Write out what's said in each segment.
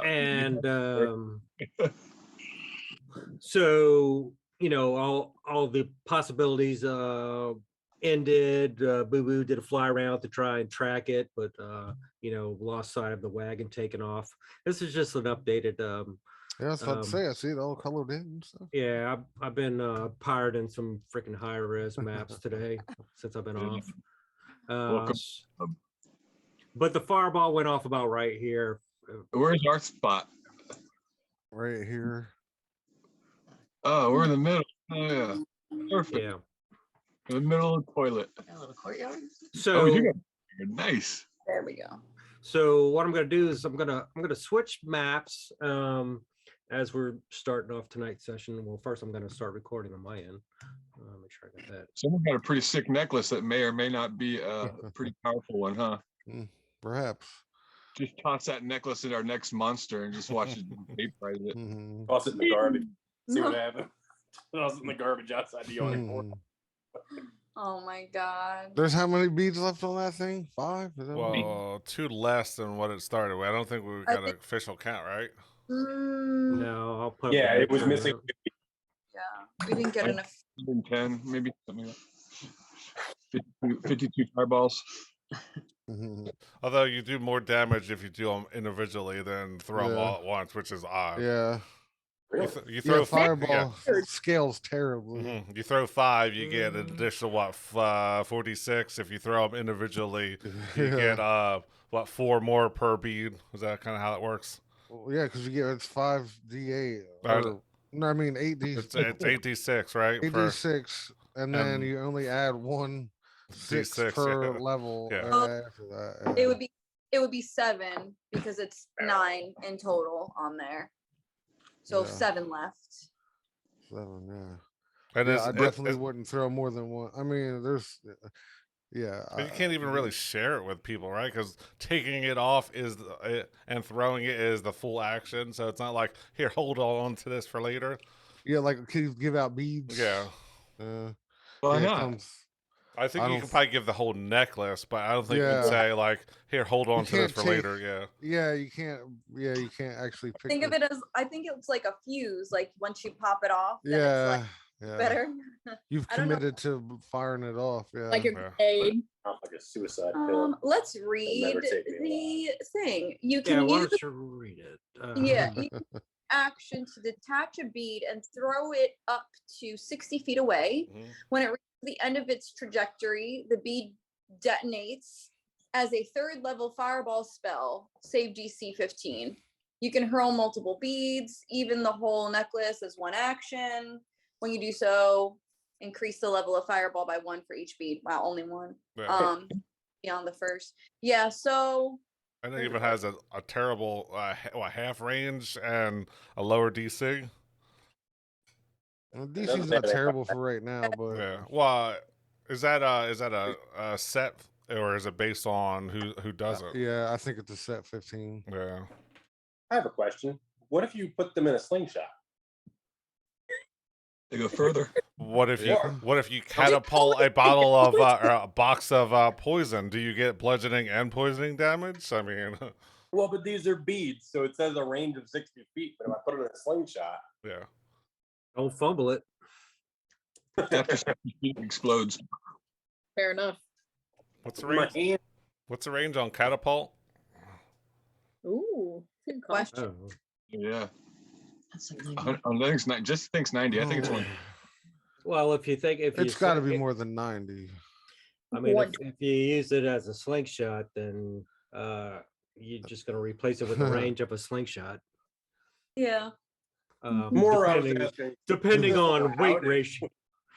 And so all the possibilities ended. Boo Boo did a fly around to try and track it, but lost sight of the wagon taking off. This is just an updated. Yeah, I was about to say, I see it all colored in and stuff. Yeah, I've been pirating some freaking high res maps today since I've been off. But the fireball went off about right here. Where's our spot? Right here. Oh, we're in the middle. Oh yeah, perfect. Yeah, in the middle of the toilet. A little courtyard. So you got nice. There we go. So what I'm gonna do is I'm gonna switch maps as we're starting off tonight's session. Well, first I'm gonna start recording on my end. Make sure I got that. Someone got a pretty sick necklace that may or may not be a pretty powerful one, huh? Perhaps. Just toss that necklace at our next monster and just watch it vaporize it. Toss it in the garbage. See what happens. Toss it in the garbage outside the yard. Oh my god. There's how many beads left on that thing? 5? Well, 2 less than what it started with. I don't think we got an official count, right? No, I'll put. Yeah, it was missing. Yeah, we didn't get enough. 10, maybe something like that. 52 fireballs. Although you do more damage if you do them individually than throw them all at once, which is odd. Yeah. You throw fireball scales terribly. You throw 5, you get an additional 46. If you throw them individually, you get 4 more per bead. Is that kind of how it works? Well, yeah, because you get it's 5d8. No, I mean 8d. It's 8d6, right? 8d6, and then you only add 1 6 per level. After that, it would be 7 because it's 9 in total on there. So 7 left. 7, yeah. And I definitely wouldn't throw more than 1. I mean, there's, you can't even really share it with people, right? Because taking it off and throwing it is the full action. So it's not like, here, hold on to this for later. Yeah, like kids give out beads. Yeah. Why not? I think you can probably give the whole necklace, but I don't think you can say like, "Here, hold on to this for later." Yeah, you can't. Yeah, you can't actually pick. Think of it as I think it's like a fuse. Like once you pop it off, then it's like better. You've committed to firing it off. Yeah, like your grenade. Like a suicide pill. Let's read the thing. You can why use don't you read it? You action to detach a bead and throw it up to 60 feet away. When it reaches the end of its trajectory, the bead detonates as a 3rd level fireball spell, save DC 15. You can hurl multiple beads, even the whole necklace as 1 action. When you do so, increase the level of fireball by 1 for each bead. Wow, only 1. Beyond the first. Yeah, so and it even has a terrible half range and a lower DC. Well, DC's not terrible for right now, but well, is that a set or is it based on who does it? Yeah, I think it's a set 15. Yeah. I have a question. What if you put them in a slingshot? They go further. What if you catapult a bottle of or a box of poison? Do you get bludgeoning and poisoning damage? I mean, well, but these are beads, so it says a range of 60 feet. But if I put it in a slingshot, don't fumble it. After 60 feet, it explodes. Fair enough. What's the range? What's the range on catapult? Ooh, good question. Oh. Yeah. Just thinks 90. I think it's 1. Well, if it's got to be more than 90. I mean, if you use it as a slingshot, then you're just going to replace it with the range of a slingshot. Yeah. Depending on weight ratio.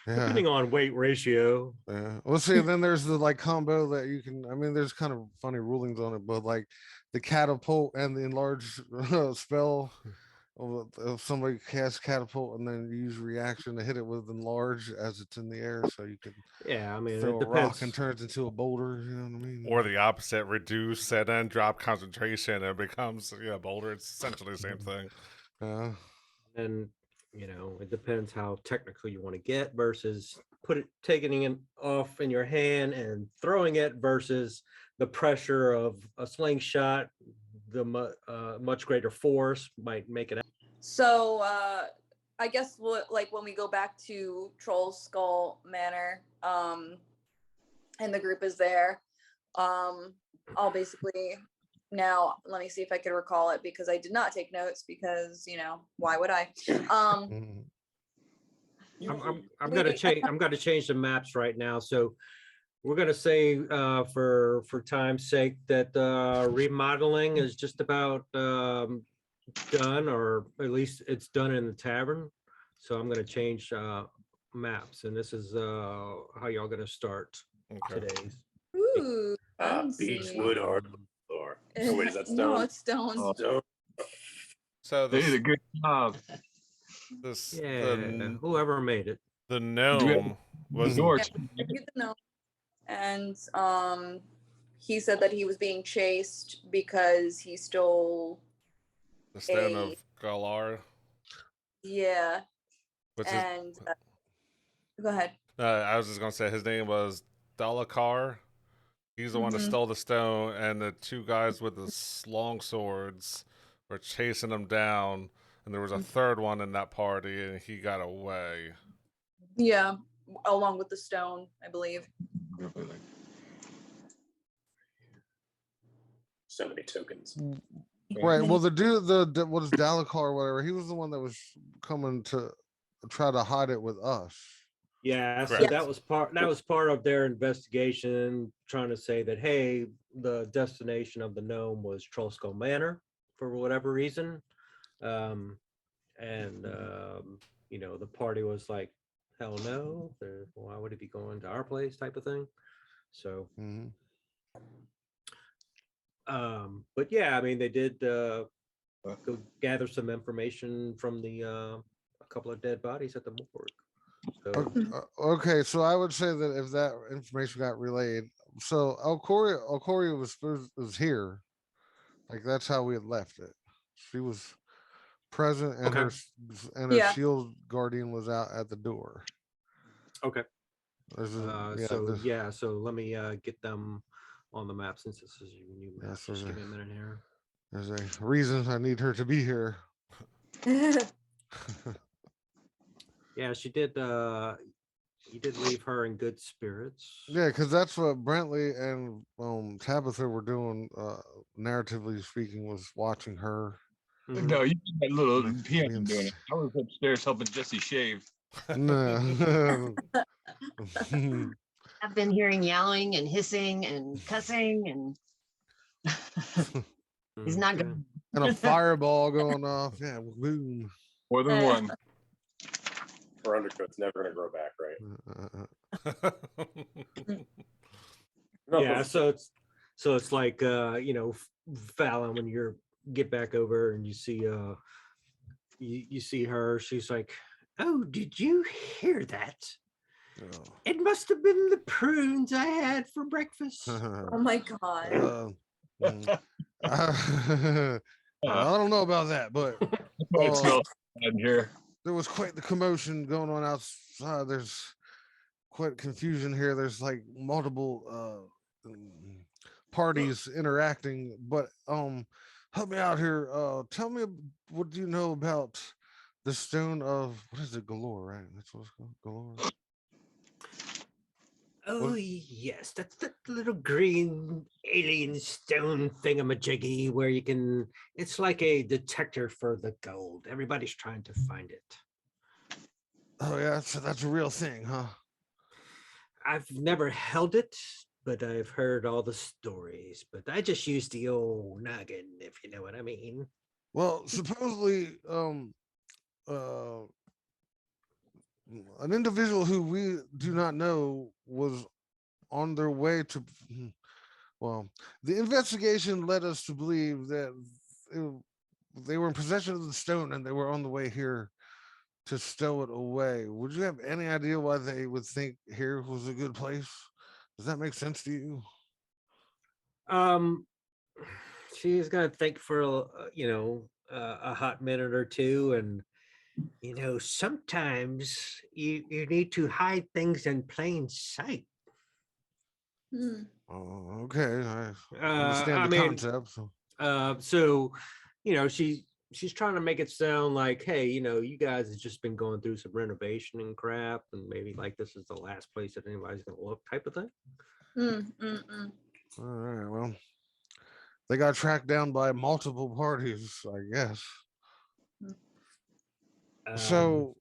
Depending on weight ratio. Yeah. Well, see, then there's the combo that you can. I mean, there's kind of funny rulings on it, but like the catapult and the enlarge spell. If somebody casts catapult and then use reaction to hit it with enlarge as it's in the air, so you can I mean, throw it a rock and turns into a boulder. You know what I mean? Or the opposite, reduce and then drop concentration and it becomes a boulder. It's essentially the same thing. And it depends how technical you want to get versus taking it off in your hand and throwing it versus the pressure of a slingshot much greater force might make it. So I guess like when we go back to Troll Skull Manor, and the group is there, I'll basically now let me see if I can recall it because I did not take notes because why would I? I'm gonna change the maps right now. So we're gonna say for time's sake that remodeling is just about done, or at least it's done in the tavern. So I'm gonna change maps, and this is how y'all gonna start today's. Ooh, Beechwood or oh, wait, is that stone? No, it's stone. Stone. So They did a good job. Whoever made it. The gnome was Door. And he said that he was being chased because he stole the Stone of Golorr. Yeah. Which and go ahead. I was just gonna say his name was Dalakar. He's the one that stole the stone, and the two guys with the long swords were chasing him down, and there was a third one in that party, and he got away. Yeah, along with the stone, I believe. So many tokens. Right. Well, the dude, what is Dalakar or whatever, he was the one that was coming to try to hide it with us. Yeah, so Correct. that was part of their investigation, trying to say that, hey, the destination of the gnome was Troll Skull Manor for whatever reason. The party was like, hell no, why would he be going to our place type of thing? So but yeah, I mean, they did go gather some information from a couple of dead bodies at the morgue. So, okay, so I would say that if that information got relayed, so Alcoria was here, like that's how we had left it. She was present, and her shield guardian was out at the door. Okay. So let me get them on the map since this is your new map. Just give me a minute here. There's a reason I need her to be here. Yeah, she did. You did leave her in good spirits. Yeah, because that's what Brentley and Tabitha were doing. Narratively speaking, was watching her. No, you did that little piano doing it. I was upstairs helping Jesse shave. No. I've been hearing yowling and hissing and cussing, and he's not good. And a fireball going off. Yeah, boom. More than one. Her undercoat's never gonna grow back, right? Yeah, so it's like Fallon, when you get back over and you see you see her, she's like, oh, did you hear that? Oh. It must have been the prunes I had for breakfast. Oh my god. I don't know about that, but It smells in here. There was quite the commotion going on outside. There's quite confusion here. There's like multiple parties interacting, but help me out here. Tell me, what do you know about the Stone of, what is it, Golorr, right? That's what it's called, Golorr. Oh yes, that's the little green alien stone thingamajiggy where you can. It's like a detector for the gold. Everybody's trying to find it. Oh yeah, so that's a real thing, huh? I've never held it, but I've heard all the stories. But I just use the old noggin, if you know what I mean. Well, supposedly, an individual who we do not know was on their way to, well, the investigation led us to believe that they were in possession of the stone and they were on the way here to stow it away. Would you have any idea why they would think here was a good place? Does that make sense to you? She's gonna think for a hot minute or two, and sometimes you need to hide things in plain sight. Oh, okay. I understand the concept. So. So, she's trying to make it sound like, hey, you guys have just been going through some renovation and crap, and maybe like this is the last place that anybody's gonna look, type of thing. All right, well, they got tracked down by multiple parties, I guess. So,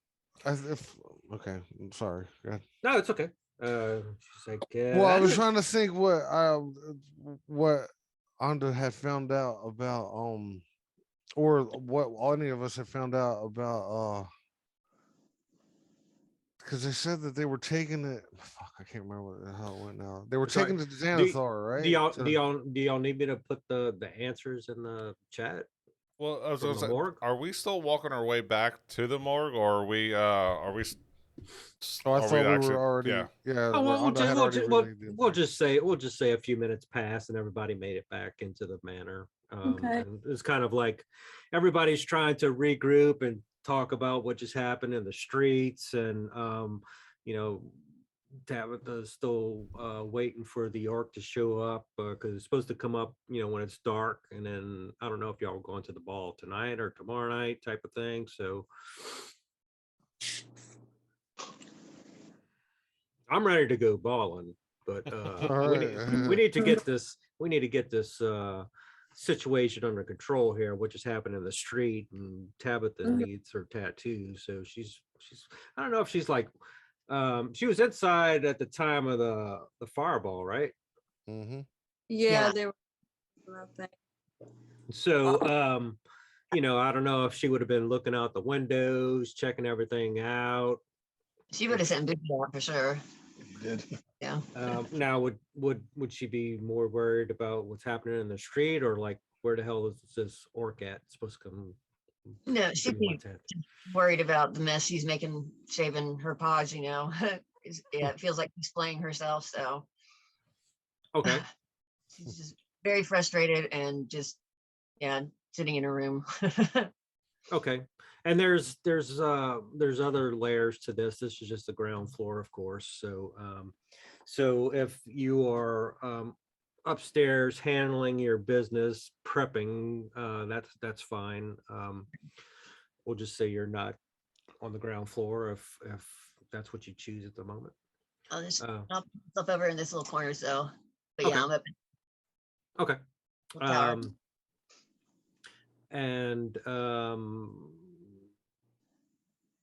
okay, I'm sorry. Go ahead. No, it's okay. She's like, Well, I was that's it. trying to think what Anda had found out about, or what any of us had found out about, because they said that they were taking it. Fuck, I can't remember how it went now. They were Sorry, taking it to Xanathar, right? Do y'all need me to put the answers in the chat? Well, I was From gonna the say, morgue? are we still walking our way back to the morgue, or are we? Are we? Oh, I Are thought we actually? were already. Yeah. Yeah, Oh, well, Anda had already relayed the we'll just say a few minutes passed and everybody made it back into the manor. Okay. And it's kind of like everybody's trying to regroup and talk about what just happened in the streets, and Tabitha's still waiting for the orc to show up because it's supposed to come up, when it's dark, and then I don't know if y'all are going to the ball tonight or tomorrow night, type of thing. So I'm ready to go balling, but All we right. need to get this. We need to get this situation under control here. What just happened in the street, and Tabitha needs her tattoo. So she's. I don't know if she's like. She was inside at the time of the fireball, right? Mm-hmm. Yeah, Yeah. they were that thing. So I don't know if she would have been looking out the windows, checking everything out. She would have sent Big Dog for sure. Did. Yeah. Now, would she be more worried about what's happening in the street, or like where the hell is this orc at? It's supposed to come. No, she'd be worried about the mess he's making, shaving her paws. Yeah, it feels like he's playing herself. So Okay. she's just very frustrated and just sitting in her room. Okay. And there's other layers to this. This is just the ground floor, of course. So if you are upstairs handling your business, prepping, that's fine. We'll just say you're not on the ground floor if that's what you choose at the moment. I'll just I'll put myself over in this little corner. So, but Okay. yeah, I'm up. Okay. Tower. And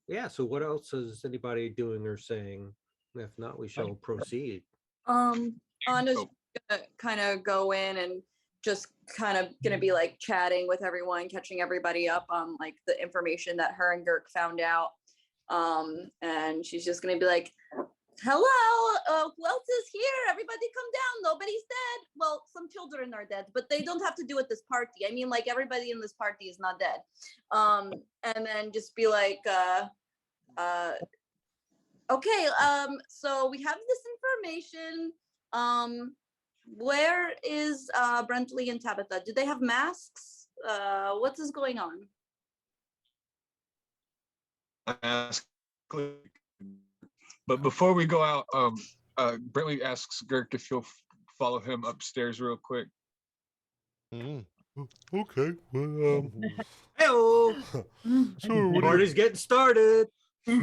yeah, so what else is anybody doing or saying? If not, we shall proceed. Anna's gonna kind of go in and just kind of gonna be like chatting with everyone, catching everybody up on like the information that her and Girk found out. And she's just gonna be like, hello, who else is here? Everybody come down, nobody's dead. Well, some children are dead, but they don't have to do at this party. I mean, like everybody in this party is not dead. And then just be like, okay, so we have this information. Where is Brentley and Tabitha? Do they have masks? What is going on? Ask, but before we go out, Brentley asks Girk if he'll follow him upstairs real quick. Okay. Well, Hello. sure. What Party's getting started. is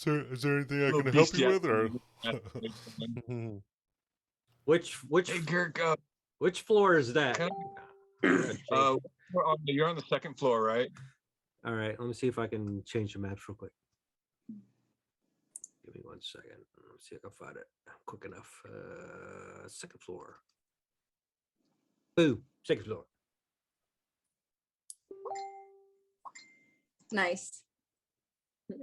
there anything I can help you with, or? Which Hey Girk, which floor is that? you're on the second floor, right? All right, let me see if I can change the maps real quick. Give me 1 second. Let's see if I can find it quick enough. Second floor. Boo, second floor. Nice. All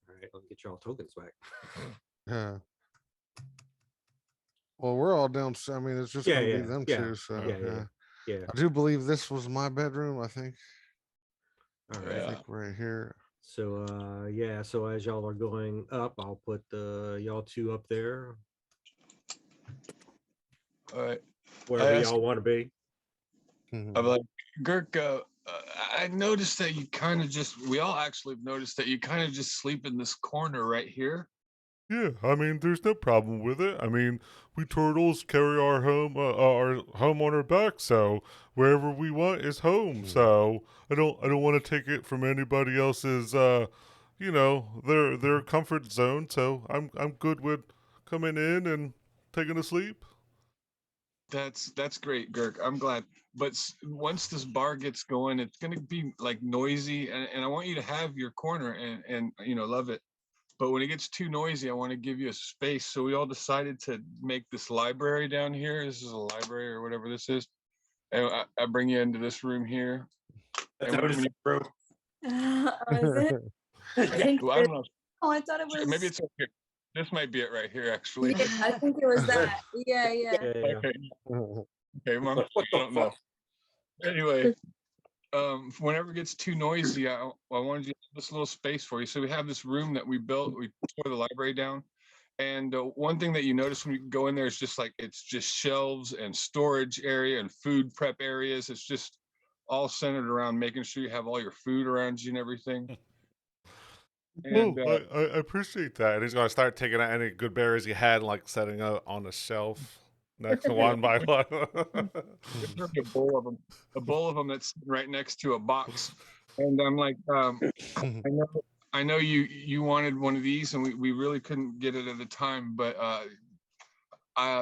right, let me get y'all tokens back. Yeah. Well, we're all down. I mean, it's just gonna be them two. So Yeah. I do believe this was my bedroom. I think. All right. I think right here. So so as y'all are going up, I'll put y'all two up there. All right. Wherever y'all want to be. I'm like, Girk, I noticed that you kind of we all actually noticed that you kind of just sleep in this corner right here. Yeah, I mean, there's no problem with it. I mean, we turtles carry our home on our back, so wherever we want is home. So I don't want to take it from anybody else's, their comfort zone. So I'm good with coming in and taking a sleep. That's great, Girk. I'm glad. But once this bar gets going, it's gonna be like noisy, and I want you to have your corner and love it. But when it gets too noisy, I want to give you a space. So we all decided to make this library down here. This is a library or whatever this is. And I bring you into this room here. That's And how it is, bro. Is it? I think well, I don't know. oh, I thought it was. Maybe it's okay. This might be it right here, actually. Yeah, I think it was that. Yeah, yeah. Yeah. Okay, Mom. What I the don't know. fuck? Anyway, whenever it gets too noisy, I wanted to have this little space for you. So we have this room that we built. We tore the library down. And one thing that you notice when you go in there is just like it's just shelves and storage area and food prep areas. It's just all centered around making sure you have all your food around you and everything. And I appreciate that. And he's gonna start taking out any good berries he had, and, like setting out on the shelf next one by one. there's a bowl of them that's sitting right next to a box. And I'm like, I know you wanted one of these, and we really couldn't get it at the time, but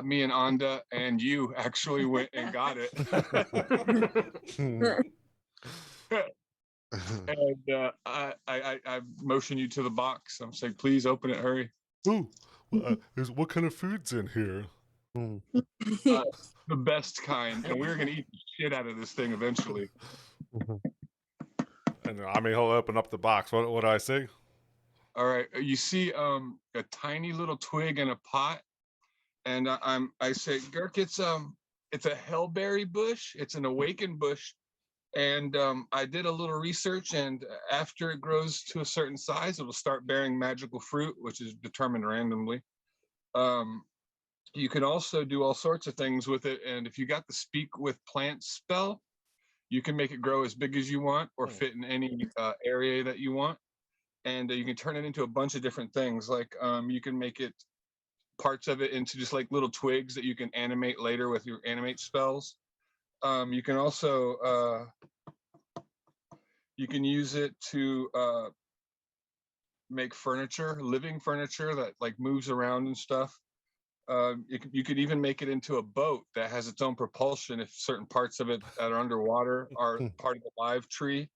me and Anda and you actually went and got it. And I motion you to the box. I'm saying, please open it, hurry. Ooh, what kind of food's in here? The best kind, and we're gonna eat the shit out of this thing eventually. And I mean, he'll open up the box. What do I see? All right, you see a tiny little twig in a pot, and I say, Girk, it's a hellberry bush. It's an awaken bush, and I did a little research, and after it grows to a certain size, it will start bearing magical fruit, which is determined randomly. You can also do all sorts of things with it, and if you got the speak with plants spell, you can make it grow as big as you want or fit in any area that you want. And you can turn it into a bunch of different things. Like you can make it parts of it into just like little twigs that you can animate later with your animate spells. You can also you can use it to make furniture, living furniture that like moves around and stuff. You could even make it into a boat that has its own propulsion if certain parts of it that are underwater are part of the live tree.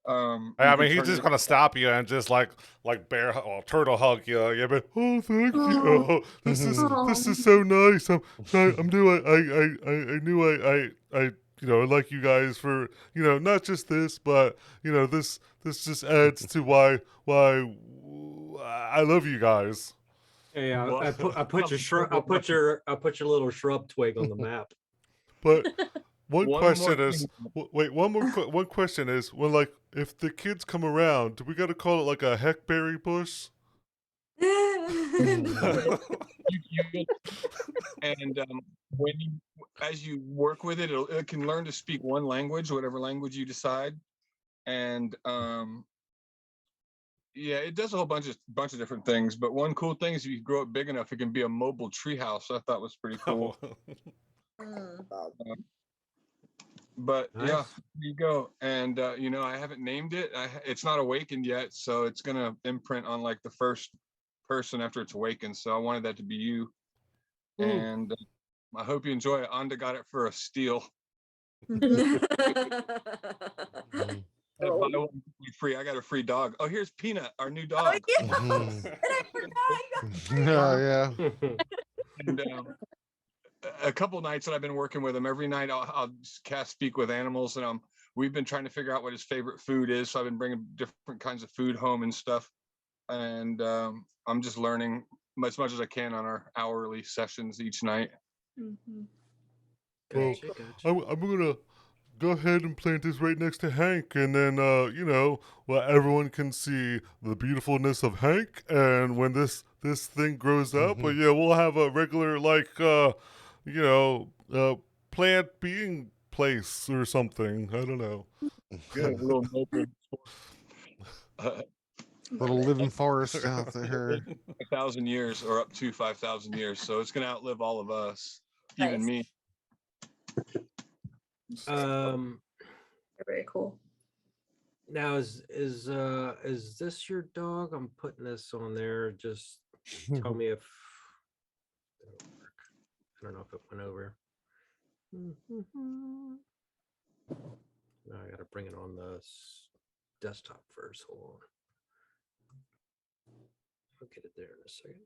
I mean, he's just gonna stop you and just like turtle hug you. Yeah, but oh, thank you. This is so nice. I knew I like you guys for not just this, but this just adds to why I love you guys. Yeah, Well, I put your little shrub twig on the map. But one One question more is, wait, one question is, when like if the kids come around, do we got to call it like a heckberry bush? And when you as you work with it, it can learn to speak one language, whatever language you decide. And yeah, it does a whole bunch of different things. But one cool thing is if you grow it big enough, it can be a mobile treehouse. I thought was pretty cool. But Nice. yeah, there you go. And I haven't named it. It's not awakened yet, so it's gonna imprint on like the first person after it's awakened. So I wanted that to be you. And I hope you enjoy it. Anda got it for a steal. Buy one free. I got a free dog. Oh, here's Peanut, our new dog. Oh, yeah. And I forgot. Yeah. And a couple nights that I've been working with him, every night I'll cast speak with animals, and we've been trying to figure out what his favorite food is. So I've been bringing different kinds of food home and stuff, and I'm just learning as much as I can on our hourly sessions each night. Well, I'm gonna go ahead and plant this right next to Hank, and then everyone can see the beautifulness of Hank. And when this thing grows up, but yeah, we'll have a regular plant being place or something. I don't know. Good, a little Little living forest out there. 5,000 years, or up to 5,000 years. So it's gonna outlive all of us, even Nice. me. Very cool. Now is this your dog? I'm putting this on there. Just tell me if it'll work. I don't know if it went over. Now I gotta bring it on the desktop first. Hold on. I'll get it there in a second.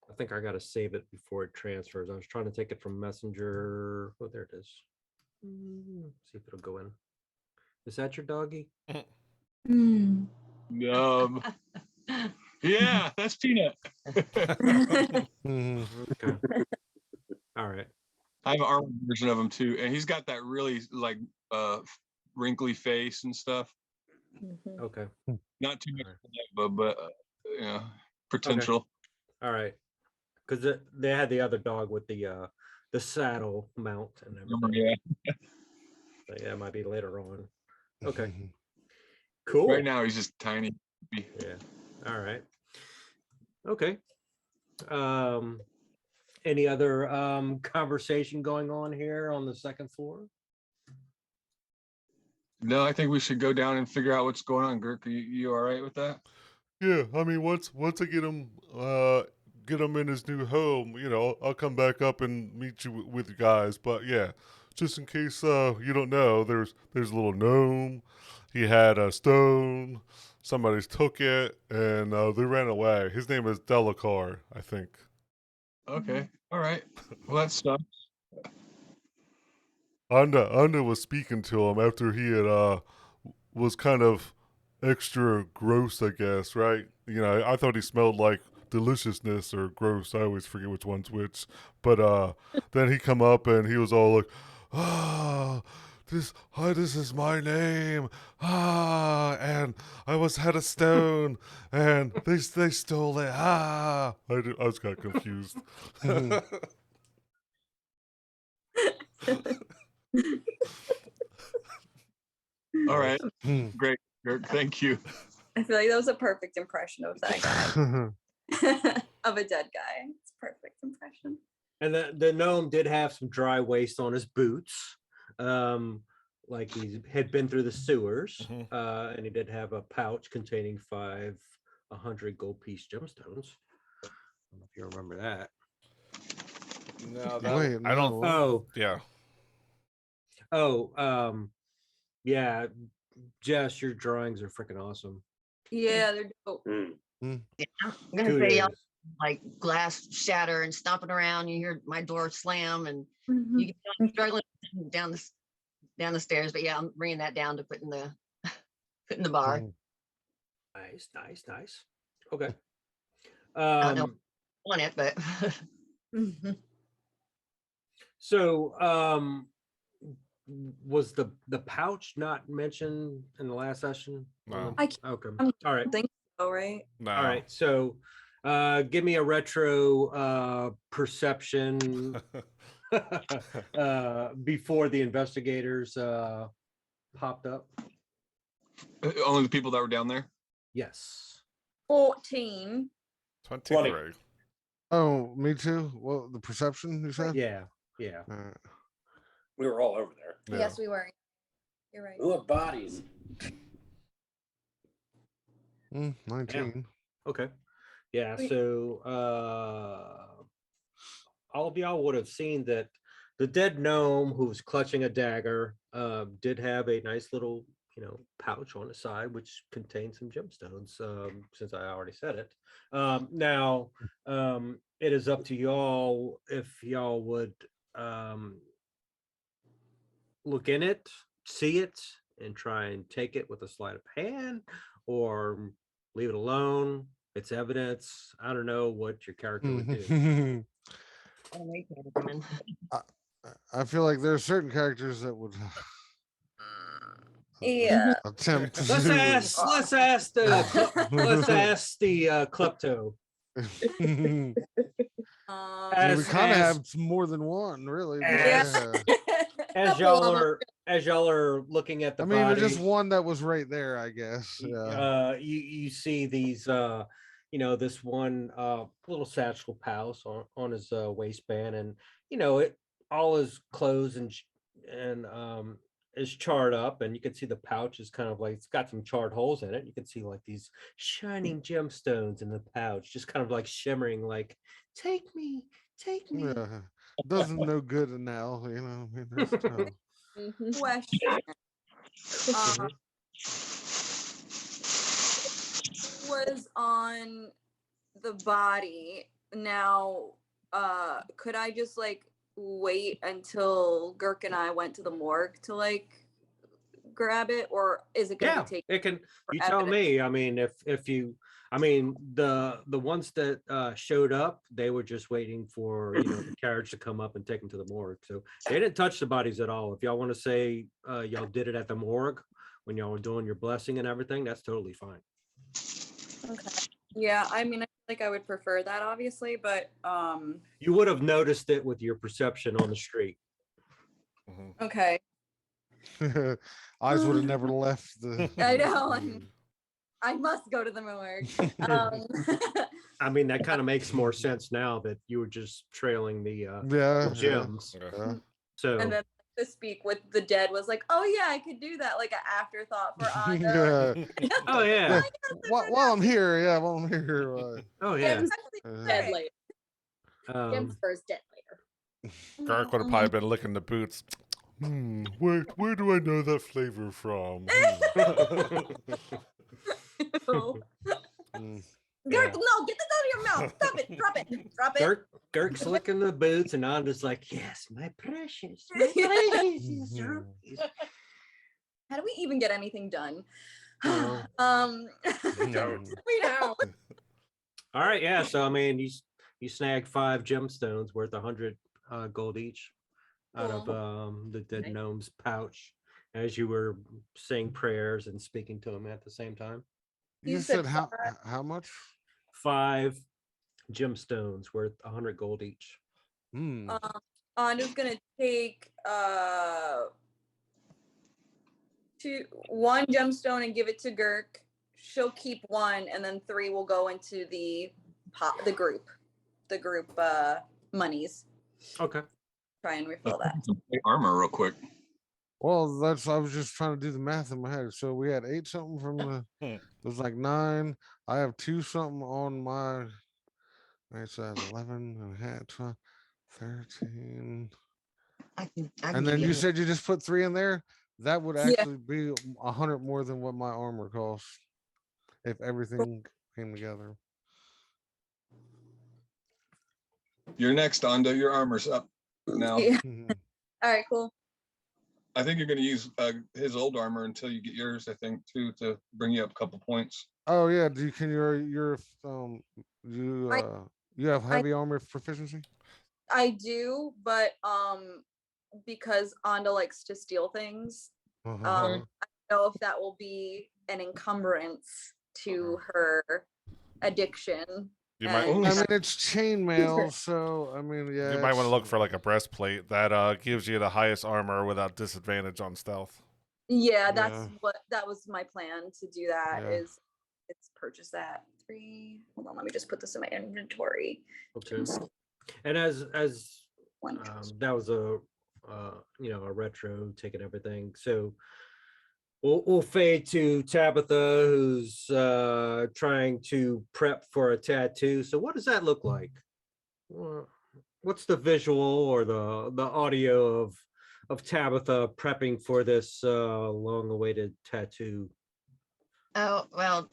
I think I gotta save it before it transfers. I was trying to take it from Messenger. Oh, there it is. See if it'll go in. Is that your doggy? Yeah, that's Peanut. Okay. All right. I have an armored version of him too, and he's got that really like wrinkly face and stuff. Okay. Not too much, Alright. but yeah, potential. All right. Because they had the other dog with the saddle mount and everything. Yeah. So, yeah, it might be later on. Okay. Cool. Right now he's just tiny. Yeah. All right. Okay. Any other conversation going on here on the second floor? No, I think we should go down and figure out what's going on. Girk, you all right with that? Yeah, I mean, once I get him in his new home, I'll come back up and meet you with you guys. But yeah, just in case you don't know, there's a little gnome. He had a stone. Somebody's took it, and they ran away. His name is Delacor, I think. Okay, all right. Well, that sucks. Anda was speaking to him after he had was kind of extra gross, I guess, right? I thought he smelled like deliciousness or gross. I always forget which one's which. But then he come up and he was all like, this is my name. And I had a stone and they stole it. I was kind of confused. All right, great, Girk, thank you. I feel like that was a perfect impression of that guy. Of a dead guy. It's a perfect impression. And the gnome did have some dry waste on his boots. Like he had been through the sewers. And he did have a pouch containing 100 gold piece gemstones. I don't know if you remember that. No, Wait, I don't. no. Oh, Yeah. oh, yeah. Jess, your drawings are freaking awesome. Yeah, they're dope. Yeah, I'm gonna say Kudos. like glass shatter and stomping around. You hear my door slam, and Mhm. you can tell I'm struggling down the stairs. But yeah, I'm bringing that down to put in the bar. Nice. Okay. I don't know on it, but Mhm. So, was the pouch not mentioned in the last session? No. I can't Okay. I'm- All right. think so, right? No. All right. So, give me a retro perception before the investigators popped up. Only the people that were down there. Yes. 14. 23. Oh, me too. Well, the perception you said? Yeah. We were all over there. Yeah. Yes, we were. You're right. We look bodies. 19. Okay. Yeah. Wait. So, all of y'all would have seen that the dead gnome who was clutching a dagger did have a nice little, pouch on the side, which contained some gemstones, since I already said it. Now, it is up to y'all if y'all would look in it, see it, and try and take it with a sleight of hand, or leave it alone. It's evidence. I don't know what your character would do. I feel like there are certain characters that would Yeah. attempt to Let's ask the klepto. we As- kind of as- have more than one, really. but as- yeah. as y'all are looking at the I mean, there's bodies, just one that was right there, I guess. Yeah. you see these this one little satchel pouch on his waistband, and it all his clothes and is charred up, and you can see the pouch is kind of like it's got some charred holes in it. You can see like these shining gemstones in the pouch, just kind of like shimmering, like take me. Yeah. Doesn't know good now, I mean, there's no. Question. Mhm. Was on the body. Now, could I just like wait until Girk and I went to the morgue to like grab it, or is it gonna be taken? It can. for You tell evidence? me. I mean, if you, I mean, the ones that showed up, they were just waiting for the carriage to come up and take them to the morgue. So they didn't touch the bodies at all. If y'all want to say y'all did it at the morgue when y'all were doing your blessing and everything, that's totally fine. Okay. Yeah, I mean, I feel like I would prefer that, obviously, but You would have noticed it with your perception on the street. okay. Eyes would have never left the. I know. I must go to the morgue. I mean, that kind of makes more sense now that you were just trailing the Yeah. gems. Yeah. So And then the speak with the dead was like, oh yeah, I could do that, like an afterthought for Anda. Yeah. oh yeah, While I'm here, yeah, while I'm here. oh yeah. Gems actually Dead later. Gems Um, first, dead later. Gark would have probably been licking the boots. Where do I know that flavor from? Girk, no, get this out of your mouth. Stop it. Drop it. Drop it. Girk's licking the boots, and Anda's like, "Yes, my precious, my precious." How do we even get anything done? Well, We know. all right, yeah. So I mean, you snag 5 gemstones worth 100 gold each out of the dead Nice. gnome's pouch as you were saying prayers and speaking to him at the same time. You said how much? 5 gemstones worth 100 gold each. Anda's gonna take 1 gemstone and give it to Girk. She'll keep 1, and then 3 will go into the group monies. Okay. Try and refill that. Armor real quick. Well, I was just trying to do the math in my head. So we had 8 something from the. It was like 9. I have 2 something on my. Right, so I have 11 and a half, 12, 13. I can And then you said you just put 3 in there. That would actually be 100 more than what my armor costs if everything came together. You're next, Anda. Your armor's up now. Yeah. All right, cool. I think you're going to use his old armor until you get yours, I think, too, to bring you up a couple points. Oh yeah, you have heavy armor proficiency? I do, but because Anda likes to steal things, I don't know if that will be an encumbrance to her addiction. You might. I mean, it's chainmail, so I mean, yeah. You might want to look for like a breastplate that gives you the highest armor without disadvantage on stealth. Yeah, that was my plan to do that. Yeah. Is it's purchase that 3. Hold on, let me just put this in my inventory. Okay. And as One. that was a a retro taking everything. So we'll fade to Tabitha, who's trying to prep for a tattoo. So what does that look like? What's the visual or the audio of Tabitha prepping for this long-awaited tattoo? Oh, well,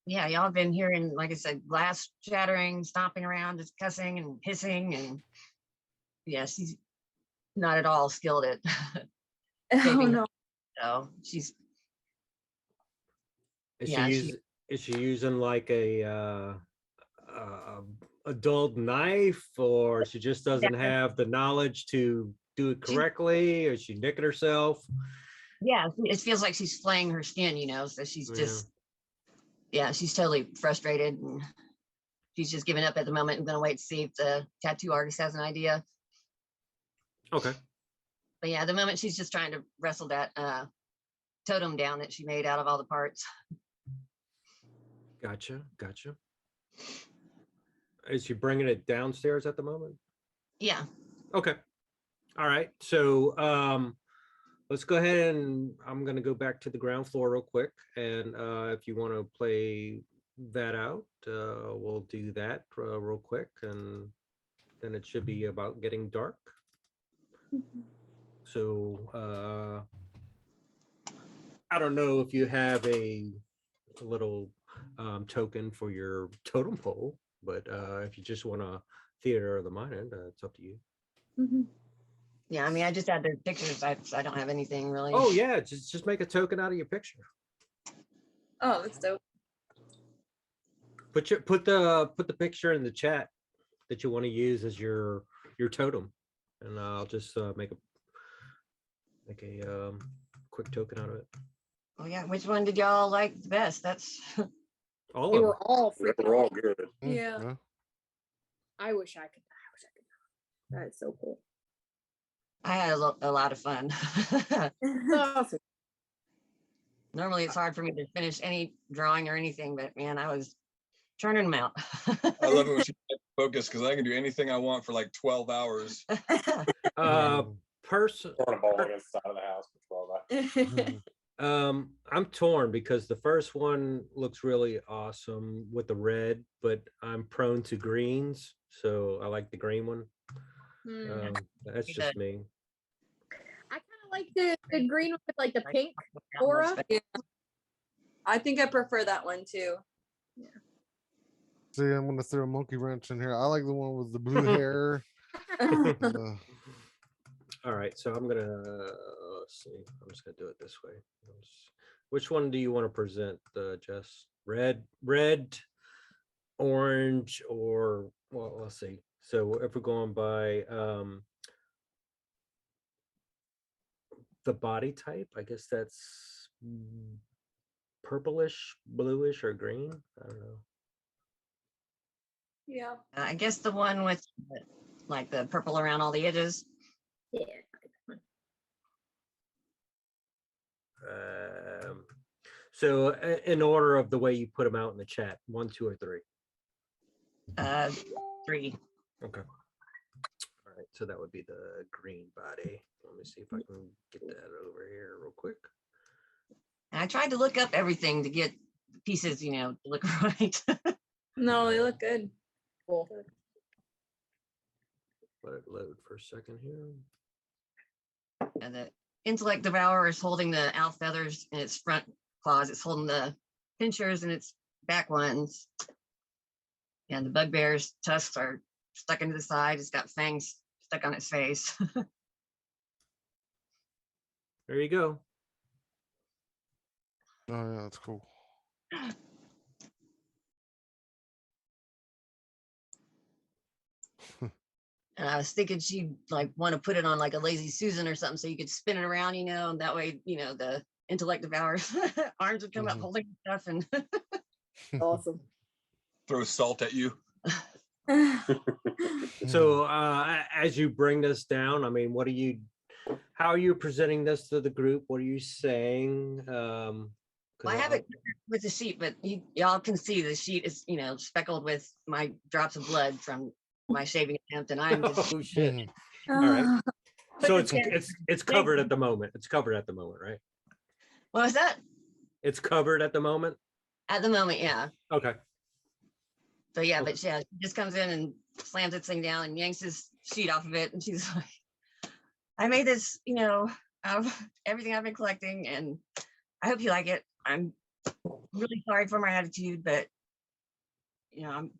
yeah, y'all have been hearing, like I said, glass shattering, stomping around, just cussing and hissing, and yeah, she's not at all skilled at Oh taping. no. So she's Is she using like a dulled knife, or she just doesn't have the knowledge to do it correctly, or she nicking herself? Yeah, it feels like she's flaying her skin, so she's just she's totally frustrated, and she's just giving up at the moment and gonna wait to see if the tattoo artist has an idea. Okay. But yeah, at the moment she's just trying to wrestle that totem down that she made out of all the parts. Gotcha. Is she bringing it downstairs at the moment? Yeah. Okay. All right. So let's go ahead and I'm going to go back to the ground floor real quick. And if you want to play that out, we'll do that real quick. And then it should be about getting dark. So I don't know if you have a little token for your totem pole, but if you just want to theater of the mind, it's up to you. Yeah, I mean, I just had their pictures. I don't have anything really. Oh yeah, just make a token out of your picture. Oh, that's dope. Put the picture in the chat that you want to use as your totem, and I'll just make a quick token out of it. Oh yeah, which one did y'all like the best? That's All They of were them. all They're freaking. all good. Yeah. I wish I could. That is so cool. I had a lot of fun. Awesome. Normally it's hard for me to finish any drawing or anything, but man, I was turning them out. I love it when she focus because I can do anything I want for like 12 hours. Person. Throwing a ball against the side of the house for 12 hours. I'm torn because the first one looks really awesome with the red, but I'm prone to greens, so I like the green one. That's just me. I kind of like the green one with like the pink aura. Yeah. I think I prefer that one too. See, I'm gonna throw a monkey wrench in here. I like the one with the blue hair. All right, so I'm gonna let's see. I'm just gonna do it this way. Which one do you want to present, Jess? Red, orange, or well, let's see. So if we're going by the body type, I guess that's purplish, bluish, or green. I don't know. Yeah. I guess the one with like the purple around all the edges. Yeah. So in order of the way you put them out in the chat, 1, 2, or 3. 3. Okay. All right, so that would be the green body. Let me see if I can get that over here real quick. And I tried to look up everything to get pieces, to look right. No, they look good. Cool. Let it load for a second here. And the intellect devourer is holding the owl feathers in its front claws. It's holding the pinchers in its back ones. And the bugbear's tusks are stuck into the side. It's got fangs stuck on its face. There you go. Oh yeah, that's cool. And I was thinking she'd like want to put it on like a lazy Susan or something so you could spin it around, and that way, the intellect devourer's arms would come up holding stuff and Awesome. Throw salt at you. So as you bring this down, I mean, how are you presenting this to the group? What are you saying? Well, I have it with the sheet, but y'all can see the sheet is, speckled with my drops of blood from my shaving attempt, and I'm just Oh shit. All right. So it's covered at the moment. It's covered at the moment, right? What was that? It's covered at the moment. At the moment, yeah. Okay. So yeah, but yeah, she just comes in and slams this thing down and yanks his sheet off of it, and she's like, "I made this, out of everything I've been collecting, and I hope you like it. I'm really sorry for my attitude, but I'm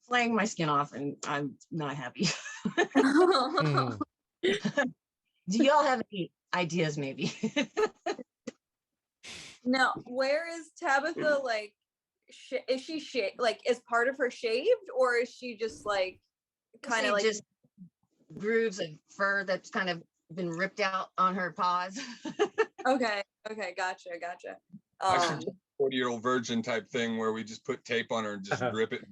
flaying my skin off, and I'm not happy." Do y'all have any ideas, maybe? Now, where is Tabitha? Like, is she is part of her shaved, or is she just like kind of like just grooves of fur that's kind of been ripped out on her paws? Okay, gotcha. Actually, 40-year-old virgin type thing where we just put tape on her and just rip it.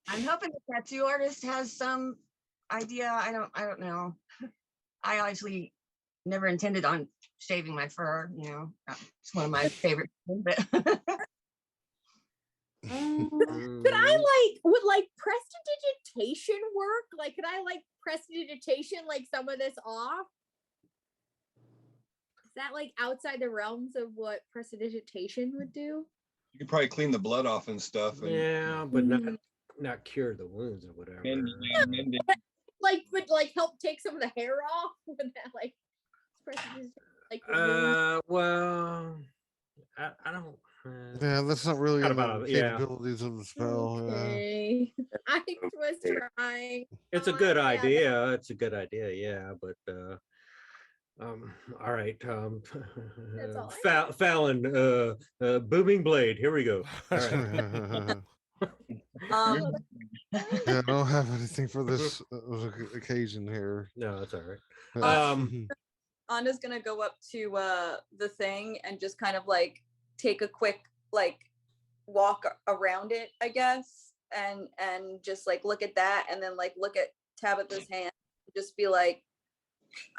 I'm hoping the tattoo artist has some idea. I don't know. I actually never intended on shaving my fur. You know, it's one of my favorite things. But Could I would like prestidigitation work? Like, could I like prestidigitation like some of this off? Is that like outside the realms of what prestidigitation would do? You could probably clean the blood off and stuff. And, Yeah, but not cure the wounds or whatever. mending. Like, would like help take some of the hair off? Would that like prestidigitation like remove? Well, I don't. Yeah, that's not really Not in the about it, yeah. capabilities of the spell. Okay. I was trying. It's a good Yeah. idea. It's a good idea. Yeah, but all right. That's all I Fallon, booming blade. Here we go. All right. Um, Yeah, I don't have anything for this occasion here. No, that's all right. Anda's gonna go up to the thing and just kind of like take a quick like walk around it, I guess, and just like look at that, and then like look at Tabitha's hand, and just be like,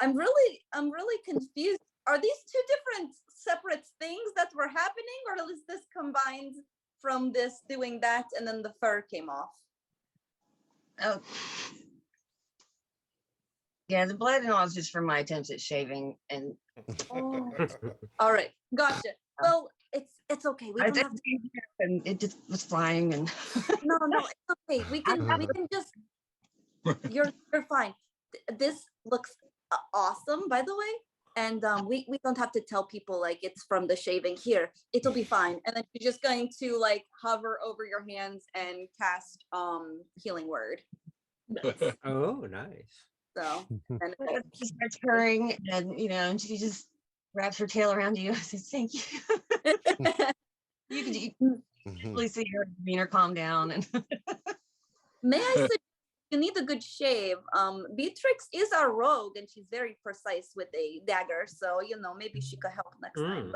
I'm really confused. Are these two different separate things that were happening, or is this combined from this doing that and then the fur came off? oh, yeah, the blood and all is just from my attempts at shaving, and Oh. All right, gotcha. Well, it's okay. We I don't did, have to. and it just was flying, and No, it's okay. We can just. You're fine. This looks awesome, by the way. And we don't have to tell people like it's from the shaving here. It'll be fine. And then you're just going to like hover over your hands and cast healing word. Oh, nice. So and she starts purring, and you know, and she just wraps her tail around you. I said, "Thank you." You can really see her demeanor calm down, and may I suggest you need a good shave. Beatrix is our rogue, and she's very precise with a dagger. So you know, maybe she could help next time.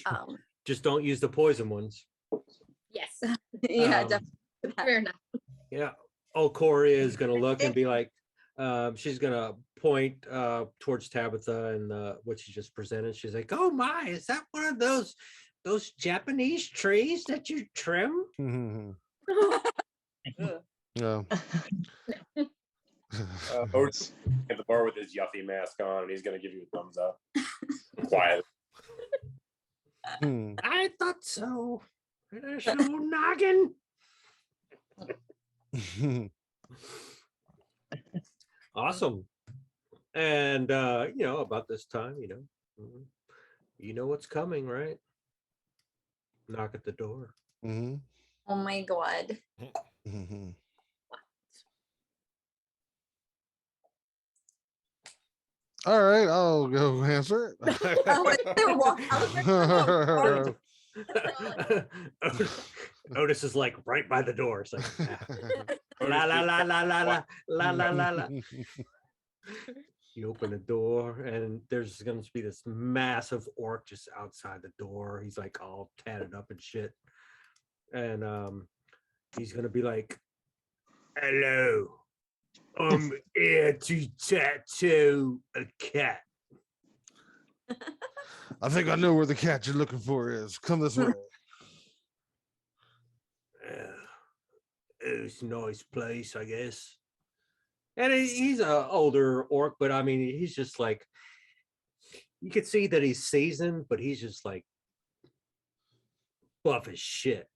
But Just don't use the poison ones. Yes. yeah, Um, definitely. Fair enough. Yeah. Oh, Corey is gonna look and be like, she's gonna point towards Tabitha and what she just presented. She's like, "Oh my, is that one of those Japanese trees that you trim?" Yeah. Otis at the bar with his yuffie mask on, and he's gonna give you a thumbs up. Quiet. I thought so. There's no noggin. Awesome. And you know, about this time, you know what's coming, right? Knock at the door. Oh my god. All right, I'll go answer it. Oh, they were walking. I was like, Otis is like right by the door. It's like la la la la la la la la la la. You open the door and there's going to be this massive orc just outside the door. He's like all tatted up and shit. And he's going to be like, "Hello, I'm here to tattoo a cat." I think I know where the cat you're looking for is. Come this way. It's a nice place, I guess. And he's an older orc, but I mean, he's just like, you can see that he's seasoned, but he's just like buff as shit,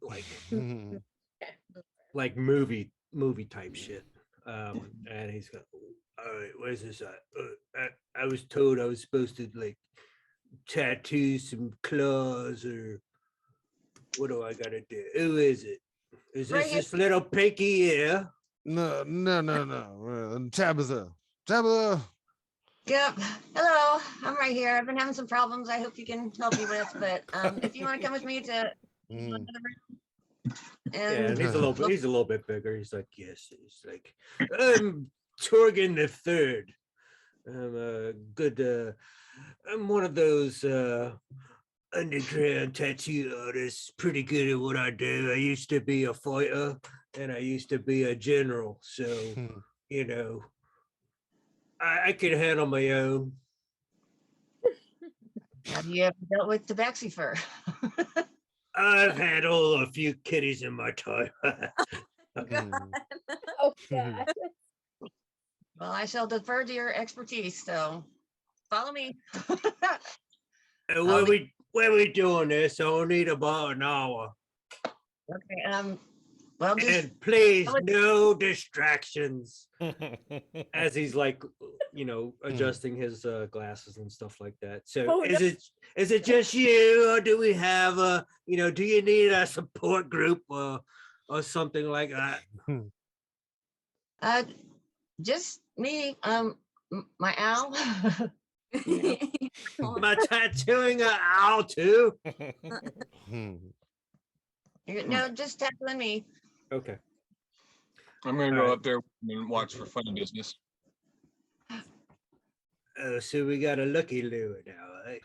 like movie type shit. And he's got, all right, where's this? I was told I was supposed to like tattoo some claws, or what do I gotta do? Who is it? Is this little pinky here? No. Tabitha. yep. Hello, I'm right here. I've been having some problems. I hope you can help me with. But if you want to come with me to another room, And he's a little bit bigger. He's like, yes. He's like, I'm Torgan the Third. I'm a good. I'm one of those underground tattoo artists. Pretty good at what I do. I used to be a fighter, and I used to be a general. So, you know, I can handle my own. Have you ever dealt with tabaxi fur? I've handled a few kitties in my time. Oh god. Well, I shall defer to your expertise, so follow me. When we doing this, I'll need about an hour. Okay, well, just And please, I would- no distractions. As he's like, adjusting his glasses and stuff like that. So Oh, is no. it just you, or do we have do you need a support group or something like that? just me, my owl. Am I tattooing an owl too? No, just tackling me. Okay. I'm gonna go Alright. up there and watch for funny business. So we got a lucky lure now, right?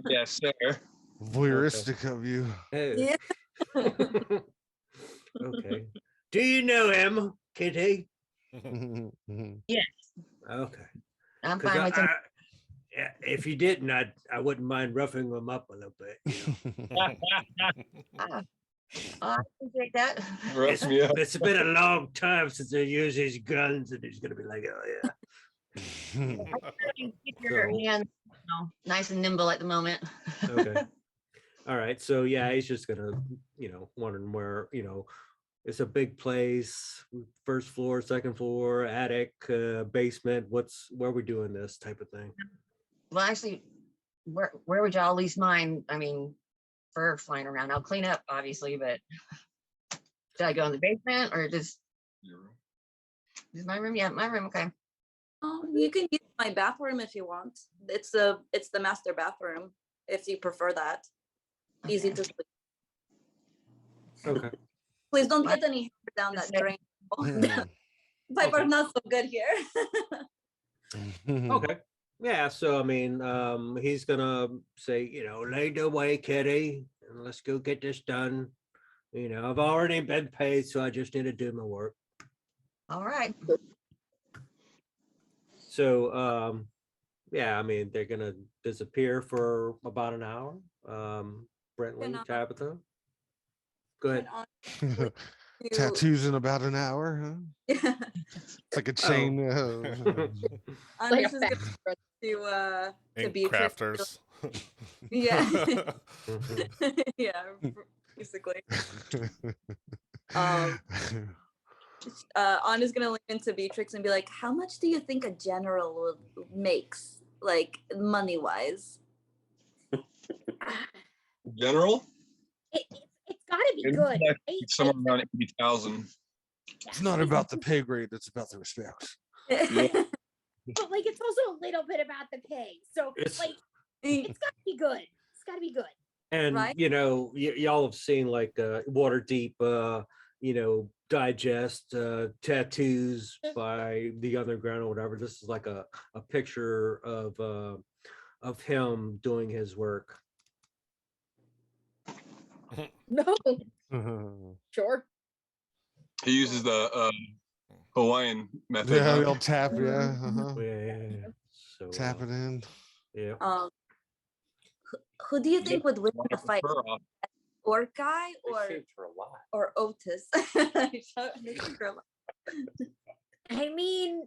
Yes, sir. Voyeuristic of you. Oh. Yeah. Okay. Do you know him, Kitty? Yes, Okay. I'm 'Cause fine with him. yeah, if you didn't, I wouldn't mind roughing him up a little bit. I appreciate that. Rough me up. It's been a long time since I used his guns, and he's gonna be like, oh yeah. Keep your So- hands, nice and nimble at the moment. Okay. All right. So yeah, he's just gonna, wondering where, it's a big place, first floor, second floor, attic, basement. Where we doing this type of thing? Well, actually, where would y'all least mind? I mean, fur flying around. I'll clean up, obviously, but should I go in the basement or just my room? Yeah, my room. Okay. You can use my bathroom if you want. It's the master bathroom if you prefer that. Easy to sleep. Okay. Please don't get any hair down that drain. Pipe are not so good here. Okay. Yeah. So I mean, he's gonna say, lay the way, Kitty, and let's go get this done. I've already been paid, so I just need to do my work. All right. So, yeah, I mean, they're gonna disappear for about an hour. Brentley, Can I- Tabitha, go ahead. And Tattoos in about an hour, huh? It's like a chain. I'm Like a just gonna to Ink Beatrix. crafters. Yeah. Yeah, basically. Anna's gonna lean into Beatrix and be like, how much do you think a general makes, like money wise? General? It's gotta be good. Right? Somewhere around 80,000. It's not about the pay grade, it's about the respect. But like it's also a little bit about the pay. So It's- like it's gotta be good. It's gotta be good. And Right. y'all have seen like water deep, digest tattoos by the underground or whatever. This is like a picture of him doing his work. No, sure. He uses the Hawaiian method. Yeah, huh? they'll tap, yeah. Yeah. So Tap it in. yeah. Who do you think would win Wipe the the fight? fur off. Orc guy They shaved her a lot. or Otis? I mean,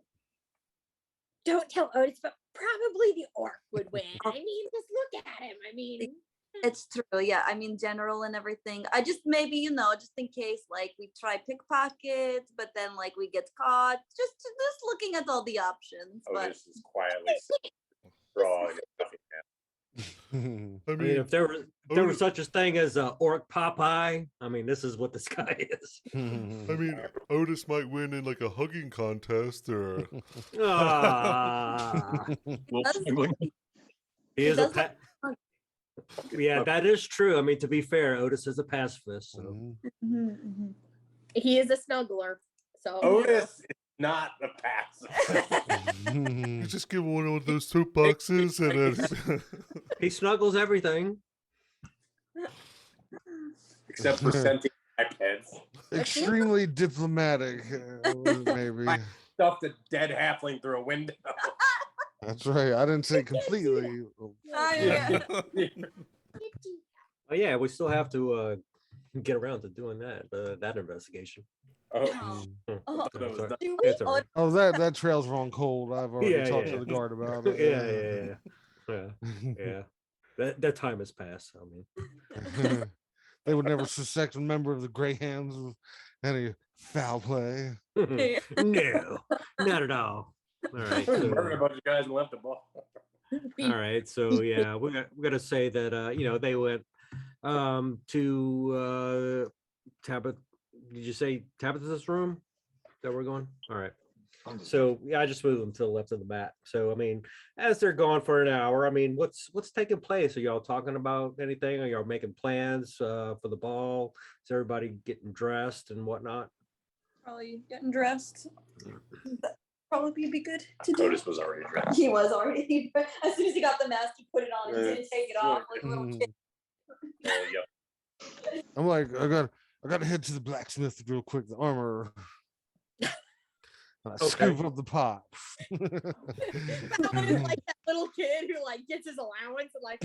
don't tell Otis, but probably the orc would win. I mean, just look at him. I mean, It's true. Yeah. I mean, general and everything. I just maybe, just in case, like we try pickpockets, but then like we get caught. Just looking at all the options. Oh, But this is quietly drawing nothing. I I mean, mean, if there was Otis- such a thing as a orc Popeye, I mean, this is what this guy is. I mean, Otis might win in like a hugging contest or. Ah, Little That's- sibling. he It is a does look yeah, that is true. I mean, to be fair, Otis is a pacifist. So. he is a snuggler. So Otis is not a passive. You just give one of those soap boxes and then. He snuggles everything. Except for sentient heads. Extremely diplomatic. Maybe. Stuffed a dead halfling through a window. That's right. I didn't say completely. Yeah. Oh yeah, we still have to get around to doing that investigation. Oh, Oh, that was sorry. done. do we? It's all right. Oh, that trail's run cold. I've already Yeah, talked yeah. to the guard about it. Yeah. That time has passed. I mean, They would never suspect a member of the Greyhounds of any foul play. no, not at all. All right. Murdered a So, bunch of guys and left the ball. all right. So yeah, we got to say that they went to Tabitha. Did you say Tabitha's room that we're going? All right. So yeah, I just moved them to the left of the map. So I mean, as they're gone for an hour, I mean, what's taking place? Are y'all talking about anything? Are y'all making plans for the ball? Is everybody getting dressed and whatnot? Probably getting dressed. That probably be good to do. Otis was already dressed. He was already. As soon as he got the mask, he put it on and didn't take it off like a little Mhm. kid. Oh, yep. I'm like, I got to head to the blacksmith real quick. The armor. I scoop up the pot. Fallon is like that little kid who like gets his allowance and like.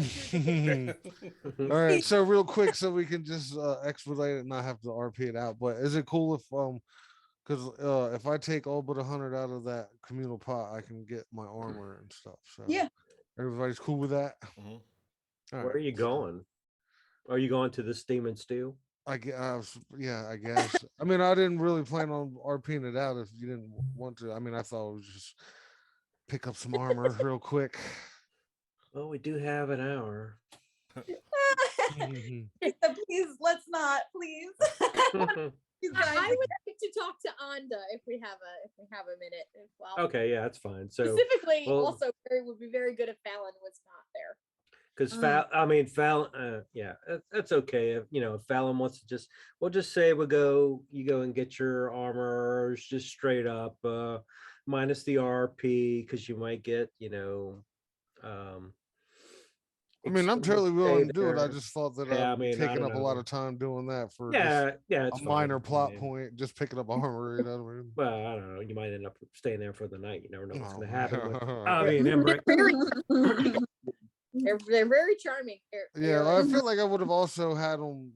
All right, so real quick, so we can just expedite it and not have to RP it out. But is it cool if because if I take all but 100 out of that communal pot, I can get my armor and stuff. So Yeah. everybody's cool with that. Mhm. All Where are right, you so going? Are you going to the Steam and Steel? I guess, yeah, I guess. I mean, I didn't really plan on RPing it out if you didn't want to. I mean, I thought it was just pick up some armor real quick. Well, we do have an hour. Mhm. Please, let's not, please. Please, guys. I would like to talk to Anda if we have a minute. Okay, yeah, that's fine. So Specifically, well- also Barry would be very good if Fallon was not there. because Mm. Fallon, yeah, that's okay. If Fallon wants to we'll just say you go and get your armor just straight up, minus the RP, because you might get, I mean, I'm we'll totally stay willing to do it. I there. just thought that Yeah, I I'd mean, I taken don't up a lot know. of time doing that for Yeah, just it's a fine. minor I plot mean, point, just picking up armor, you know what I mean? Well, I don't know. You might end up staying there for the night. You never know what's going to happen. With, Oh. I mean, Embrick. They're very charming. Yeah, I feel like I would have also had them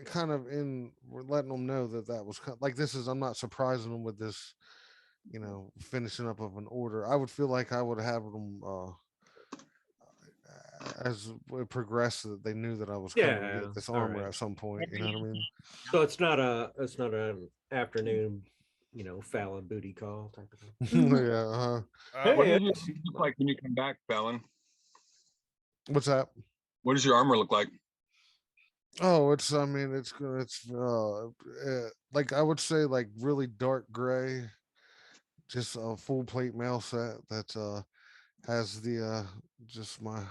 kind of letting them know that was like I'm not surprising them with this, finishing up of an order. I would feel like I would have them as it progressed that they knew that I was coming to Yeah, get this all armor right. at some point. You know what I mean? So it's not an afternoon, Fallon booty call type of thing. Yeah. Hey, What does yeah. your armor look like when you come back, Fallon? What's that? What does your armor look like? Oh, it's like I would say like really dark gray, just a full plate mail set that has the just my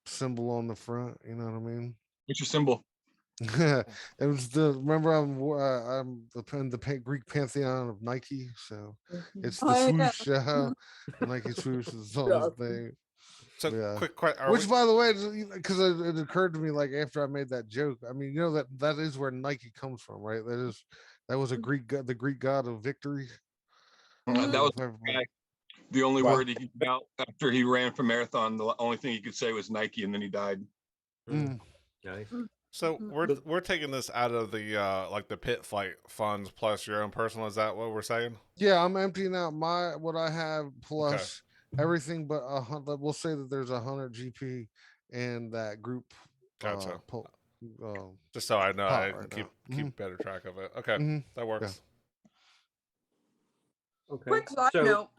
symbol on the front. You know what I mean? What's your symbol? It was remember I'm in the Greek pantheon of Nike, so it's the Oh, yeah. swoosh. The Nike swoosh is on the thing. So Yeah. quick question. Which, by the way, because it occurred to me like after I made that joke. I mean, that is where Nike comes from, right? That was a Greek god, the Greek god of victory. That was Everybody- the only Wow. word he could get out after he ran for marathon. The only thing he could say was Nike, and then he died. Mm. Nice. So we're taking this out of the like the pit fight funds plus your own personal. Is that what we're saying? Yeah, I'm emptying out what I have plus everything but we'll say that there's 100 GP and that group. Gotcha. Uh, Just so I know, I right keep now. keep better track of it. Okay, Mhm. that works. Okay. Quick side So, note,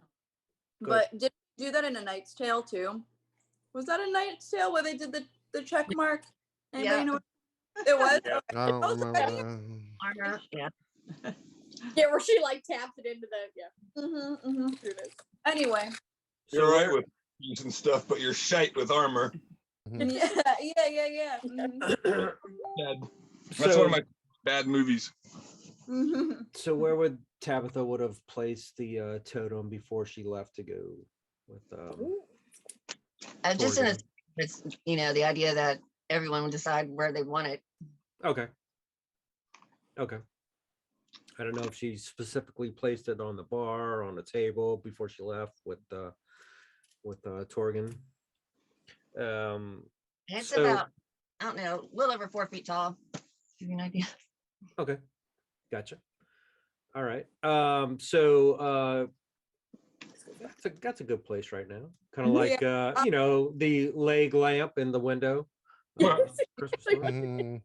go ahead. but did you do that in A Knight's Tale too? Was that A Knight's Tale where they did the check mark? Anybody Yeah. know what it was? Yeah. I don't Oh, remember. Armor, yeah. Yeah, where she like taps it into the Mm-hmm. Anyway, You're right with and stuff, but you're shite with armor. Mhm. yeah. Mhm. That's one of my bad movies. Mhm. So where would Tabitha would have placed the totem before she left to go with Just in a, Torgo? it's the idea that everyone would decide where they want it. Okay. Okay. I don't know if she specifically placed it on the bar, on the table before she left with Torgan. It's So- about, I don't know, a little over 4 feet tall. Give you an idea. Okay, gotcha. All right. So that's a good place right now. Kind of like the leg lamp in the window. Christmas story. Mhm.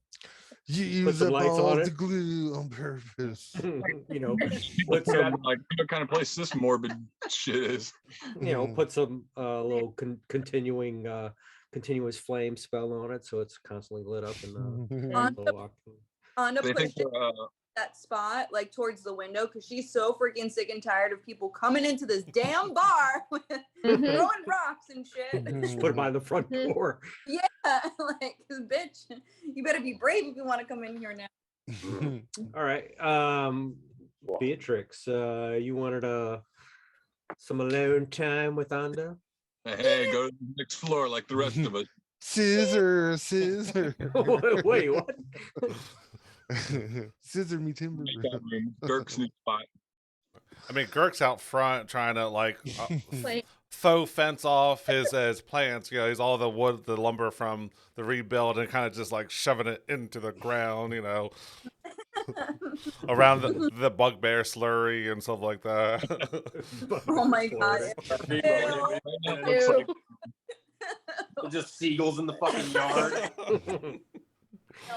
You Put use some up lights all on the it. glue on purpose. Put some, Like, what kind of place this morbid shit is? put some little continuous flame spell on it, so it's constantly lit up and Anda They think pushed that spot like towards the window because she's so freaking sick and tired of people coming into this damn bar with throwing rocks and shit. just put it by the front door. Like, bitch, you better be brave if you want to come in here now. All right. Beatrix, you wanted some alone time with Anda? Hey, go to the next floor like the rest of us. Scissor. Wait, what? Scissor me timber. That room, Girk's new spot. I mean, Girk's out front trying to like Like, faux fence off his plants. You know, he's all the wood, the lumber from the rebuild, and kind of just like shoving it into the ground. You know, around the bugbear slurry and stuff like that. Oh my god. It looks like just seagulls in the fucking yard.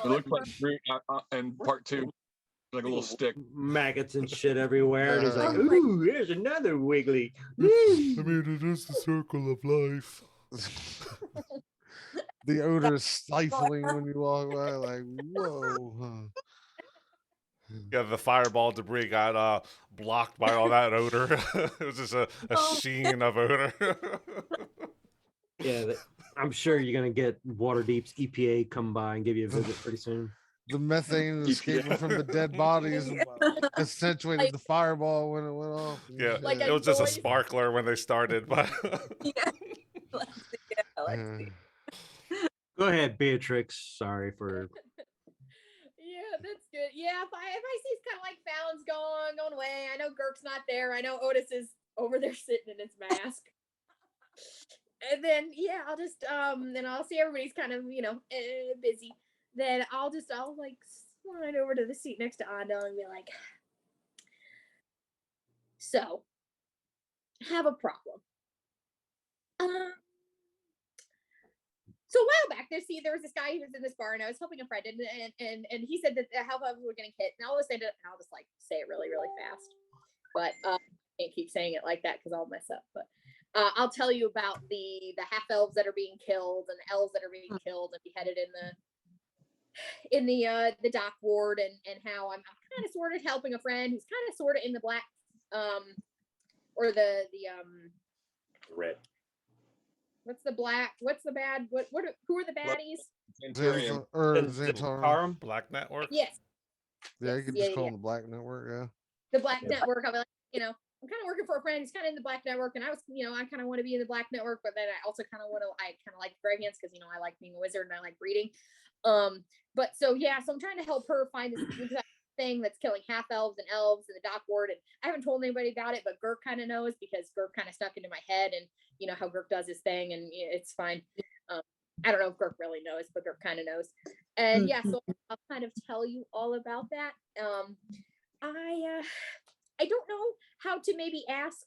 It looks like Groot in part 2, like a little stick. Maggots and shit everywhere. And he's like, Oh my- ooh, there's another wiggly. I mean, it is the circle of life. The odor is stifling when you walk by. Like, whoa. Yeah, the fireball debris got blocked by all that odor. It was just a sheen of odor. Yeah, I'm sure you're gonna get Waterdeep's EPA come by and give you a visit pretty soon. The methane escaping from the dead bodies accentuated the fireball when it went off. Yeah, Like it a was just a noise. sparkler when they started, but Go ahead, Beatrix. Sorry for. yeah, that's good. Yeah, if I see kind of like Fallon's going away, I know Girk's not there. I know Otis is over there sitting in his mask. And then I'll just then I'll see everybody's kind of busy. Then I'll like slide over to the seat next to Anda and be like, so have a problem. So a while back, there was this guy who was in this bar, and I was helping a friend, and he said that the half elves were getting hit. And I'll just I'll just like say it really, really fast, but I can't keep saying it like that because I'll mess up. But I'll tell you about the half elves that are being killed and the elves that are being killed and beheaded in the dock ward, and how I'm kind of sort of helping a friend who's kind of sort of in the black or the Red. what's the black, what's the bad, who are the baddies? Xantar. Black Network. Yes, Yeah, you could just call them the Black Network. Yeah. the black network. I'm like, I'm kind of working for a friend who's kind of in the black network, and I was, I kind of want to be in the black network, but then I also kind of like dragons because I like being a wizard and I like reading. But so I'm trying to help her find this thing that's killing half elves and elves in the dock ward, and I haven't told anybody about it, but Girk kind of knows because Girk kind of stuck into my head, and how Girk does his thing, and it's fine. I don't know if Girk really knows, but Girk kind of knows, and so I'll kind of tell you all about that. I don't know how to maybe ask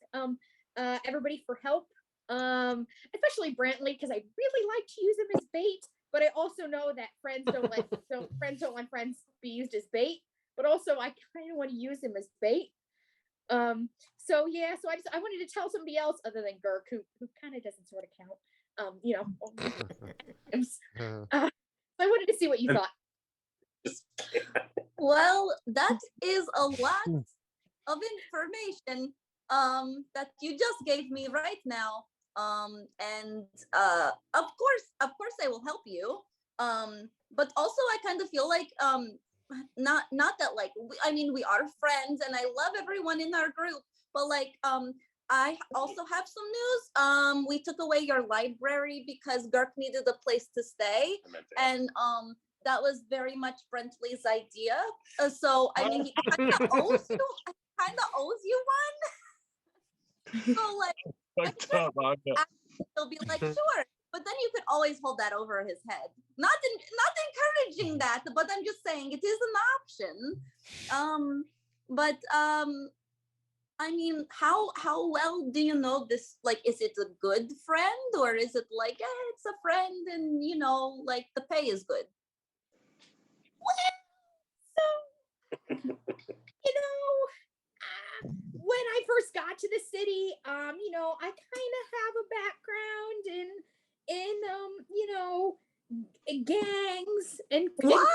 everybody for help, especially Brentley, because I really like to use him as bait. But I also know that friends don't want friends be used as bait. But also I kind of want to use him as bait. So I wanted to tell somebody else other than Girk, who kind of doesn't sort of count. So I wanted to see what you thought. Well, that is a lot of information that you just gave me right now. And of course I will help you. But also I kind of feel like not that like we are friends and I love everyone in our group, but like I also have some news. We took away your library because Girk needed a place to stay, and that was very much Brentley's idea. So I mean, he kind of owes you one. So like, Fucked up, Anda. he'll be like, sure, but then you could always hold that over his head. Not encouraging that, but I'm just saying it is an option. I mean, how well do you know this? Like, is it a good friend, or is it like, it's a friend and, you know, like the pay is good? Well, so, you know, when I first got to the city, you know, I kind of have a background in you know, gangs and What?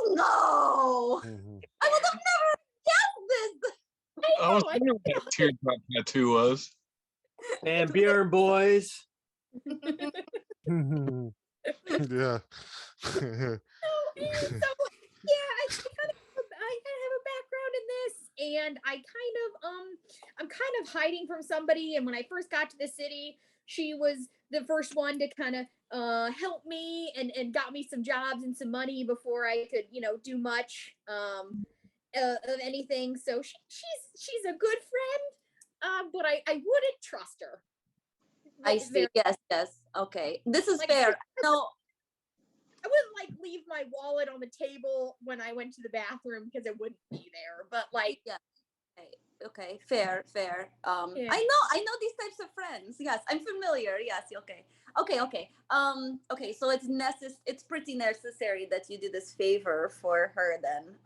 No, Mhm. I would have never guessed this. I was wondering what that teardrop tattoo was. And Bjorn boys. Mhm. Yeah. So yeah, I kind of have a background in this, and I'm kind of hiding from somebody. And when I first got to the city, she was the first one to kind of help me and got me some jobs and some money before I could, you know, do much of anything. So she's a good friend, but I wouldn't trust her. I see. Yes. Okay, this is Like, fair. No, I wouldn't like leave my wallet on the table when I went to the bathroom because it wouldn't be there. But like, yeah. Okay, fair. Yeah. I know these types of friends. Yes, I'm familiar. Yes, okay. Okay, so it's pretty necessary that you do this favor for her then.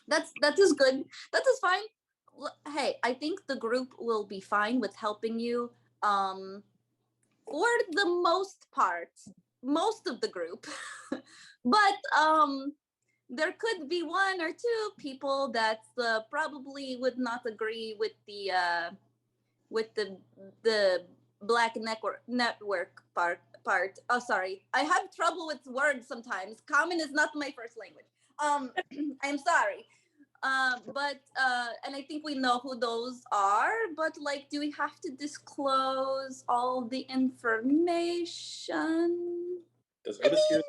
That is good. That is fine. Hey, I think the group will be fine with helping you. For the most part, most of the group. But there could be one or two people that probably would not agree with the black network part. Oh, sorry, I have trouble with words sometimes. Common is not my first language. I'm sorry. But and I think we know who those are, but like, do we have to disclose all the information? Does Otis hear?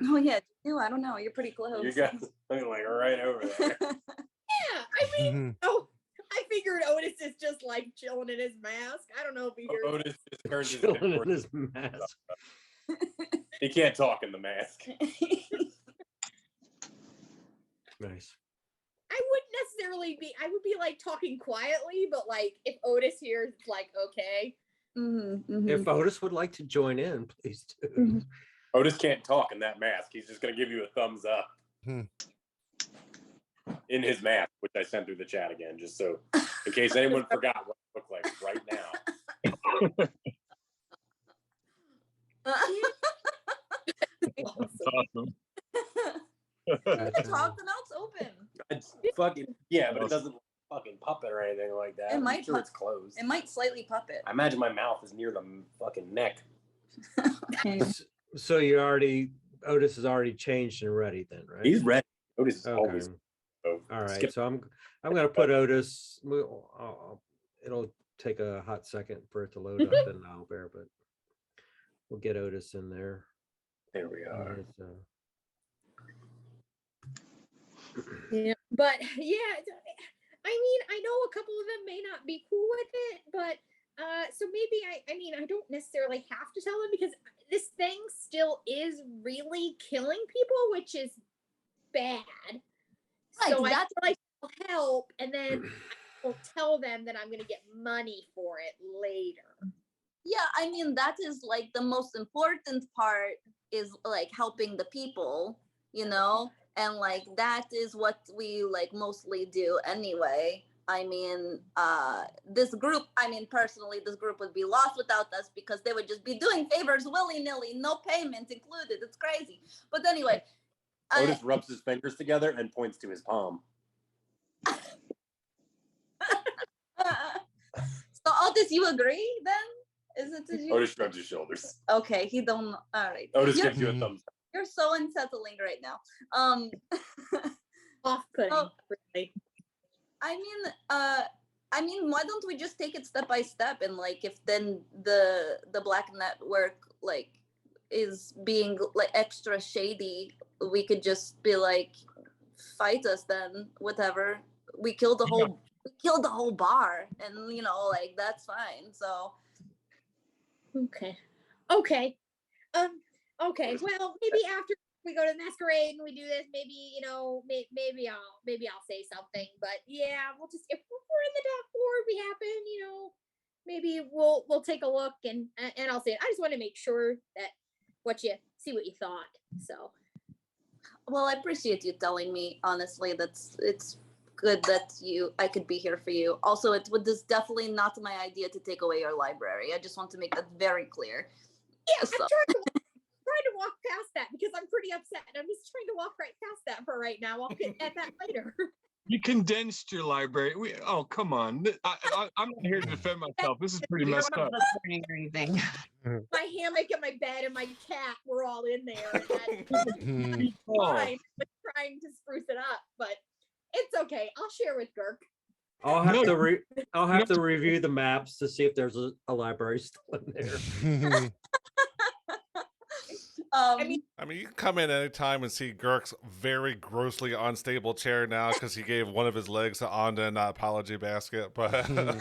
Oh yeah, you. I don't know. You're pretty close. You guys looking like right over there. yeah, I mean, oh, I figured Otis is just like chilling in his mask. I don't know if he hears. Otis just turns his Chilling head in towards his mask. He can't talk in the mask. Nice. I wouldn't necessarily be. I would be like talking quietly, but like if Otis hears, it's like okay. If Otis would like to join in, please do. Otis can't talk in that mask. He's just gonna give you a thumbs up. In his mask, which I sent through the chat again, just so in case anyone forgot what it looked like right now. Awesome. You can talk, the mouth's open. It's fucking yeah, but it doesn't fucking puppet or anything like that. It I'm might sure it's closed. It might slightly puppet. I imagine my mouth is near the fucking neck. So Otis is already changed and ready then, right? He's ready. Otis is Okay. always. So All right, skip. so I'm gonna put Otis. It'll take a hot second for it to load up in Owlbear, but we'll get Otis in there. There we are. Yeah, but yeah, I mean, I know a couple of them may not be cool with it, but so maybe I mean, I don't necessarily have to tell them because this thing still is really killing people, which is bad. Right, So I that's feel like it'll help, and then I will tell them that I'm going to get money for it later. Yeah, I mean, that is like the most important part is like helping the people, you know, and like that is what we like mostly do anyway. I mean, this group, I mean, personally, this group would be lost without us because they would just be doing favors willy-nilly, no payment included. It's crazy. But anyway. Otis rubs his fingers together and points to his palm. So Otis, you agree then? Is it you? Otis shrugs his shoulders. Okay, he don't. All right. Otis gives you a thumbs up. You're so unsettling right now. Off-putting, really. I mean, why don't we just take it step by step and like if then the Black Network like is being like extra shady, we could just be like, fight us then, whatever. We killed the whole bar, and like that's fine. So Okay. Okay. Well, maybe after we go to the masquerade and we do this, maybe maybe I'll say something. But yeah, we'll just, if we're in the dock ward, we happen, maybe we'll take a look and I'll say it. I just want to make sure that what you thought. So. Well, I appreciate you telling me. Honestly, it's good that I could be here for you. Also, it was definitely not my idea to take away your library. I just want to make that very clear. Yeah, so. I'm trying to walk past that because I'm pretty upset. I'm just trying to walk right past that for right now. I'll get at that later. You condensed your library. Oh, come on. I'm not here to defend myself. This is pretty messed up. Or anything. My hammock and my bed and my cat were all in there. And fine. I'm trying to spruce it up, but it's okay. I'll share with Girk. I'll have to review the maps to see if there's a library still in there. I mean, you can come in anytime and see Girk's very grossly unstable chair now because he gave one of his legs to Anda in that apology basket. But I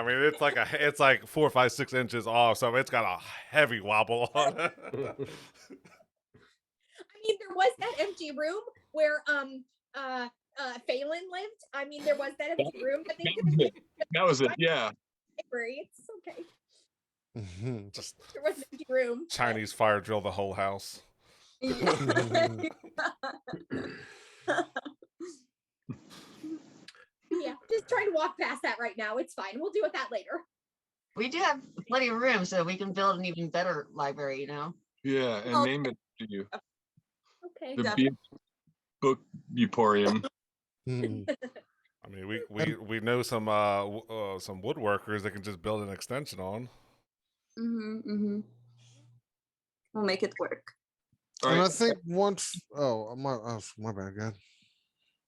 mean, it's like 4, 5, 6 inches off, so it's got a heavy wobble on it. I mean, there was that empty room where Fallon lived. I mean, there was that empty room. That was it. Yeah. It's okay. Just there was an empty room. Chinese fire drill the whole house. Yeah, just trying to walk past that right now. It's fine. We'll deal with that later. We do have plenty of room, so we can build an even better library, Yeah, and name it to you. Okay. The Book Emporium. I mean, we know some woodworkers that can just build an extension on. We'll make it work. And I think once, my bad, God.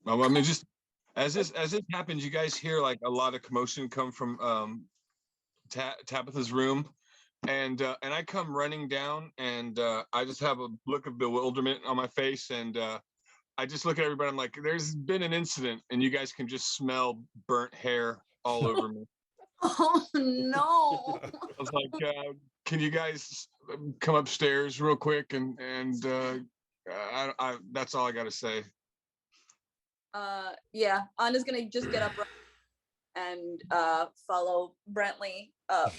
I mean, just as this happens, you guys hear like a lot of commotion come from Tabitha's room, and I come running down, and I just have a look of bewilderment on my face, and I just look at everybody. I'm like, "There's been an incident," and you guys can just smell burnt hair all over me. Oh no! I was like, "Can you guys come upstairs real quick?" And I that's all I got to say. Yeah, Anna's gonna just get up and follow Brentley up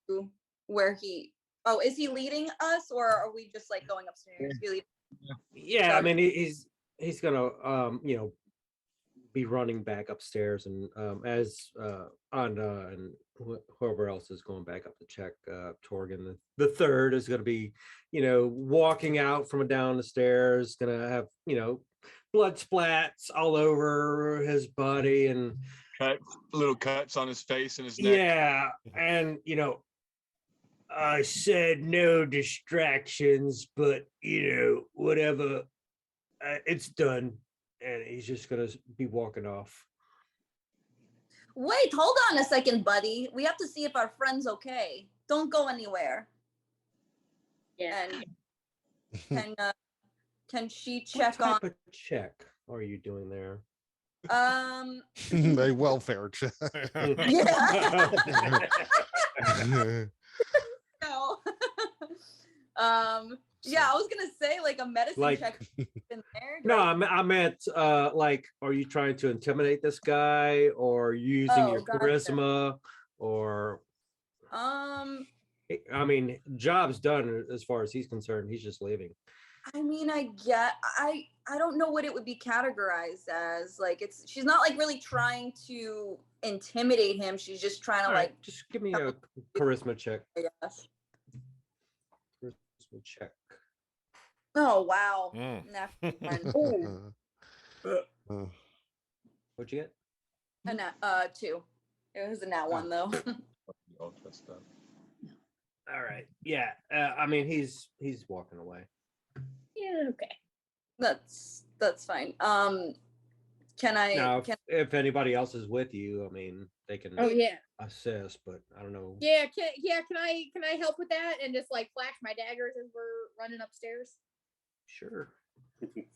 to where he. Oh, is he leading us, or are we just like going upstairs? Yeah, I mean he's gonna be running back upstairs, and as Anda and whoever else is going back up to check, Torgan the third is gonna be walking out from down the stairs, gonna have blood splats all over his body and little cuts on his face and his neck. Yeah, and I said no distractions, but whatever, it's done. And he's just gonna be walking off. Wait, hold on a second, buddy. We have to see if our friend's okay. Don't go anywhere. Yeah. And can she check what type of check are you doing there? A welfare check. Yeah. No. Yeah, I was gonna say like a medicine check in there. No, I meant like, are you trying to intimidate this guy, or using your charisma, or I mean, job's done as far as he's concerned. He's just leaving. I mean, I don't know what it would be categorized as. Like, she's not like really trying to intimidate him. She's just trying to just give me a charisma check. Yes. Charisma check. Oh wow. What'd you get? A nat 2. It was a nat 1 though. All dressed up. All right. Yeah. I mean, he's walking away. Yeah. Okay. That's fine. Can I? Now, if anybody else is with you, I mean, they can Oh yeah. assess, but I don't know. Yeah, can I help with that and just like flash my daggers as we're running upstairs? Sure.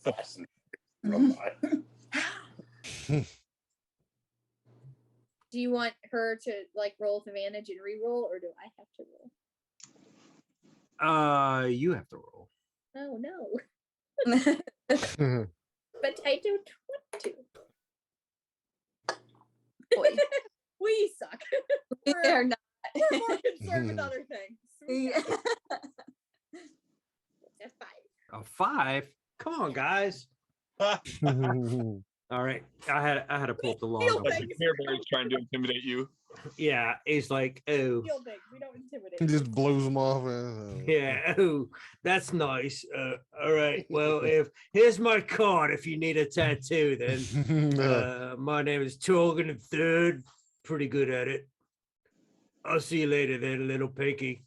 Fascinating. Robot. Do you want her to like roll with advantage and re-roll, or do I have to roll? You have to roll. Oh no. But I don't want to. Boy, We suck. they're not. We're more concerned with other things. Yeah. That's 5. A 5? Come on, guys. All right. I had to pull up the log. Feel on Like it. the Care Bear's trying to intimidate you. Yeah, he's like, oh, Feel big. We don't intimidate. He just blows them off. yeah, oh, that's nice. All right. Well, if here's my card if you need a tattoo, then my name is Torgan III. Pretty good at it. I'll see you later then, little pinky.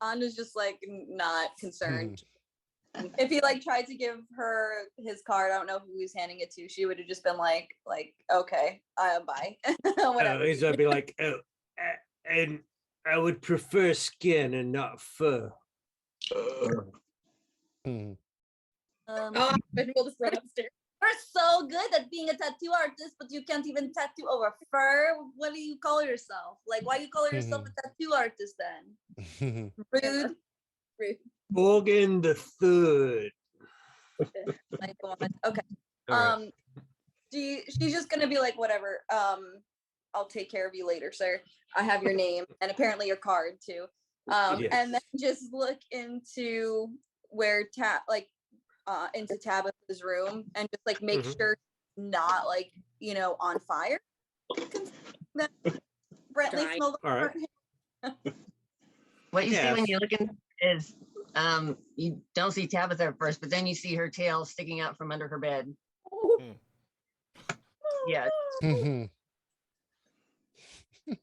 Anda's just like not concerned. If he like tried to give her his card, I don't know who he was handing it to. She would have just been like, okay, bye. Whatever. He's gonna be like, oh, and I would prefer skin and not fur. And we'll just run upstairs. You're so good at being a tattoo artist, but you can't even tattoo over fur. What do you call yourself? Like, why you call yourself a tattoo artist then? Rude. Rude. Morgan the Third. My God. Okay. All right. She's just gonna be like, whatever. I'll take care of you later, sir. I have your name and apparently your card too. Yes. And then just look into where into Tabitha's room and just like make sure not like on fire. Brentley Right. smelled All right. What you see Yes. when you're looking is you don't see Tabitha at first, but then you see her tail sticking out from under her bed. Yeah,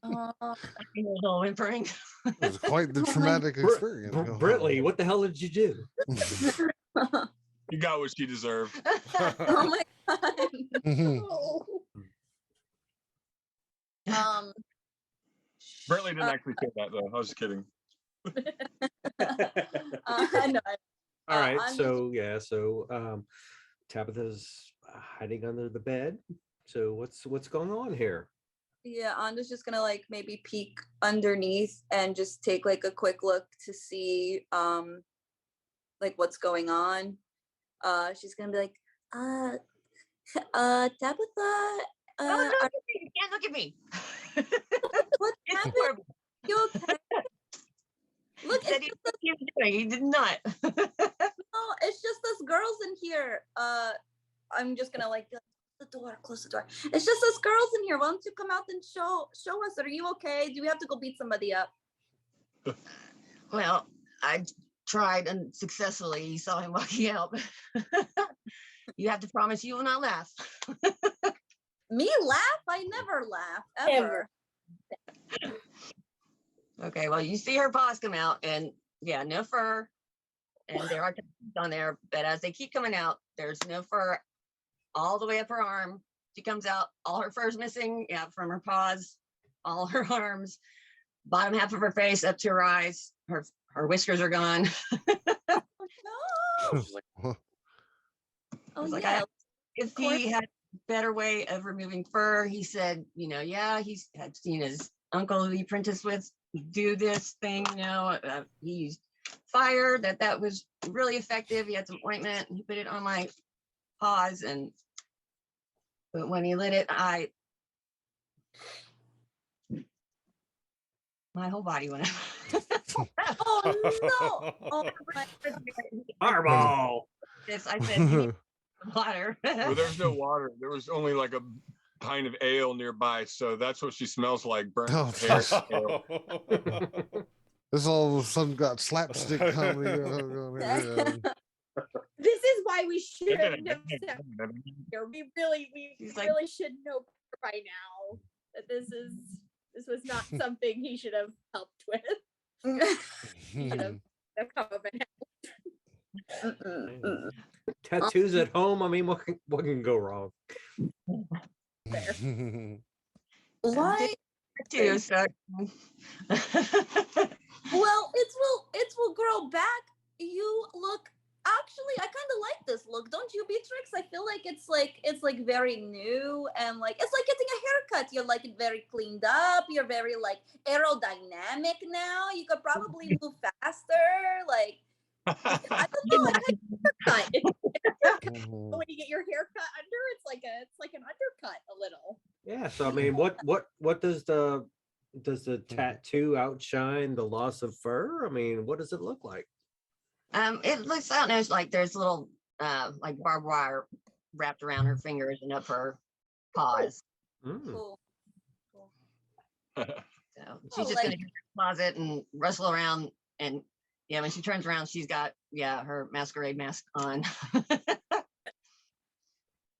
Oh, a little whimpering. It was quite the traumatic experience. Brentley, what the hell did you do? You got what she deserved. oh my God. Brentley didn't actually say that though. I was just kidding. I know. All right. I'm So Tabitha's hiding under the bed. So what's going on here? Yeah, Anda's just gonna like maybe peek underneath and just take like a quick look to see like what's going on. She's gonna be like, Tabitha, Oh, no, you can't look at me. what It's happened? horrible. You okay? Look, He said it's he just was doing. He did not. no, it's just us girls in here. I'm just gonna like close the door. It's just us girls in here. Why don't you come out and show us? Are you okay? Do we have to go beat somebody up? Well, I tried unsuccessfully. You saw him walking out. You have to promise you will not laugh. Me laugh? I never laugh ever. Okay, well, you see her paws come out, and yeah, no fur, and there are tattoos on there. But as they keep coming out, there's no fur all the way up her arm. She comes out, all her fur's missing, yeah, from her paws, all her arms, bottom half of her face up to her eyes. Her whiskers are gone. No. I was Oh like, yeah. if he had a better way of removing fur, he said, yeah, he's had seen his uncle who he apprenticed with do this thing, he used fire, that was really effective. He had some ointment and he put it on my paws, but when he lit it, my whole body went out. Oh no. Oh my. Fireball. This, I said, "You need some water." Well, there's no water. There was only like a pint of ale nearby, so that's what she smells like. Burnt Oh, hair. Oh. This all of a sudden got slapstick comedy. going on. This is why we shouldn't have They're sat here. We really He's like- really should know by now that this was not something he should have helped with. Should have come up and Tattoos at home. I mean, what can go wrong? Fair. Why? Too, so. Well, it will grow back. You look actually I kind of like this look, don't you, Beatrix? I feel like it's like very new and like it's like getting a haircut. You're like very cleaned up. You're very like aerodynamic now. You could probably move faster. Like I don't know. Haircut. Mhm. When you get your hair cut under, it's like an undercut a little. Yeah. So I mean, what does the tattoo outshine the loss of fur? I mean, what does it look like? It looks, I don't know, it's like there's little like barbed wire wrapped around her fingers and up her paws. Mm. Cool. So she's Oh, just gonna go to the closet and rustle around, and yeah, when she turns around, she's got her masquerade mask on.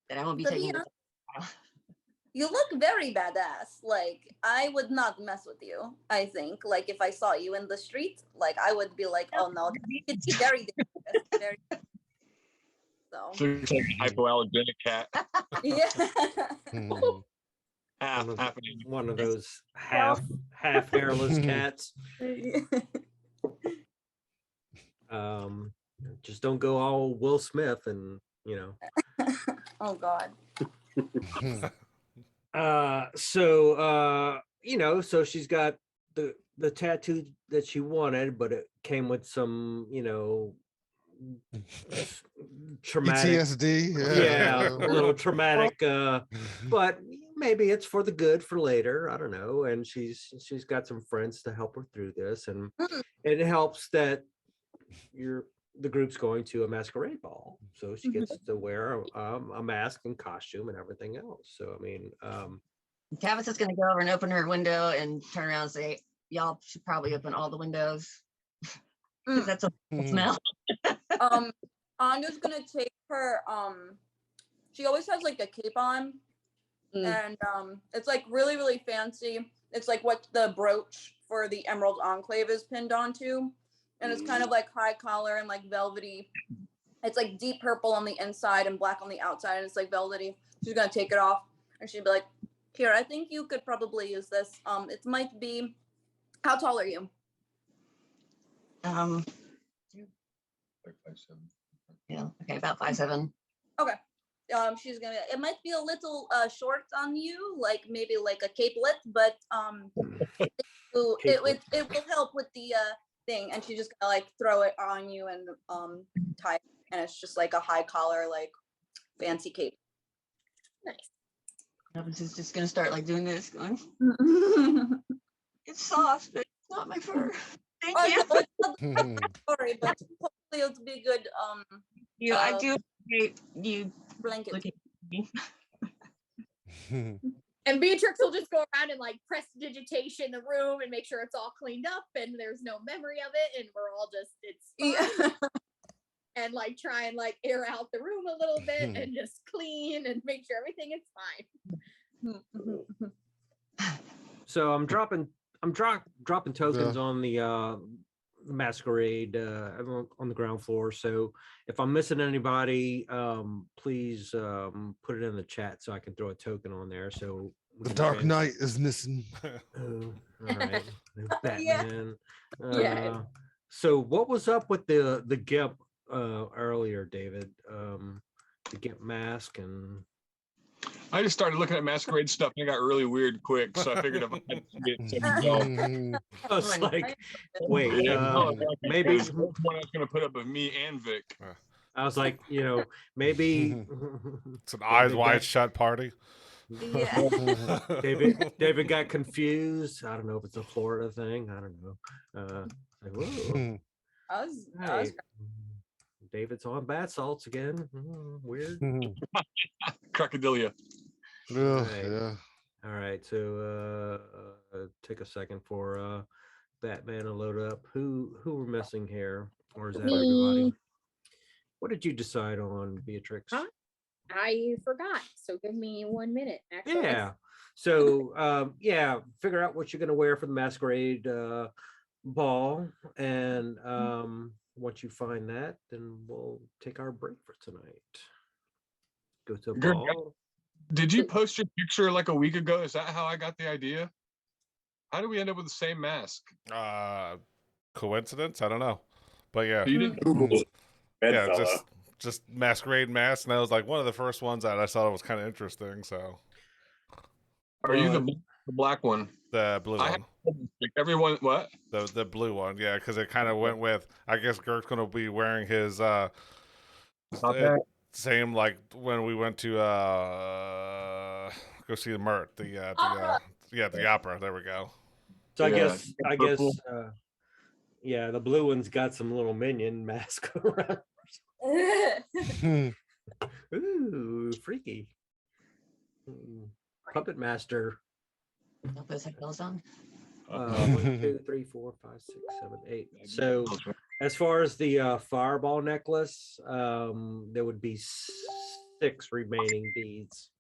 That I won't be To be taking. honest, you look very badass. Like I would not mess with you. I think like if I saw you in the street, like I would be like, oh no, it's very dangerous. Very. So Looks like a hypoallergenic cat. yeah. Mhm. Half, One of, half an one of those half hairless cats. Just don't go all Will Smith and Oh God. so so she's got the tattoo that she wanted, but it came with some traumatic PTSD. yeah a little traumatic but maybe it's for the good for later, I don't know. And she's got some friends to help her through this, and it helps that the group's going to a masquerade ball, so she gets to wear a mask and costume and everything else. So I mean Tavis is gonna go over and open her window and turn around and say, y'all should probably open all the windows. 'Cause that's a smell. Anda's gonna take her she always has like a cape on, and it's like really really fancy. It's like what the brooch for the Emerald Enclave is pinned onto, and it's kind of like high collar and like velvety. It's like deep purple on the inside and black on the outside, and it's like velvety. She's gonna take it off and she'd be like, here, I think you could probably use this. It might be, how tall are you? Yeah, okay, about 5'7". Okay. She's gonna, it might be a little short on you, like maybe like a capelet, but it will help with the thing. And she's just gonna like throw it on you and tie it, and it's just like a high collar, like fancy cape. Nice. Tavis is just gonna start like doing this, going, it's soft, but it's not my fur. Thank you. Sorry, but hopefully it'll be good. I do appreciate you Blanket. looking at me. And Beatrix will just go around and like prestidigitation the room and make sure it's all cleaned up and there's no memory of it, and we're all just fine. And like try and like air out the room a little bit and just clean and make sure everything is fine. So I'm dropping tokens on the masquerade on the ground floor. So if I'm missing anybody, please put it in the chat so I can throw a token on there. So The Dark Knight is missing. Oh, all right. Batman. Yeah. So what was up with the GIMP earlier, David? The GIMP mask and I just started looking at masquerade stuff and it got really weird quick. So I figured if I had to see it, so we go. I was like, wait, maybe There's one I was going to put up of me and Vic. I was like, maybe It's an eyes wide shut party. Yeah. David got confused. I don't know if it's a Florida thing. I don't know. Like, whoa. I was Hey, David's on bath salts again. Weird. Crocodilia. Right. Yeah. All right, so take a second for Batman to load up. Who we're missing here, or is that everybody? Me. What did you decide on, Beatrix? Huh? I forgot, so give me 1 minute. Actually, Yeah. So figure out what you're gonna wear for the masquerade ball, and once you find that, then we'll take our break for tonight. Go to a Good. ball. Did you post your picture like a week ago? Is that how I got the idea? How did we end up with the same mask? Coincidence? I don't know, but yeah, You didn't. yeah, Bedfellow. just masquerade mask, and that was like one of the first ones that I thought was kind of interesting. So Are you Well, the black one? the blue I one. have everyone. What? The blue one, yeah, because it kind of went with. I guess Girk's gonna be wearing his Not that. same like when we went to go see the Mert, the opera. There we go. so I Yeah, guess purple. yeah, the blue one's got some little minion mask around. Ooh, freaky. Puppet master. Don't those have bells on? 1, 2, 3, 4, 5, 6, 7, 8. So as far as the fireball necklace, there would be 6 remaining beads.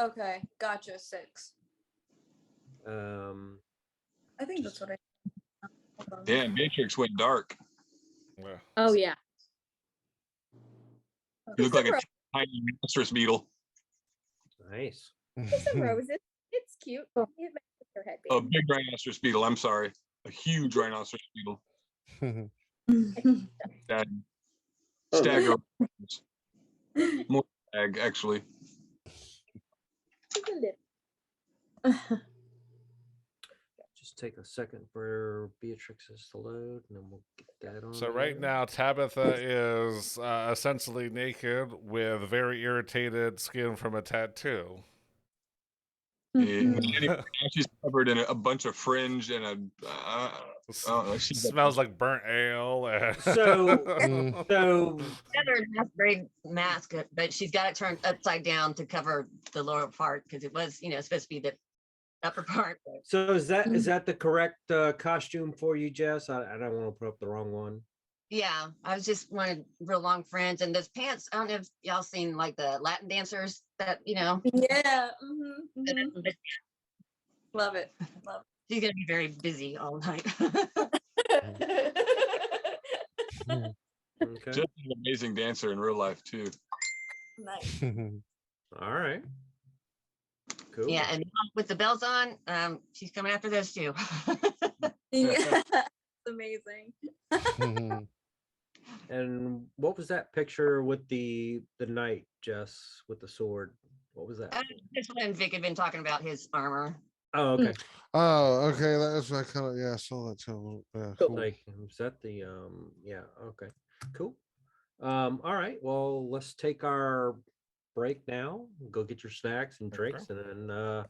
Okay, gotcha. 6. Um, I think that's what I. Hold on. Damn, Beatrix went dark. Yeah. Oh yeah. You look like a Some tiny monstrous beetle. nice. There's some roses. It's cute. It matches her head. A big rhinoceros beetle. I'm sorry, a huge rhinoceros beetle. Stag. More stag, actually. Just take a second for Beatrix's to load, and then we'll get that on. So right there. now, Tabitha is essentially naked with very irritated skin from a tattoo. Yeah. Now she's covered in a bunch of fringe and Smells like burnt ale. So Another masquerade mask, but she's got it turned upside down to cover the lower part because it was, supposed to be the upper part. But so is that the correct costume for you, Jess? I don't want to put up the wrong one. yeah, I was just wanted real long fringe and those pants. I don't know if y'all seen like the Latin dancers that Yeah. Love it. Love she's gonna be very busy all night. it. Okay. just an amazing dancer in real life too. Nice. All right. Cool. Yeah, and with the bells on, she's coming after those too. Yeah. Amazing. And what was that picture with the knight, Jess, with the sword? What was that? This one Vic had been talking about his armor. Oh, okay. Oh, okay. That's my kind of I saw that too. Yeah, cool. Like, was that the yeah, okay. Cool. All right. Well, let's take our break now. Go get your snacks and drinks, and then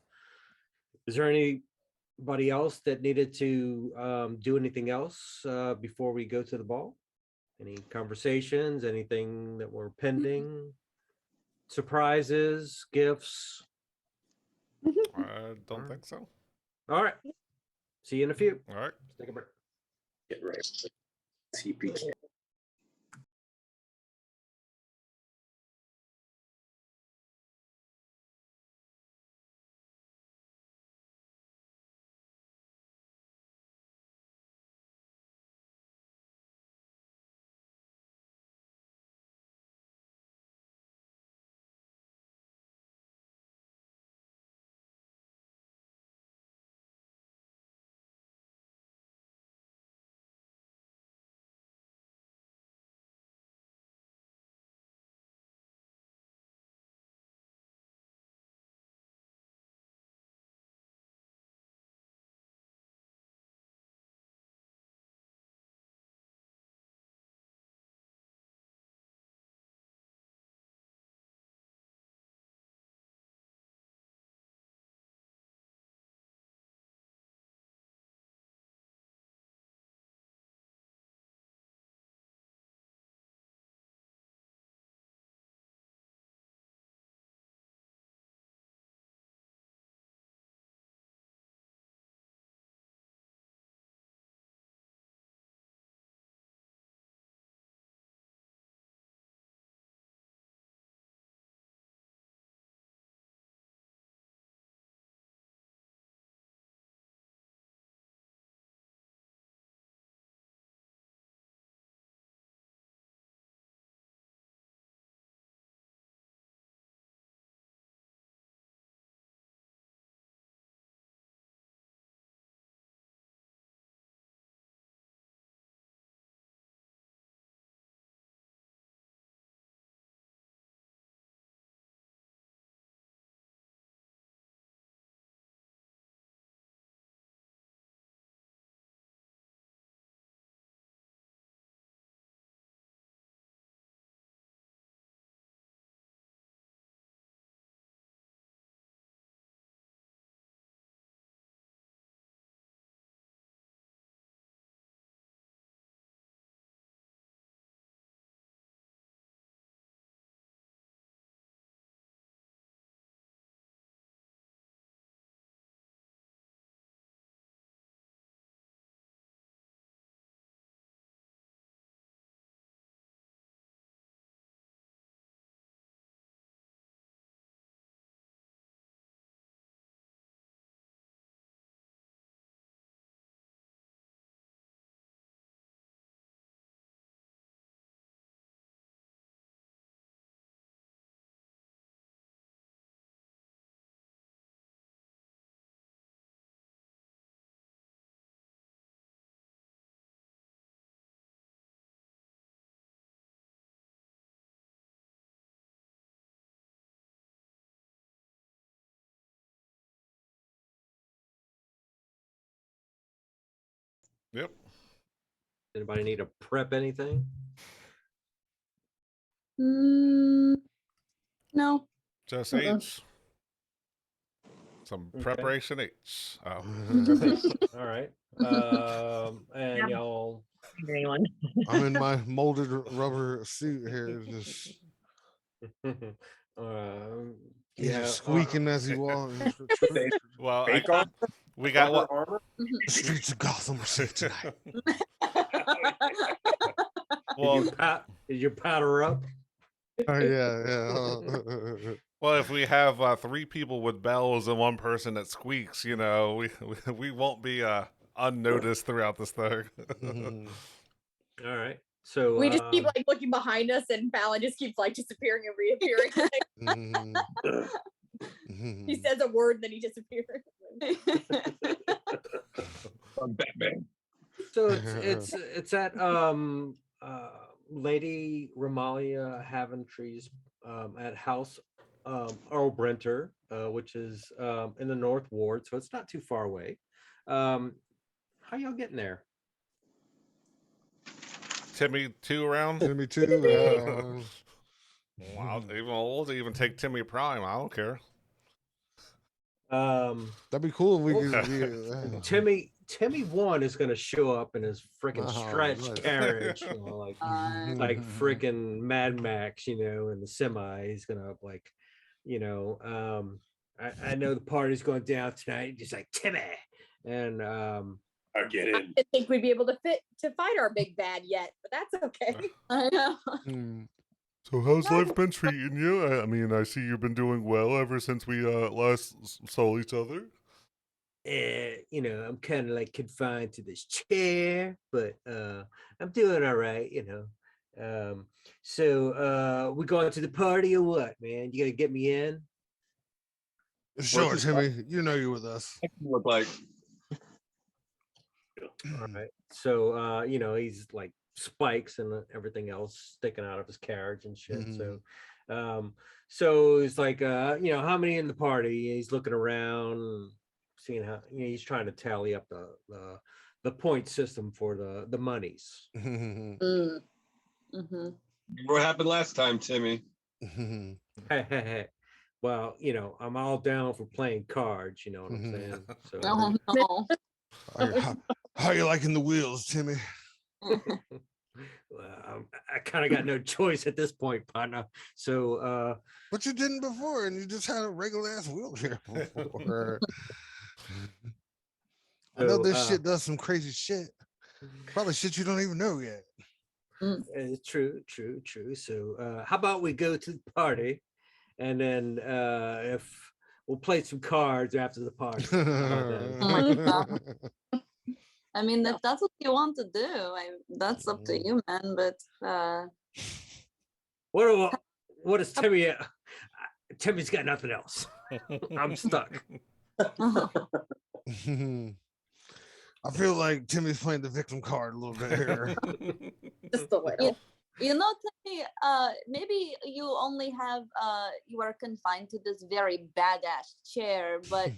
is there anybody else that needed to do anything else before we go to the ball? Any conversations, anything that were pending? Surprises, gifts? I don't think so. All right. See you in a few. All right. Take a break. Get right. TP. Yep. Anybody need to prep anything? No. Just Mm-mm. H. Some Okay. preparation H. Oh. All right. And Yeah. y'all. Anyone? I'm in my molded rubber suit here, just he's Yeah. just squeaking as he walks. Well, Fake armor? we got Rubber what? armor? The streets of Gotham are safe tonight. Well, Did you powder up? Oh yeah. well, if we have 3 people with bells and 1 person that squeaks, we won't be unnoticed throughout this thing. All right. So We just keep like looking behind us, and Fallon just keeps like disappearing and reappearing. He says a word, then he disappears. I'm Batman. So it's at Lady Ramalia Haventry's at House Earl Brenter, which is in the North Ward, so it's not too far away. How y'all getting there? Timmy 2 around? Timmy too. We'll even take Timmy Prime. I don't care. That'd be cool if we could. Timmy 1 is gonna show up in his freaking Oh, stretch nice. carriage, like freaking Mad Max, in the semi. He's gonna I know the party's going down tonight. Just like Timmy, and I'll get I in. didn't think we'd be able to fight our big bad yet, but that's okay. I know. So how's life been treating you? I mean, I see you've been doing well ever since we last saw each other. I'm kind of like confined to this chair, but I'm doing all right, So we going to the party or what, man? You gonna get me in? Sure, Timmy. You know you're with us. Look like All right. So he's like spikes and everything else sticking out of his carriage and shit. So it's like how many in the party? He's looking around, seeing how he's trying to tally up the point system for the monies. what happened last time, Timmy. Hey. Well, I'm all down for playing cards, you know what I'm saying? So Oh no. How you liking the wheels, Timmy? I kind of got no choice at this point, partner. So But you didn't before, and you just had a regular ass wheelchair before. I know this shit does some crazy shit. Probably shit you don't even know yet. True. So how about we go to the party, and then if we'll play some cards after the party. How about that? Oh my God. I mean, if that's what you want to do, that's up to you, man. But what is Timmy? Timmy's got nothing else. I'm stuck. I feel like Timmy's playing the victim card a little bit here. Just a little. Timmy, maybe you only have you are confined to this very badass chair, but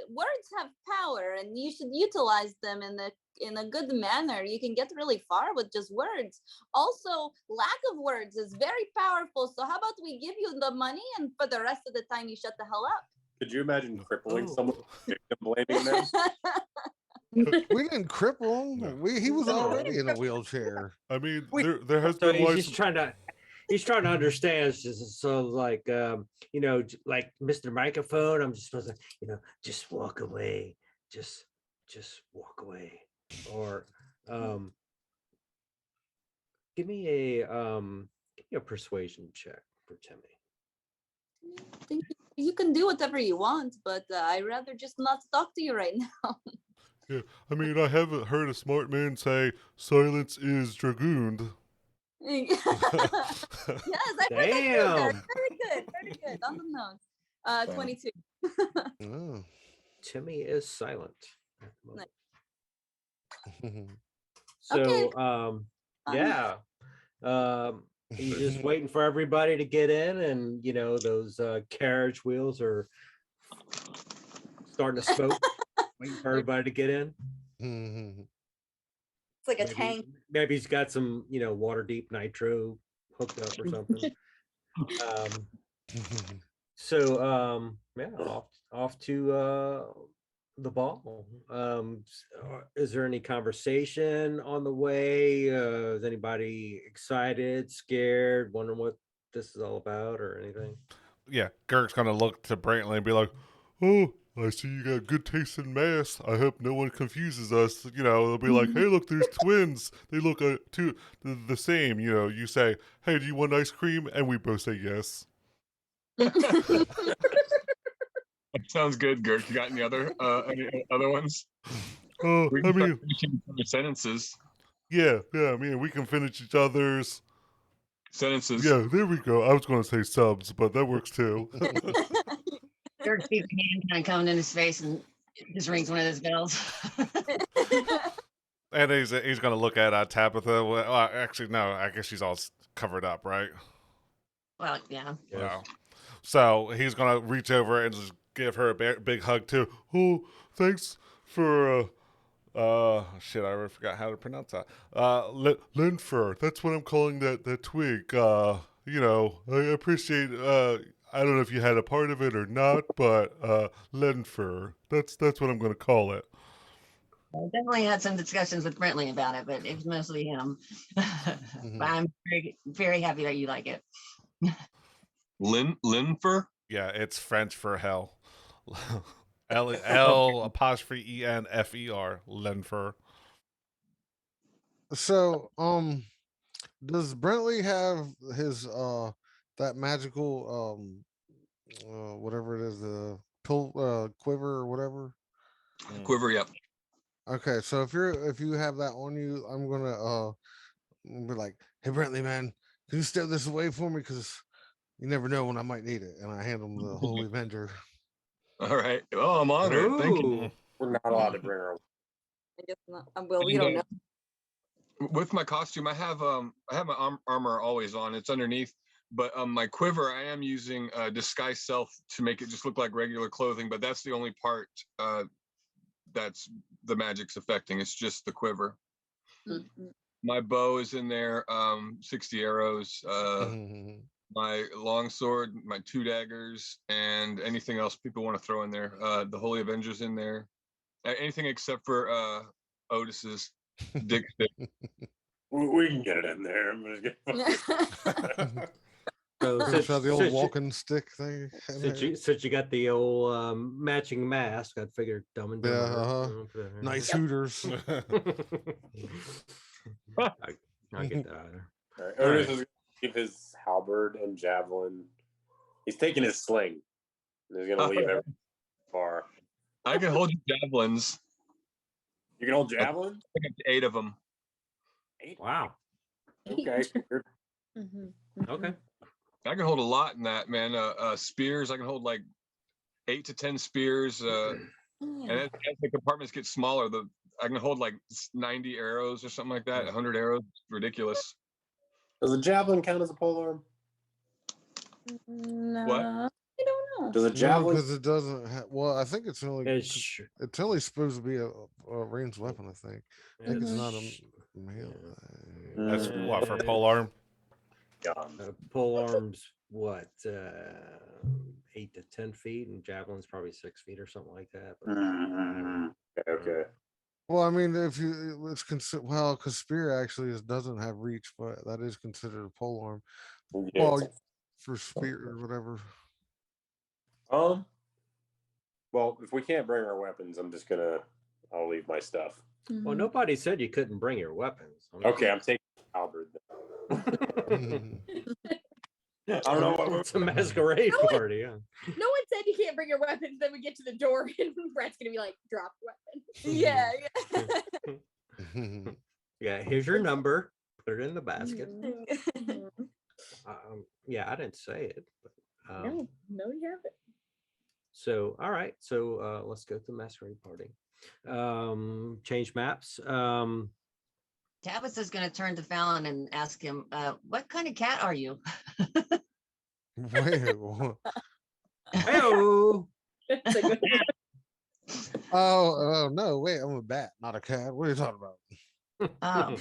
words have power, and you should utilize them in a good manner. You can get really far with just words. Also, lack of words is very powerful. So how about we give you the money, and for the rest of the time you shut the hell up? Could you imagine crippling someone, victim blaming them? We didn't cripple him. He was already in a wheelchair. I mean, there has So been he's trying to understand. So like like Mr. Microphone, I'm just supposed to just walk away, just walk away, or give me a persuasion check for Timmy. You can do whatever you want, but I'd rather just not talk to you right now. Yeah, I mean, I haven't heard a smart man say silence is dragooned. Yes, I heard that too. Very good. On the nose. 22. Oh. Timmy is silent. So Okay. he's just waiting for everybody to get in, and those carriage wheels are starting to smoke. Waiting for everybody to get in. It's like a tank. Maybe he's got some, water deep nitro hooked up or something. Off to the ball. Is there any conversation on the way? Is anybody excited, scared, wondering what this is all about or anything? Yeah, Girk's gonna look to Brentley and be like, "Oh, I see you got good taste in math. I hope no one confuses us. They'll be like, hey, look, there's twins. They look the same. You say, hey, do you want ice cream? And we both say yes." Sounds good, Girk. You got any other ones? I mean, the sentences. Yeah. I mean, we can finish each other's sentences. Yeah, there we go. I was going to say subs, but that works too. Girk sees a hand kind of coming in his face and just rings one of his bells. And he's going to look at Tabitha. Well, actually, no. I guess she's all covered up, right? Well, yeah. Wow. So he's going to reach over and just give her a big hug too. Oh, thanks for shit, I forgot how to pronounce that. Linfer. That's what I'm calling that twig. I appreciate I don't know if you had a part of it or not, but Linfer. That's what I'm gonna call it. I definitely had some discussions with Brentley about it, but it was mostly him. But I'm very, very happy that you like it. Linfer? Yeah, it's French for hell. L''ENFER, Linfer. So, does Brentley have his that magical whatever it is, the quiver or whatever? Quiver, yep. Okay, so if you have that on you, I'm gonna be like, hey Brentley, man, can you step this away for me? Because you never know when I might need it. And I hand him the Holy Avenger. All right. Oh, I'm honored. Thank you. We're not allowed to bring her. I guess not. Well, we don't know. With my costume, I have my armor always on. It's underneath, but my quiver, I am using disguise self to make it just look like regular clothing. But that's the only part that's the magic's affecting. It's just the quiver. Mm-hmm. My bow is in there. 60 arrows. My longsword, my 2 daggers, and anything else people want to throw in there. The Holy Avenger's in there. Anything except for Otis's dick stick. We can get it in there. I'm just So the old walking stick thing. Since you got the old matching mask, I'd figure dumb and dumber. Nice hooters. I'll get that out of there. All right. Otis is going to give his halberd and javelin. He's taking his sling. And he's going to leave everything far. I can hold javelins. You can hold javelins? I got 8 of them. 8? Wow. Okay. Okay. I can hold a lot in that, man. Spears, I can hold like 8 to 10 spears. And as the compartments get smaller, I can hold like 90 arrows or something like that. 100 arrows. It's ridiculous. Does a javelin count as a polearm? No, what? I don't know. Does a javelin? Because it doesn't have. Well, I think it's only. It's only supposed to be a ranged weapon. I think. I think it's not a melee. That's what for polearm. Polearm's what 8 to 10 feet, and javelin's probably 6 feet or something like that. But, okay. Well, I mean, if you it's considered because spear actually doesn't have reach, but that is considered a polearm. Yeah, well, for spear or whatever. Well, if we can't bring our weapons, I'll leave my stuff. Well, nobody said you couldn't bring your weapons. Okay, I'm taking halberd. I don't know what it's a masquerade party. Yeah. No one said you can't bring your weapons. Then we get to the door, and Brett's gonna be like, "Drop weapon." Yeah. Yeah. Here's your number. Put it in the basket. Yeah, I didn't say it. But, no, you haven't. So, all right. So let's go to the masquerade party. Change maps. Tabitha's going to turn to Fallon and ask him, what kind of cat are you? Wait, Hello. Oh no, wait, I'm a bat, not a cat. What are you talking about? Oh.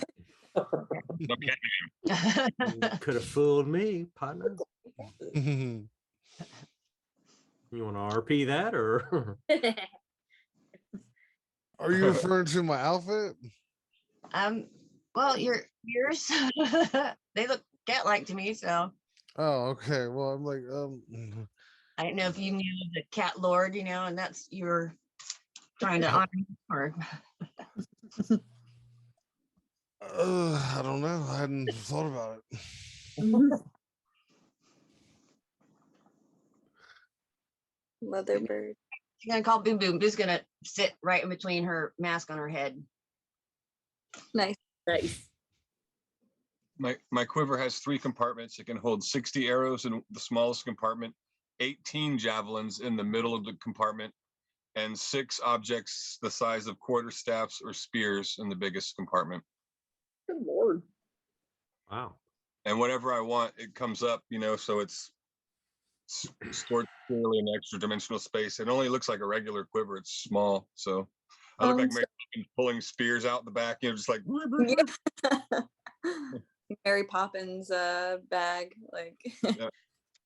Could have fooled me, partner. You want to RP that or? Are you referring to my outfit? Well, yours, they look cat-like to me, so Oh, okay. Well, I'm like, I don't know if you knew the cat lord, and that's you're trying to honor him, or I don't know. I hadn't thought about it. Mother bird. she's gonna call Boom Boom. Boo's gonna sit right in between her mask on her head. Nice. Nice. My quiver has 3 compartments. It can hold 60 arrows in the smallest compartment, 18 javelins in the middle of the compartment, and 6 objects the size of quarterstaffs or spears in the biggest compartment. Good lord. Wow. And whatever I want, it comes up, so it's stored clearly in extra dimensional space. It only looks like a regular quiver. It's small. So I look like Mary Poppins pulling spears out the back, just like. Mary Poppins bag, like Yeah.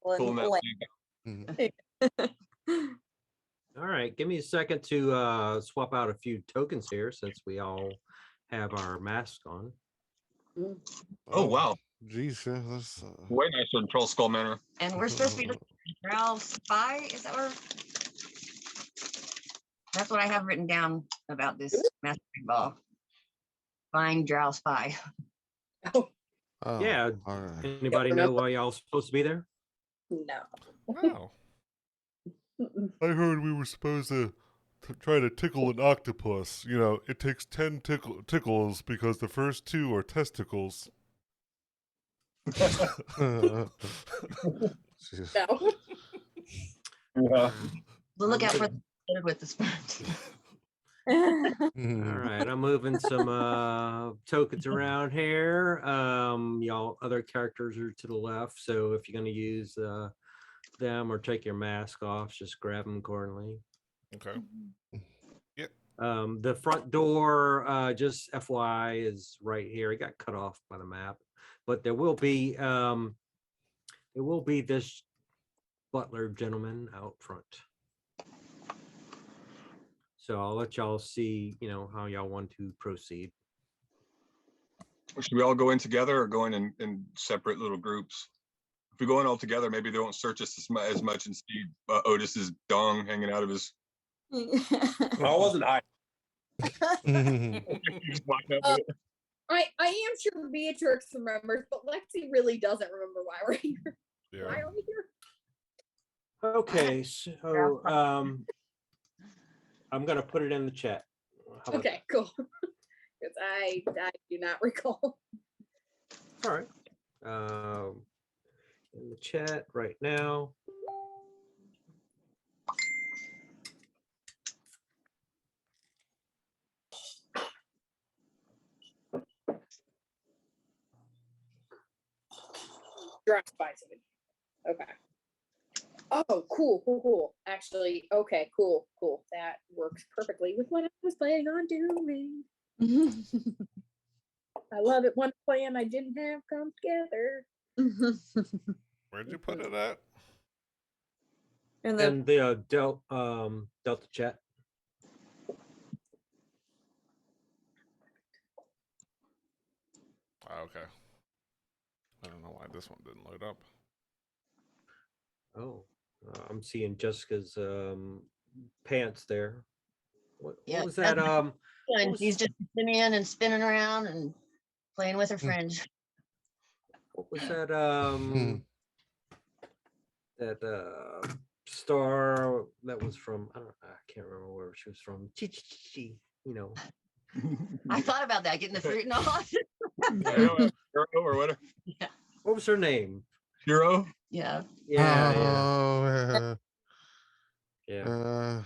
Pulling that leg out. All right, give me a second to swap out a few tokens here since we all have our masks on. Oh wow. Geez, yeah, that's Way nicer than Troll Skull Manor. And we're supposed to be looking at Drow spy. Is that where? That's what I have written down about this mastery ball. Find Drow spy. oh, Yeah. all right. Anybody know why y'all supposed to be there? no. Wow. I heard we were supposed to try to tickle an octopus. It takes 10 tickles because the first 2 are testicles. Jeez. No. Yeah. We'll look out for with the sperm. All right, I'm moving some tokens around here. Y'all other characters are to the left, so if you're going to use them or take your mask off, just grab them accordingly. Okay. The front door, just FYI, is right here. It got cut off by the map, but there will be this butler gentleman out front. So I'll let y'all see, how y'all want to proceed. Should we all go in together or go in separate little groups? If we go in all together, maybe they won't search us as much and see Otis's dong hanging out of his. I wasn't high. I am sure Beatrix remembers, but Lexi really doesn't remember why we're here. Yeah. Why are we here? Okay, so I'm gonna put it in the chat. How about Okay, cool. Because I do not recall. that? All right. In the chat right now. Draft spice of it. Okay. Oh, cool. Actually, okay, cool. That works perfectly with what I was planning on doing. I love it when a plan I didn't have come together. Where'd you put it at? And And the Delta chat. Oh, okay. I don't know why this one didn't load up. Oh, I'm seeing Jessica's pants there. What was that? And he's just sitting in and spinning around and playing with her friends. What was that? That star that was from? I can't remember where she was from. I thought about that, getting the fruit and all. Hero or whatever. Yeah. What was her name? Hero. Yeah. Yeah. Yeah.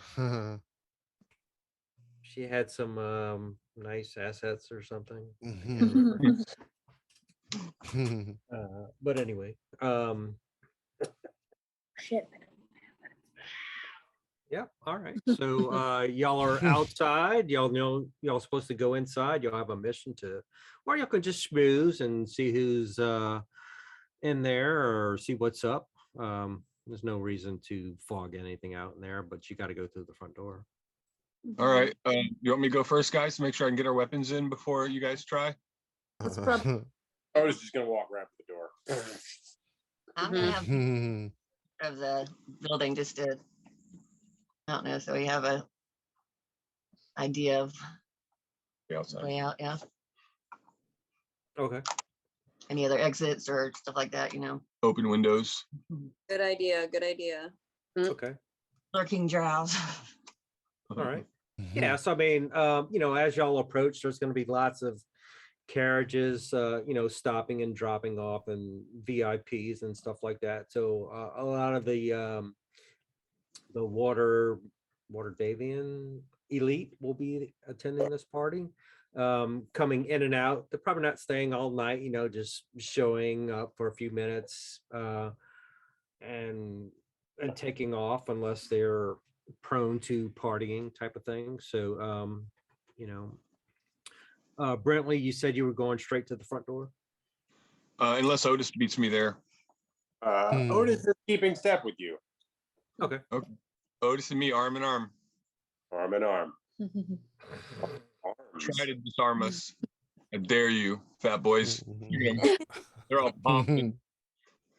She had some nice assets or something. But anyway, Shit. Yeah. All right. So y'all are outside. Y'all know y'all supposed to go inside. Y'all have a mission to, or y'all can just schmooze and see who's in there or see what's up. There's no reason to fog anything out in there, but you got to go through the front door. All right. You want me to go first, guys, to make sure I can get our weapons in before you guys try? That's probably I was just gonna walk right up the door. I'm gonna have of the building just to, I don't know, so we have a idea of The outside. layout. Yeah. Okay. Any other exits or stuff like that, Open windows. Good idea. Good idea. Okay. lurking drows. All right. Yeah. So I mean, as y'all approach, there's going to be lots of carriages, stopping and dropping off, and VIPs and stuff like that. So a lot of the water Davian elite will be attending this party, coming in and out. They're probably not staying all night, just showing up for a few minutes and taking off unless they're prone to partying type of thing. So Brentley, you said you were going straight to the front door. Unless Otis beats me there. Otis is keeping step with you. Okay. Otis and me, arm in arm. Arm in arm. Try to disarm us. I dare you, fat boys. They're all pumped.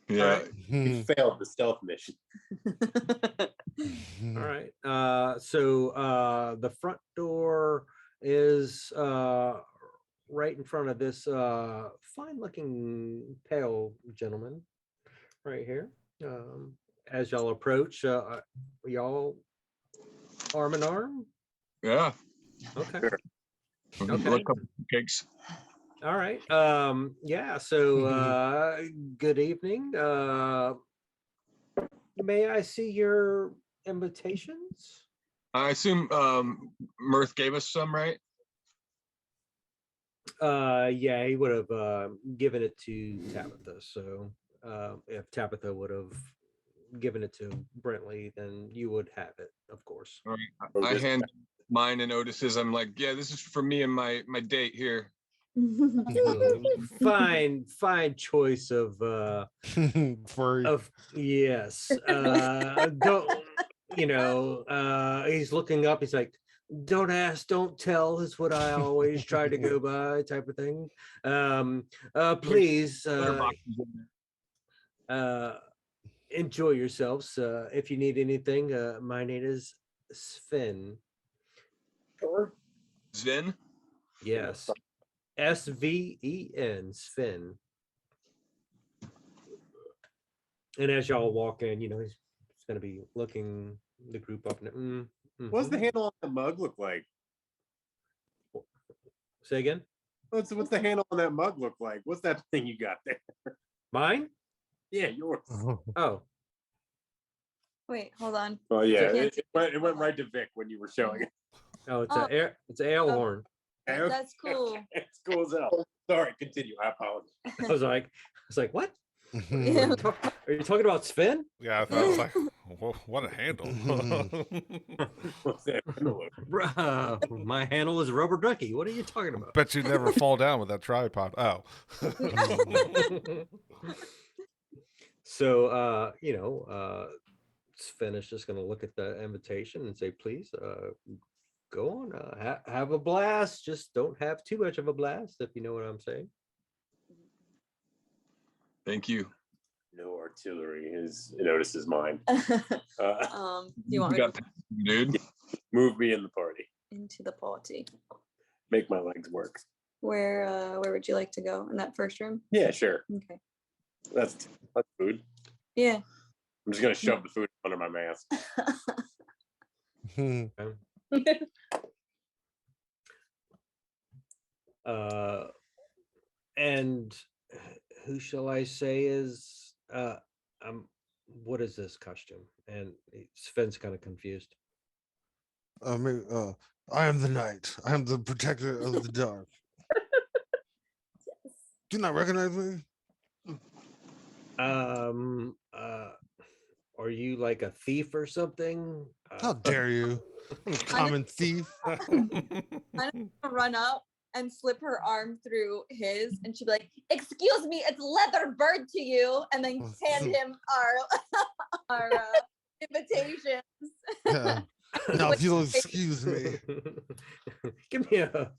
Yeah. Alright. You failed the stealth mission. All right. So the front door is right in front of this fine-looking pale gentleman right here. As y'all approach, y'all arm in arm. Yeah. Okay. Okay. Look up cakes. All right. Yeah. So good evening. May I see your invitations? I assume Mirth gave us some, right? Yeah, he would have given it to Tabitha. So if Tabitha would have given it to Brentley, then you would have it, of course. All right. I hand mine and Otis's. I'm like, yeah, this is for me and my date here. Fine choice of Furry. yes. Don't he's looking up, he's like, don't ask, don't tell is what I always try to go by, type of thing. Please enjoy yourselves. If you need anything, my name is Sven. Sure. Sven? Yes. Sven, Sven. And as y'all walk in, he's going to be looking the group up. And What's the handle on that mug look like? Say again? What's the handle on that mug look like? What's that thing you got there? Mine? Yeah, yours. Oh. Wait, hold on. Oh yeah, I can't it went right to Vic when you were showing it. Oh, it's an ale horn. That's cool. It's cool as hell. Sorry, continue. I apologize. I was like, what? Are you talking about Sven? Yeah, I was like, what a handle. What's that handle? Bruh, my handle is Rubber Ducky. What are you talking about? Bet you never fall down with that tripod. Oh. So, Sven is just going to look at the invitation and say, please, go on, have a blast. Just don't have too much of a blast, if you know what I'm saying. Thank you. No artillery is Otis's mind. Do you want me to Dude. Move me in the party. into the party? Make my legs work. Where would you like to go? In that first room? Yeah, sure. Okay. That's food. Yeah. I'm just gonna shove the food under my mask. And who shall I say is what is this costume? And Sven's kind of confused. I am the knight. I am the protector of the dark. Do you not recognize me? Are you like a thief or something? How dare you, common thief? I'm gonna run up and slip her arm through his, and she'd be like, "Excuse me, it's Leather Bird to you," and then hand him our invitations. Yeah. Now, if you'll excuse me. Give me a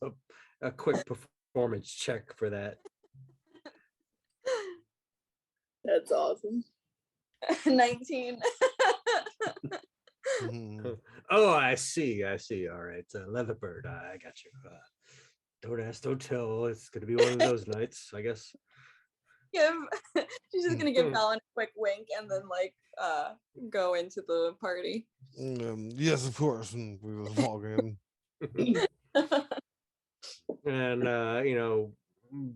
quick performance check for that. That's awesome. 19. Mhm. Oh, I see. All right. Leatherbird, I got you. Don't ask, don't tell. It's going to be one of those nights, I guess. She's just gonna give Fallon a quick wink and then like go into the party. Yes, of course. And we just walk in. And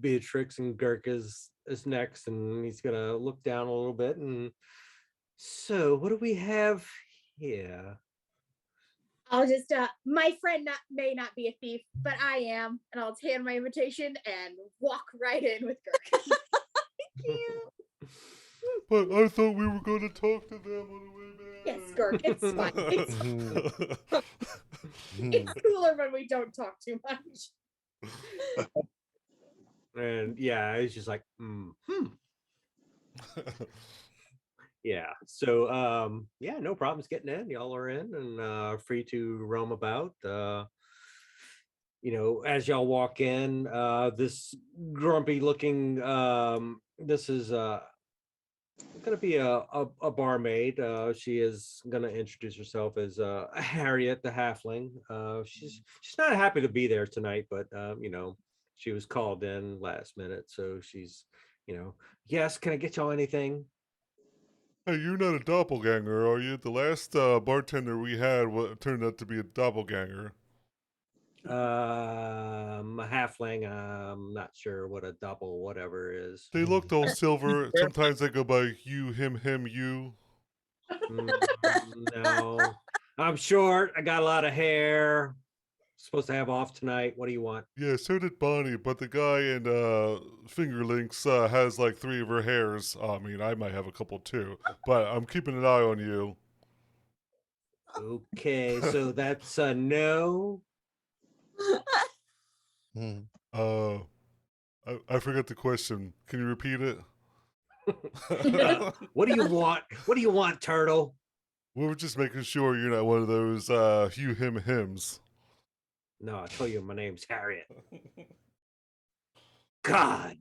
Beatrix and Girk is next, and he's gonna look down a little bit. And so, what do we have here? I'll just my friend may not be a thief, but I am, and I'll hand my invitation and walk right in with Girk. But I thought we were going to talk to them on the way back. Yes, Girk, it's fine. It's cooler when we don't talk too much. And yeah, he's just like, yeah. So yeah, no problems getting in. Y'all are in and free to roam about. As y'all walk in, this grumpy looking this is gonna be a barmaid. She is gonna introduce herself as Harriet the halfling. She's not happy to be there tonight, but she was called in last minute, so she's yes, can I get y'all anything? Hey, you're not a doppelganger, are you? The last bartender we had turned out to be a doppelganger. A halfling. I'm not sure what a double whatever is. They looked all silver. Sometimes they go by you, him, you. No, I'm short. I got a lot of hair. Supposed to have off tonight. What do you want? Yeah, so did Bonnie, but the guy in Fingerlinks has like 3 of her hairs. I mean, I might have a couple too, but I'm keeping an eye on you. Okay, so that's a no. I forgot the question. Can you repeat it? What do you want? What do you want, turtle? We were just making sure you're not one of those you, hims. No, I told you my name's Harriet. God.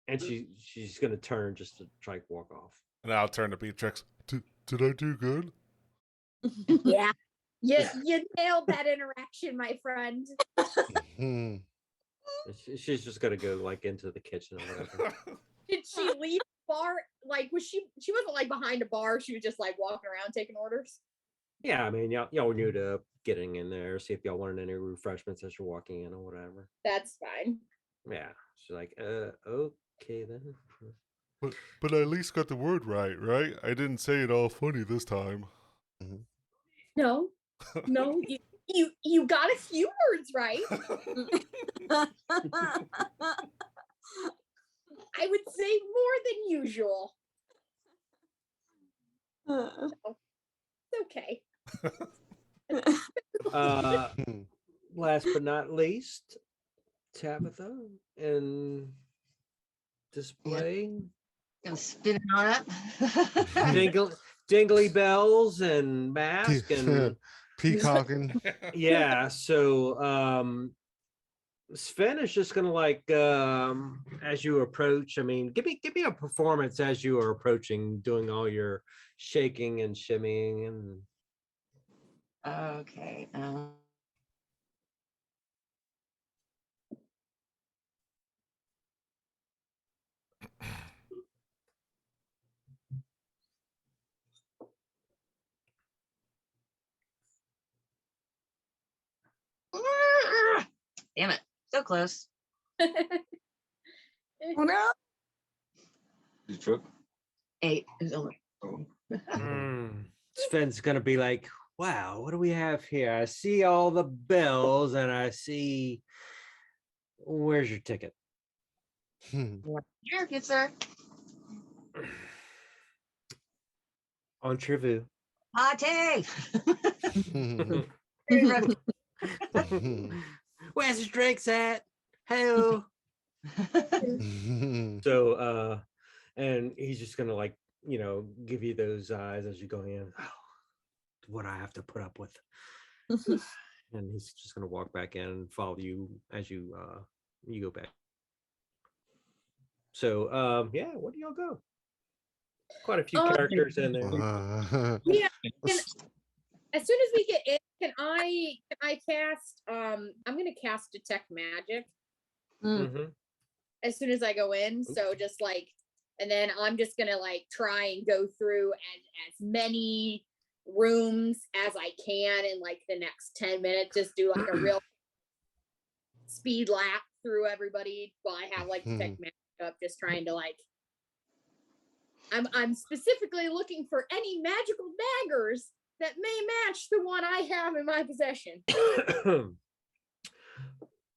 And she's gonna turn just to try to walk off. And I'll turn to Beatrix. Did I do good? Yeah. You nailed that interaction, my friend. She's just gonna go like into the kitchen or whatever. Did she leave the bar? Like, was she wasn't like behind a bar, she was just like walking around taking orders? Yeah, I mean, y'all were new to getting in there. See if y'all wanted any refreshments as you're walking in or whatever. That's fine. Yeah, she's like, okay then. But I at least got the word right? I didn't say it all funny this time. No, you got a few words right. I would say more than usual. It's okay. Last but not least, Tabitha and display. Gonna spin it on up. Jingly bells and mask and peacocking. Yeah, so Sven is just gonna like as you approach. I mean, give me a performance as you are approaching, doing all your shaking and shimmying and. Okay. Damn it. So close. No. You trip? 8 is over. Sven's gonna be like, wow, what do we have here? I see all the bells and I see. Where's your ticket? Here, good sir. Entrevue. Party! Where's the drinks at? Hello. So and he's just gonna like, you know, give you those eyes as you go in. Oh, what I have to put up with. And he's just gonna walk back in and follow you as you go back. So yeah, where do y'all go? Quite a few characters in there. Yeah. As soon as we get in, can I cast I'm gonna cast detect magic as soon as I go in. So just like, and then I'm just gonna like try and go through as many rooms as I can in like the next 10 minutes. Just do like a real speed lap through everybody while I have like detect magic up, just trying to like, I'm specifically looking for any magical daggers that may match the one I have in my possession.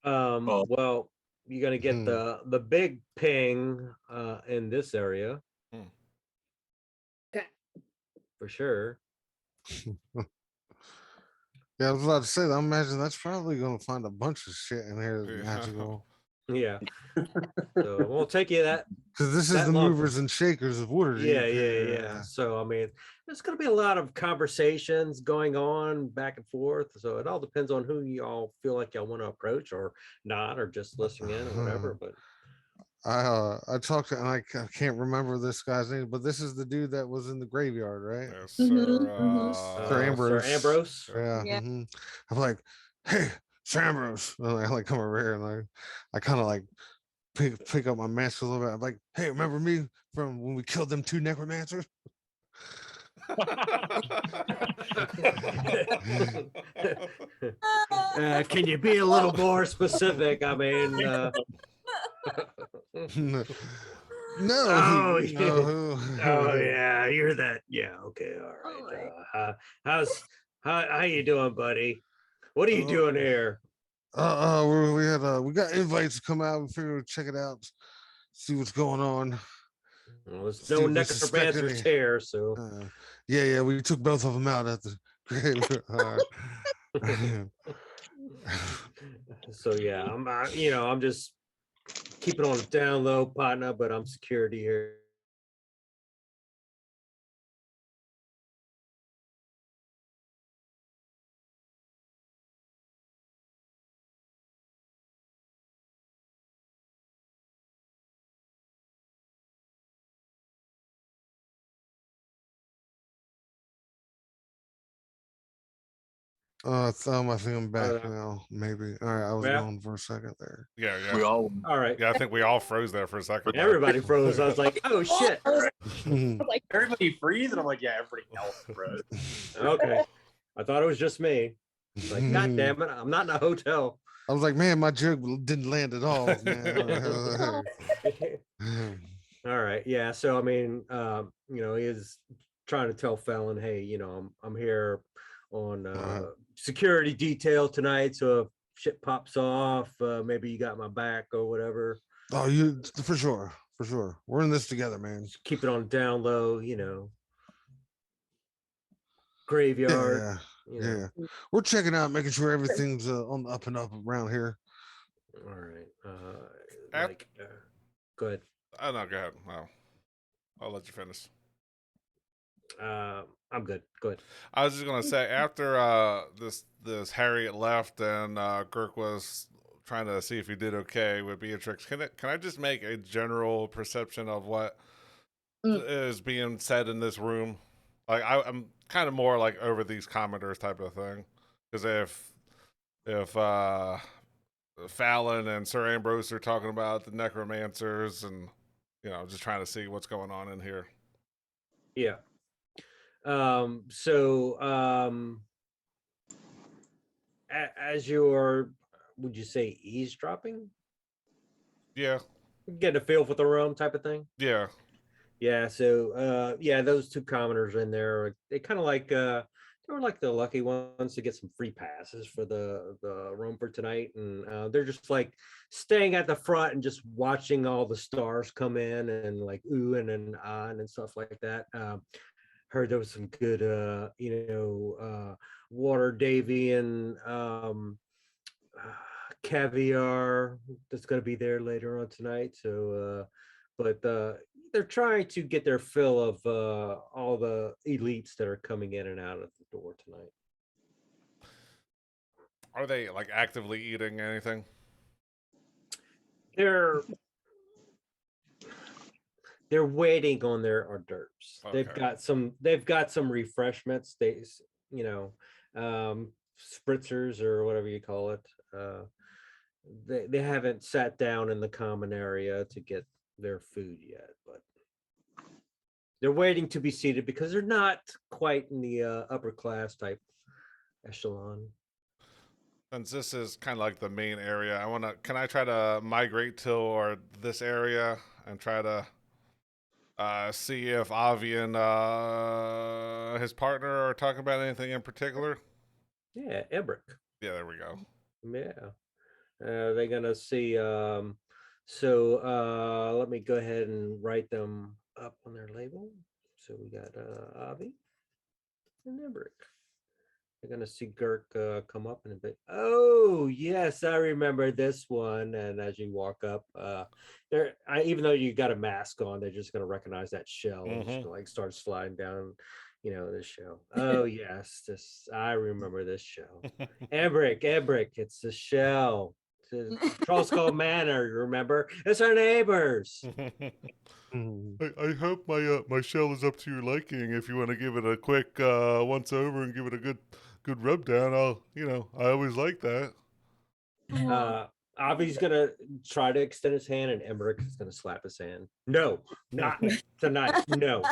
Well, you're gonna get the big ping in this area. Okay. For sure. Yeah, I was about to say that. I imagine that's probably gonna find a bunch of shit in here that's magical. Yeah. So it won't take you that. Because this is the long. movers and shakers of Waterdeep. Yeah. So I mean, there's gonna be a lot of conversations going on back and forth. So it all depends on who y'all feel like y'all want to approach or not, or just listening in or whatever. But I talked to, and I can't remember this guy's name, but this is the dude that was in the graveyard, right? Yes, Sir Ambrose. Sir Ambrose. Yeah. I'm like, hey, Sir Ambrose. And I like come over here and I kind of like pick up my mask a little bit. I'm like, hey, remember me from when we killed them 2 necromancers? Can you be a little more specific? I mean, No. Oh yeah, you're that. Yeah, okay, all right. How you doing, buddy? What are you doing here? We got invites to come out. We figured we'd check it out, see what's going on. Well, there's no necromancers here, so yeah, we took both of them out at the grave. So yeah, I'm just keeping on the down low, partner, but I'm security here. I think I'm back now. Maybe. All right, I was gone for a second there. Yeah. We all right. Yeah, I think we all froze there for a second. Everybody froze. I was like, oh shit. Like everybody freeze, and I'm like, yeah, everybody else froze. Okay. I thought it was just me. Like, God damn it, I'm not in a hotel. I was like, man, my joke didn't land at all, man. All right. Yeah. So I mean, he is trying to tell Fallon, hey, I'm here on security detail tonight. So if shit pops off, maybe you got my back or whatever. Oh, you for sure. We're in this together, man. Just keep it on down low, graveyard. Yeah. We're checking out, making sure everything's on the up and up around here. All right. Go ahead. Oh no, go ahead. I'll let you finish. I'm good. Go ahead. I was just gonna say after this Harriet left and Girk was trying to see if he did okay with Beatrix. Can I just make a general perception of what is being said in this room? Like I'm kind of more like over these commenters type of thing, because if Fallon and Sir Ambrose are talking about the necromancers, and just trying to see what's going on in here. Yeah. As you're, would you say eavesdropping? Yeah. Getting a feel for the room type of thing? Yeah. Yeah. So, those 2 commoners in there, they kind of like, they were like the lucky ones to get some free passes for the room for tonight. And they're just like staying at the front and just watching all the stars come in and like ooh and ah and stuff like that. heard there was some good, water Davian caviar that's going to be there later on tonight. So, but they're trying to get their fill of all the elites that are coming in and out of the door tonight. Are they like actively eating anything? They're waiting on their hors d'oeuvres. Okay. They've got some refreshments. Spritzers or whatever you call it. They haven't sat down in the common area to get their food yet, but they're waiting to be seated because they're not quite in the upper class type echelon. Since this is kind of like the main area, can I try to migrate to this area and try to see if Avi and his partner are talking about anything in particular? Yeah, Embrick. Yeah, there we go. Yeah. They're gonna see. Let me go ahead and write them up on their label. So we got Avi and Embrick. They're gonna see Girk come up in a bit. Oh yes, I remember this one. And as you walk up, even though you got a mask on, they're just gonna recognize that shell and just like start sliding down. This shell. Oh yes, I remember this shell. Embrick, it's the shell. Trollskull Manor, you remember? It's our neighbors. I hope my shell is up to your liking. If you want to give it a quick once over and give it a good rub down, I always like that. Avi's gonna try to extend his hand, and Emmerich is gonna slap his hand. No, not tonight. No.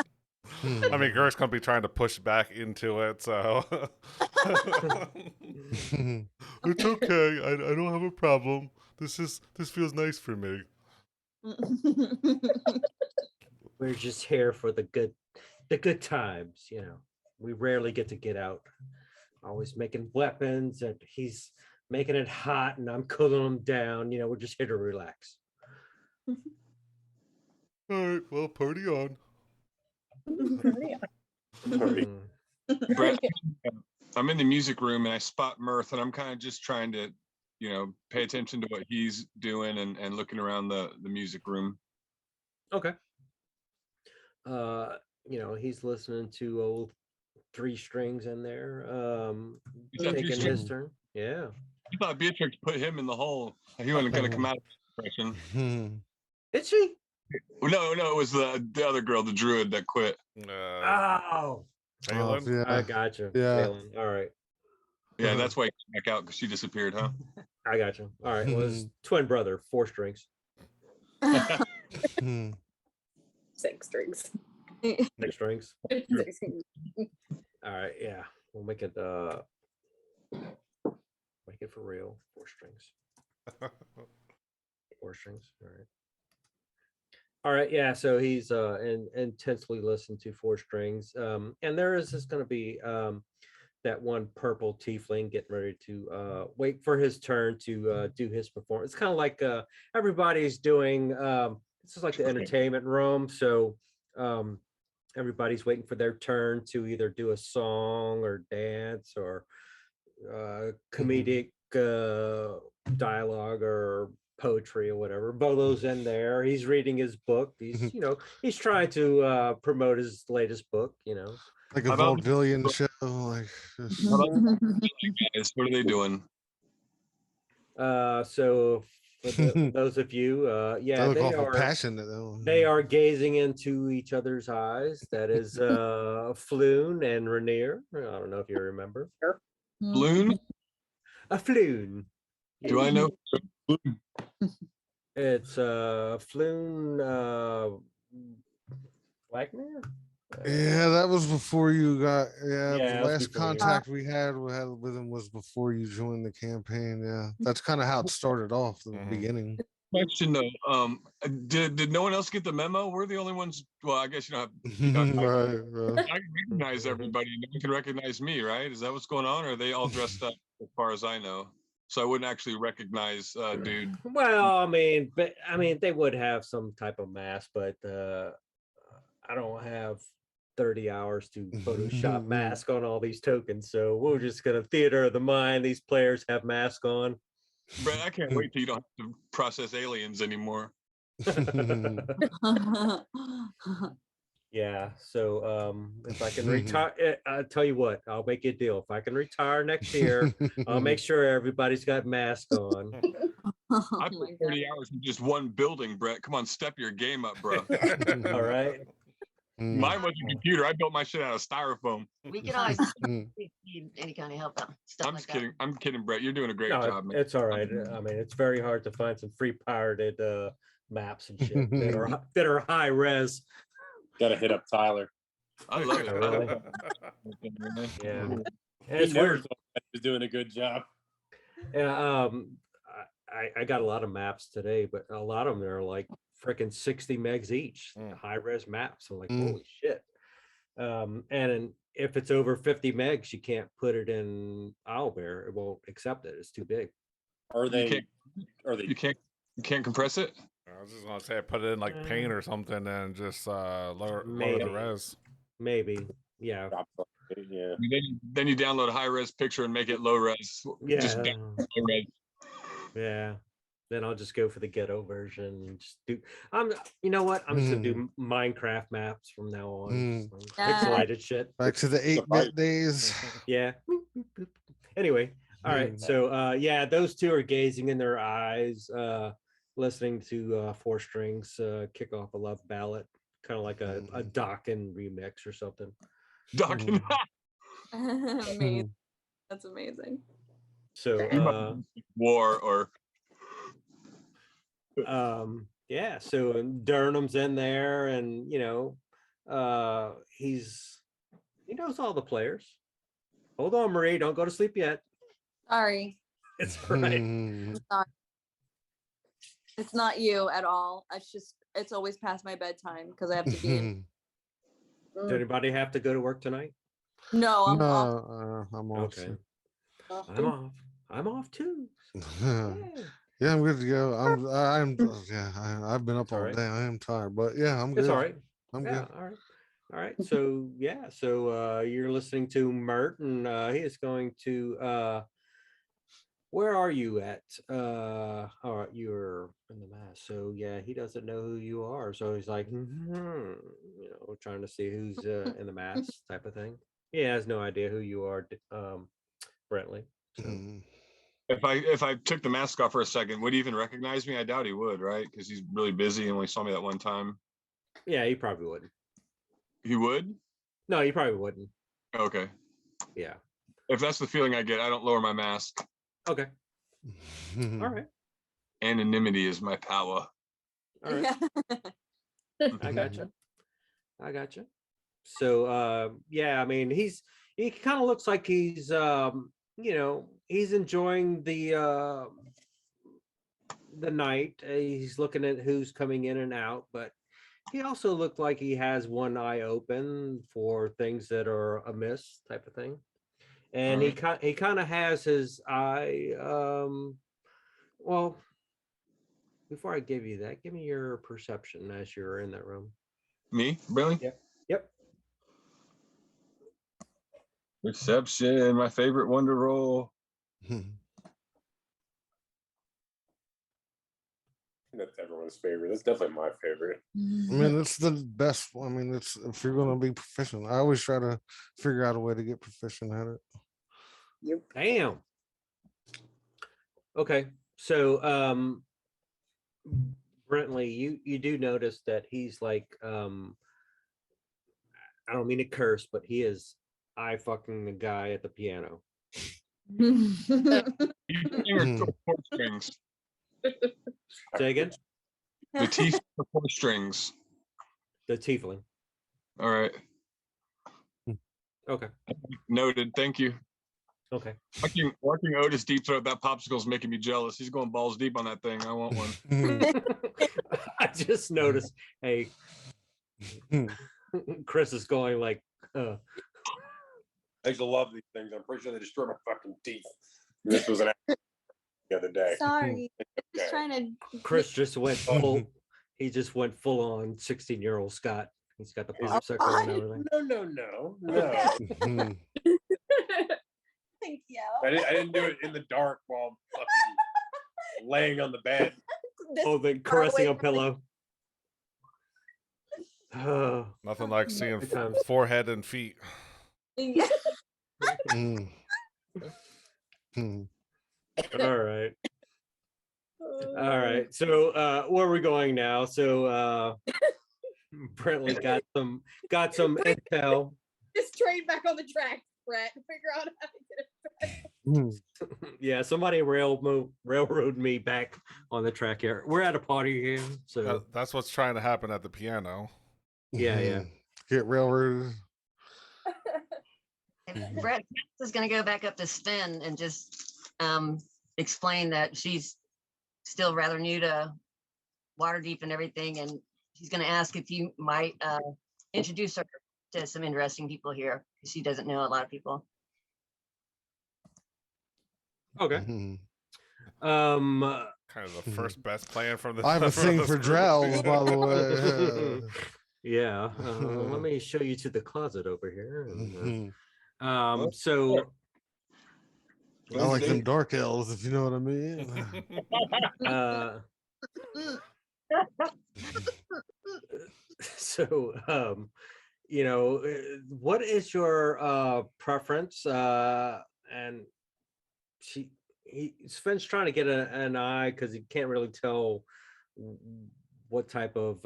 I mean, Girk's gonna be trying to push back into it, so it's okay. I don't have a problem. This feels nice for me. We're just here for the good times. We rarely get out. Always making weapons, and he's making it hot, and I'm cooling him down. We're just here to relax. All right, well, party on. Brett, I'm in the music room and I spot Mirth, and I'm kind of just trying to, pay attention to what he's doing and looking around the music room. Okay. He's listening to old Three Strings in there. Taking his turn. Yeah. I thought Beatrix put him in the hole. He wasn't going to come out of the depression. Did she? No, it was the other girl, the druid, that quit. Fallon? Yeah. I got you. Yeah. Fallon. All right. Yeah, that's why he came back out, because she disappeared, huh? I got you. All right. Well, his twin brother, 4 strings. 6 strings. 6 strings. All right. Yeah. We'll make it for real. 4 strings. 4 strings. All right. All right, yeah. So he's intensely listened to 4 strings, and there is just going to be that one purple tiefling getting ready to wait for his turn to do his performance. It's kind of like everybody's doing. This is like the entertainment room, so everybody's waiting for their turn to either do a song or dance or comedic dialogue or poetry or whatever. Bolo's in there. He's reading his book. He's he's trying to promote his latest book. Like a vaudevillian show. Like you guys, what are they doing? So for those of you, they are passionate. They are gazing into each other's eyes. That is Floon and Rainier. I don't know if you remember. Floon? A Floon. Do I know? It's Floon Wagner. Yeah, that was before you got. Yeah, Yeah, the last contact we had with him was before you joined the campaign. Yeah, that's kind of how it started off the beginning. Question though, did no one else get the memo? We're the only ones. Well, I guess you don't have. Right. I can recognize everybody. No one can recognize me, right? Is that what's going on? Or are they all dressed up? As far as I know, so I wouldn't actually recognize dude. Well, I mean, they would have some type of mask, but I don't have 30 hours to Photoshop mask on all these tokens. So we're just gonna theater of the mind. These players have mask on. Brett, I can't wait till you don't have to process aliens anymore. Yeah. So if I can retire, I'll tell you what, I'll make you a deal. If I can retire next year, I'll make sure everybody's got masks on. I put 30 hours in just one building, Brett. Come on, step your game up, bro. All right. Mine was a computer. I built my shit out of styrofoam. We can always need any kind of help out. Stuff I'm like just kidding. I'm kidding, Brett. You're doing a great No, job, man. it's all right. I mean, it's very hard to find some free pirated maps and shit that are high res. Gotta hit up Tyler. I love it. I love Really? it. Yeah. And He it's never weird. thought he was doing a good job. Yeah, I got a lot of maps today, but a lot of them are like freaking 60 megs each, high res maps. I'm like, holy shit. And if it's over 50 megs, you can't put it in Owlbear. It won't accept it. It's too big. Are they? You can't compress it? I was just gonna say, put it in like paint or something, and just lower Maybe. the res. Maybe. Yeah. Yeah. Then you download a high res picture and make it low res. Yeah. Just low res. Yeah. Then I'll just go for the ghetto version and just do. You know what? I'm just gonna do Minecraft maps from now on. Just, like, pixelated shit. Back to the 8-bit days. Yeah. Anyway, all right. So yeah, those two are gazing in their eyes, listening to Four Strings kick off a love ballad, kind of like a Dokken remix or something. Dokken. Amazing. That's amazing. So war or yeah, so Durham's in there, and you know, he knows all the players. Hold on, Marie, don't go to sleep yet. Sorry. It's all right. It's not you at all. It's always past my bedtime because I have to be in. Does anybody have to go to work tonight? No, I'm off. I'm off. Okay. Off I'm too. off. I'm off too. Yeah, I'm good to go. I've been up all right. day. I am tired, but yeah, I'm good. It's all right. I'm Yeah, good. all right. All right. So yeah, so you're listening to Mert, and he is going to where are you at? All right, you're in the mass. So yeah, he doesn't know who you are. So he's like, you know, trying to see who's in the mass type of thing. He has no idea who you are, Brentley. So. if I took the mask off for a second, would he even recognize me? I doubt he would, right? Because he's really busy and only saw me that one time. Yeah, he probably wouldn't. He would? No, he probably wouldn't. Okay. Yeah. If that's the feeling I get, I don't lower my mask. Okay. All right. Anonymity is my power. All right. I gotcha. So yeah, I mean, he kind of looks like he's you know, he's enjoying the night. He's looking at who's coming in and out, but he also looked like he has one eye open for things that are amiss, type of thing. And he kind of has his eye. Well, before I give you that, give me your perception as you're in that room. Me? Really? Yep. Perception, my favorite one to roll. That's everyone's favorite. That's definitely my favorite. I mean, it's the best. I mean, it's if you're gonna be proficient. I always try to figure out a way to get proficient at it. Yep. Damn. Okay, so Brentley, you do notice that he's like I don't mean to curse, but he is eye fucking the guy at the piano. Four strings. Say again? The teeth for four strings. The tiefling. All right. Okay. Noted. Thank you. Okay. Watching Otis deep throat that popsicle's making me jealous. He's going balls deep on that thing. I want one. I just noticed. Hey, Chris is going like. I used to love these things. I'm pretty sure they destroyed my fucking teeth. And this was an accident the other day. Sorry. Just trying to. Chris just went full. He just went full on 16-year-old Scott. He's got the He's- popsicle and everything. No. Mhm. Thank you. I didn't do it in the dark while I'm fucking laying on the bed. This Oh, the far away caressing a from the- pillow. Oh, Nothing like seeing Good times. forehead and feet. Yeah. Mhm. Mhm. all right. All right. So where are we going now? So Brentley got some intel. This train back on the track, Brett. Figure out how to get it. Mhm. Yeah, somebody railroad me back on the track here. We're at a party here, so That's what's trying to happen at the piano. Yeah, yeah. Mhm. Get railroaded. And Brett is going to go back up to Sven and just explain that she's still rather new to Waterdeep and everything, and she's going to ask if you might introduce her to some interesting people here, because she doesn't know a lot of people. okay. Mhm. Kind of the first best plan from the. I have a from thing this for group. Drows, by the way. Yeah, let me show you to the closet over here. Mhm. So I like them dark elves, if you know what I mean. uh so what is your preference? And Sven's trying to get an eye because he can't really tell what type of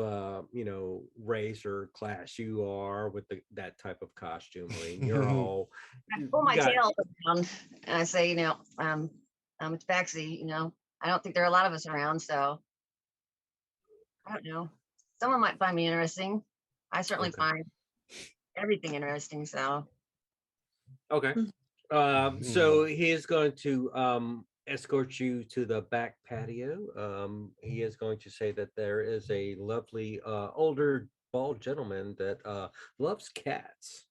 race or class you are with that type of costume. I mean, you're all I pull my got- tail around and I say, it's Baxi, I don't think there are a lot of us around, so I don't know. Someone might find me interesting. I certainly Okay. find everything interesting, so. Okay. So he is going to escort you to the back patio. He is going to say that there is a lovely older bald gentleman that loves cats.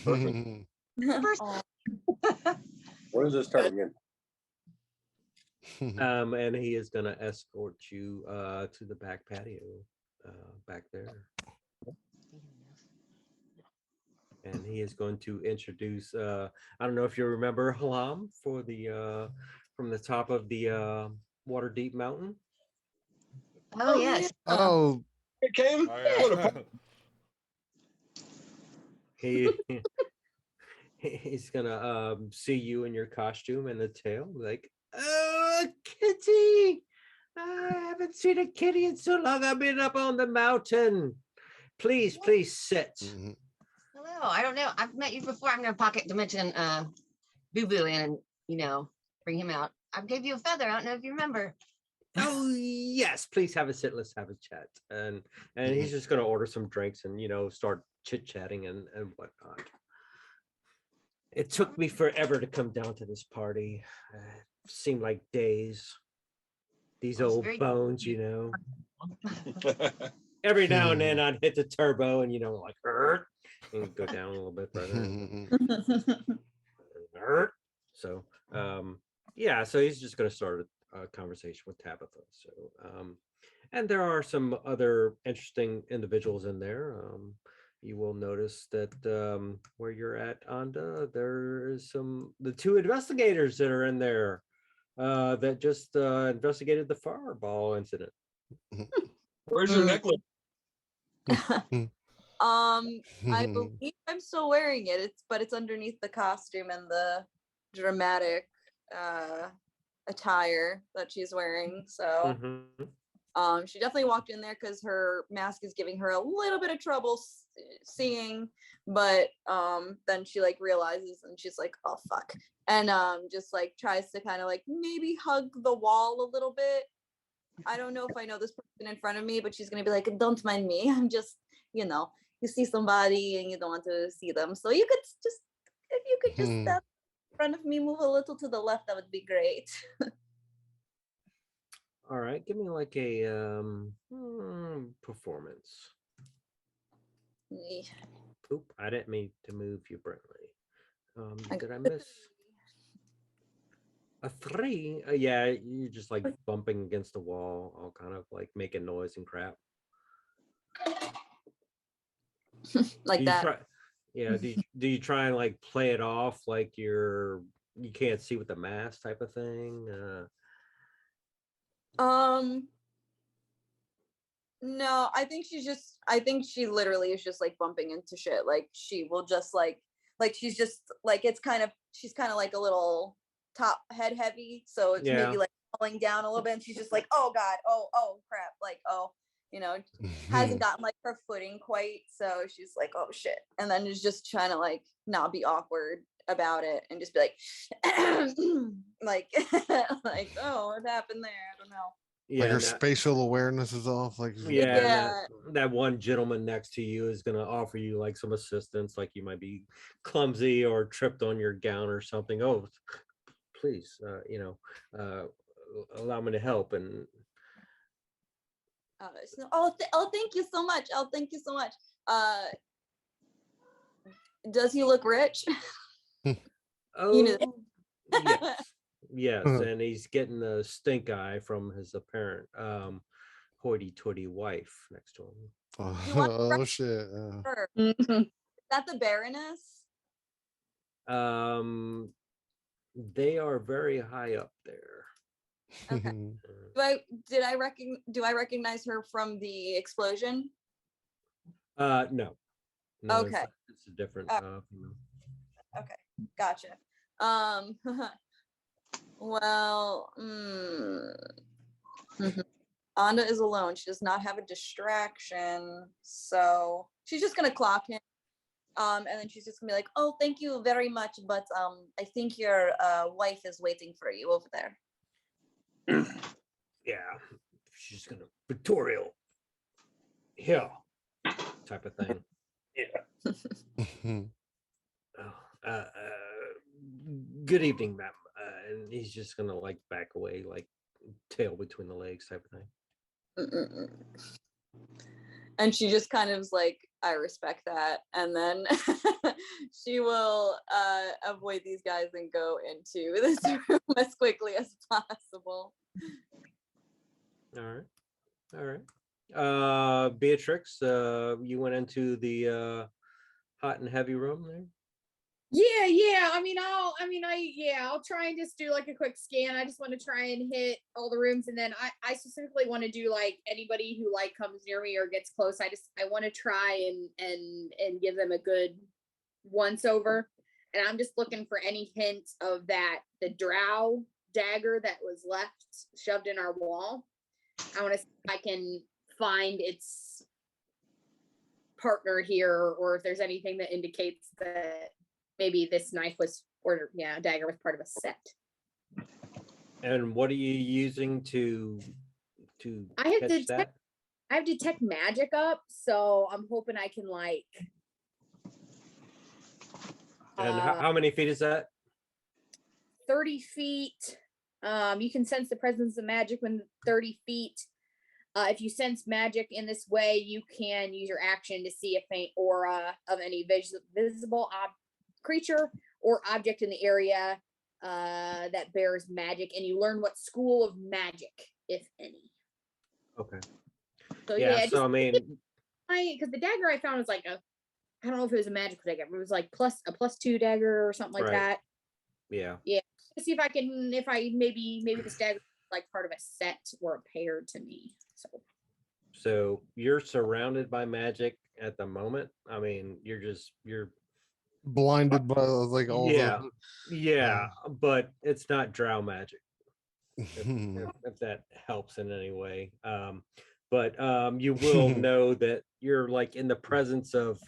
Mhm. Aw. When is this starting in? And he is going to escort you to the back patio back there. And he is going to introduce I don't know if you remember Halam for the from the top of the Waterdeep mountain. Oh, yes. Oh, It came. Oh, yeah. He's gonna see you in your costume and the tail, like, oh, kitty, I haven't seen a kitty in so long. I've been up on the mountain. Please sit. mhm. Hello, I don't know. I've met you before. I'm going to pocket dimension Boo Boo in and, bring him out. I gave you a feather. I don't know if you remember. Oh yes, please have a sit. Let's have a chat. And he's just gonna order some drinks and start chit-chatting and whatnot. It took me forever to come down to this party. Seemed like days. These Well, it's old very- bones, Every now and then I'd hit the turbo and like and go down a little bit further. So yeah, so he's just going to start a conversation with Tabitha. So and there are some other interesting individuals in there. You will notice that where you're at, Anda, there is the two investigators that are in there that just investigated the fireball incident. Where's your necklace? I believe I'm still wearing it. But it's underneath the costume and the dramatic attire that she's wearing. So she definitely walked in there because her mask is giving her a little bit of trouble seeing, but then she realizes and she's like, oh fuck, and just tries to kind of maybe hug the wall a little bit. I don't know if I know this person in front of me, but she's gonna be like, don't mind me, I'm just, you see somebody and you don't want to see them, so you could just, if you could just step in front of me, move a little to the left, that would be great. All right, give me a performance. Oop, I didn't mean to move you, Brentley. Did I miss a 3? Yeah, you're just bumping against the wall, all kind of making noise and crap. like Do you that. try, yeah, do you try and like play it off like you can't see with the mask type of thing? No, I think she literally is just like bumping into shit. Like she will just like she's just like she's kind of like a little top head heavy, so it's Yeah. maybe like falling down a little bit, and she's just like, oh god, oh crap, like hasn't gotten like her footing quite, so she's like, oh shit, and then is just trying to like not be awkward about it and just be like like like, oh, what happened there, I don't know. Yeah, like her and that- spatial awareness is off. Like yeah, and Yeah. that one gentleman next to you is gonna offer you like some assistance, like you might be clumsy or tripped on your gown or something. Oh, please, allow me to help. And thank you so much. Oh, thank you so much. Does he look rich? oh, know- yes, and he's getting the stink eye from his apparent hoity-toity wife next to him. You want oh shit. Her. Is that the Baroness? They are very high up there. Okay. Do I recognize her from the explosion? No. Okay. It's a different. Okay, gotcha. Well, Anda is alone. She does not have a distraction, so she's just gonna clock him. And then she's just gonna be like, "Oh, thank you very much, but I think your wife is waiting for you over there." Yeah, she's gonna Victorial. Yeah, type of thing. Yeah. Good evening, ma'am. And he's just gonna like back away, like tail between the legs, type of thing. And she just kind of is like, I respect that. And then she will avoid these guys and go into this room as quickly as possible. All right. Beatrix, you went into the hot and heavy room there. Yeah. I'll try and just do like a quick scan. I just want to try and hit all the rooms, and then I specifically want to do like anybody who like comes near me or gets close. I want to try and give them a good once over. And I'm just looking for any hint of the Drow dagger that was left shoved in our wall. I want to see if I can find its partner here, or if there's anything that indicates that maybe this knife dagger was part of a set. And what are you using to I have catch that? I have detect magic up, so I'm hoping I can like. And how many feet is that? 30 feet. You can sense the presence of magic when 30 feet. If you sense magic in this way, you can use your action to see a faint aura of any visible creature or object in the area that bears magic, and you learn what school of magic, if any. Okay. So Yeah. So I mean, because the dagger I found was like I don't know if it was a magical dagger, but it was like a +2 dagger or something like that. Yeah. Let's see if maybe this dagger is like part of a set or a pair to me. So you're surrounded by magic at the moment. I mean, you're blinded by like all but it's not Drow magic. if that helps in any way. But you will know that you're like in the presence of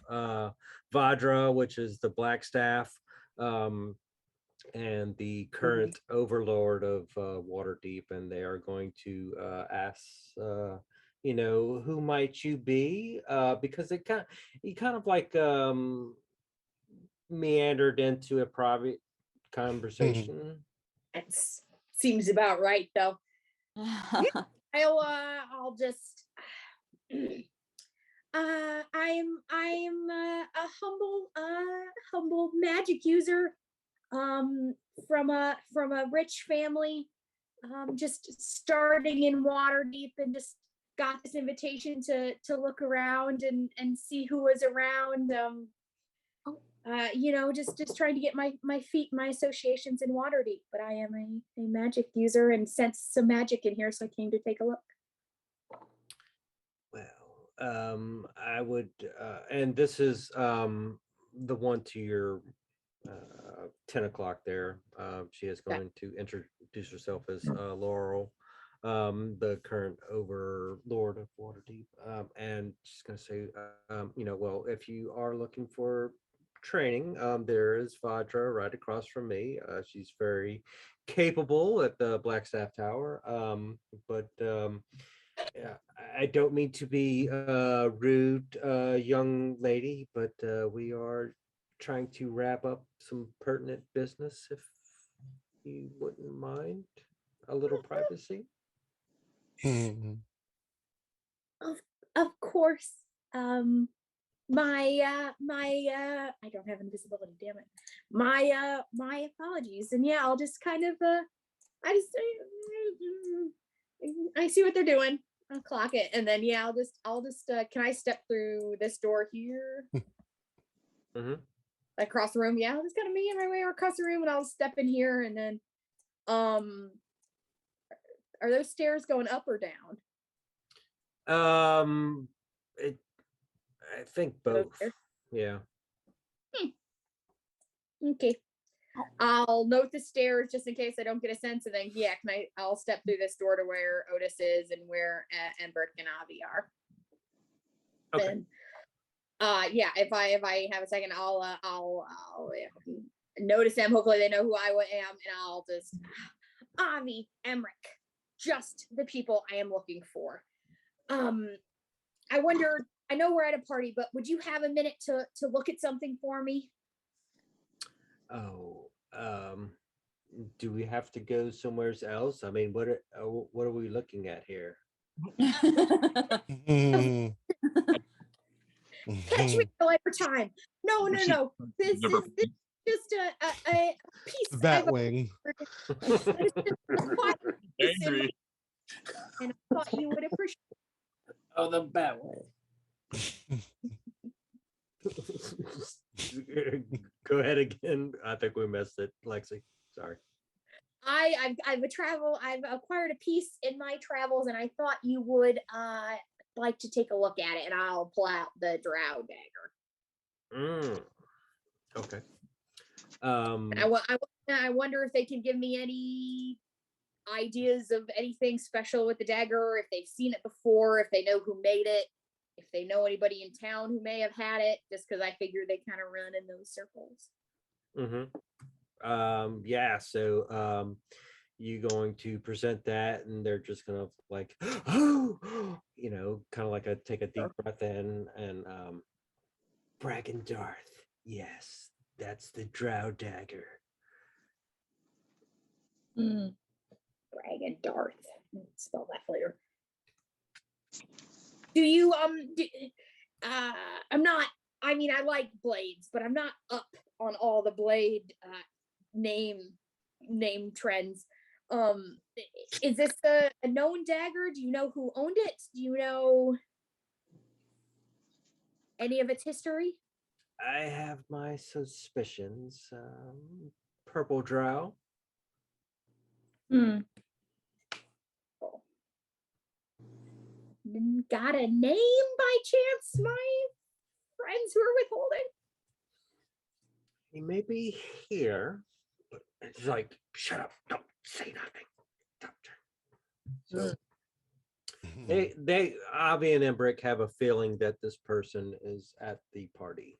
Vadra, which is the Black Staff, and the current overlord of Waterdeep, and they are going to ask, who might you be? Because he kind of like meandered into a private conversation. That seems about right, though. I'll just. I'm a humble magic user, from a rich family, just starting in Waterdeep and just got this invitation to look around and see who was around. You know, just trying to get my associations in Waterdeep. But I am a magic user and sense some magic in here, so I came to take a look. Well, I would, and this is the one to your 10 o'clock there. She is going to introduce herself as Laurel, the current overlord of Waterdeep, and she's going to say, you know, well, if you are looking for training, there is Vajra right across from me. She's very capable at the Blackstaff Tower, but yeah, I don't mean to be rude, young lady, but we are trying to wrap up some pertinent business, if you wouldn't mind a little privacy. Of course. I don't have invisibility, damn it. My apologies. And yeah, I'll just kind of I see what they're doing. I'll clock it, and then yeah, I'll just can I step through this door here? Mm-hmm. Across the room? Yeah, I'll just kind of make my way across the room, and I'll step in here, and then are those stairs going up or down? I think both. Yeah. Okay. I'll note the stairs just in case I don't get a sense, and then yeah, I'll step through this door to where Otis is and where and Girk and Anda are. Okay. And, yeah, if I have a second, I'll notice them. Hopefully they know who I am, and I'll just Avi, Emmerich, just the people I am looking for. I wonder, I know we're at a party, but would you have a minute to look at something for me? Oh, do we have to go somewhere else? I mean, what are we looking at here? Catch me for time. No. This is just a piece. Batwing. Angry. And I thought you would appreciate. Oh, the Batwing. Go ahead again. I think we missed it, Lexi. Sorry. I've acquired a piece in my travels, and I thought you would like to take a look at it, and I'll pull out the Drow dagger. Okay. I wonder if they can give me any ideas of anything special with the dagger, if they've seen it before, if they know who made it, if they know anybody in town who may have had it, just because I figure they kind of run in those circles. Yeah, so you going to present that, and they're just gonna like, oh, you know, kind of like take a deep breath in, and Bragan Darth, yes, that's the Drow dagger. Bragan Darth, spell that later. Do you I'm not, I mean, I like blades, but I'm not up on all the blade name trends. Is this a known dagger? Do you know who owned it? Do you know any of its history? I have my suspicions. Purple Drow. Got a name by chance, my friends who are withholding? He may be here, but it's like, shut up, don't say nothing. So they Avi and Embrick have a feeling that this person is at the party,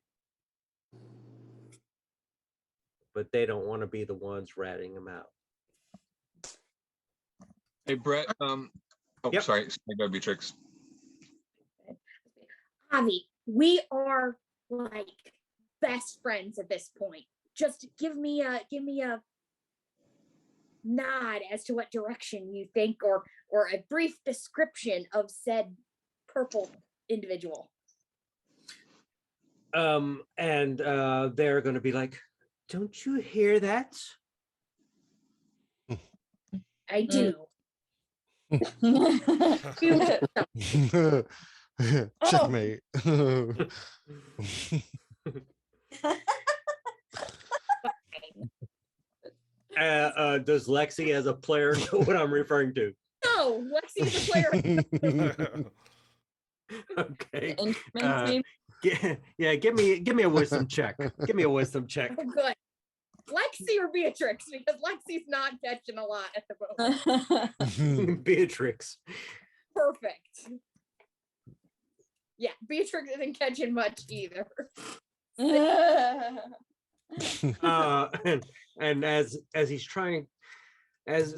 but they don't want to be the ones ratting him out. Hey, Brett. Yep. Sorry, go Beatrix. Avi, we are like best friends at this point. Just give me a nod as to what direction you think, or a brief description of said purple individual. And they're going to be like, don't you hear that? I do. Checkmate. Does Lexi as a player know what I'm referring to? No, Lexi is a player. Okay. Instruments, maybe? Yeah, give me a wisdom check. Give me a wisdom check. Oh, good. Lexi or Beatrix, because Lexi's not catching a lot at the moment. Beatrix. Perfect. Yeah, Beatrix isn't catching much either. And as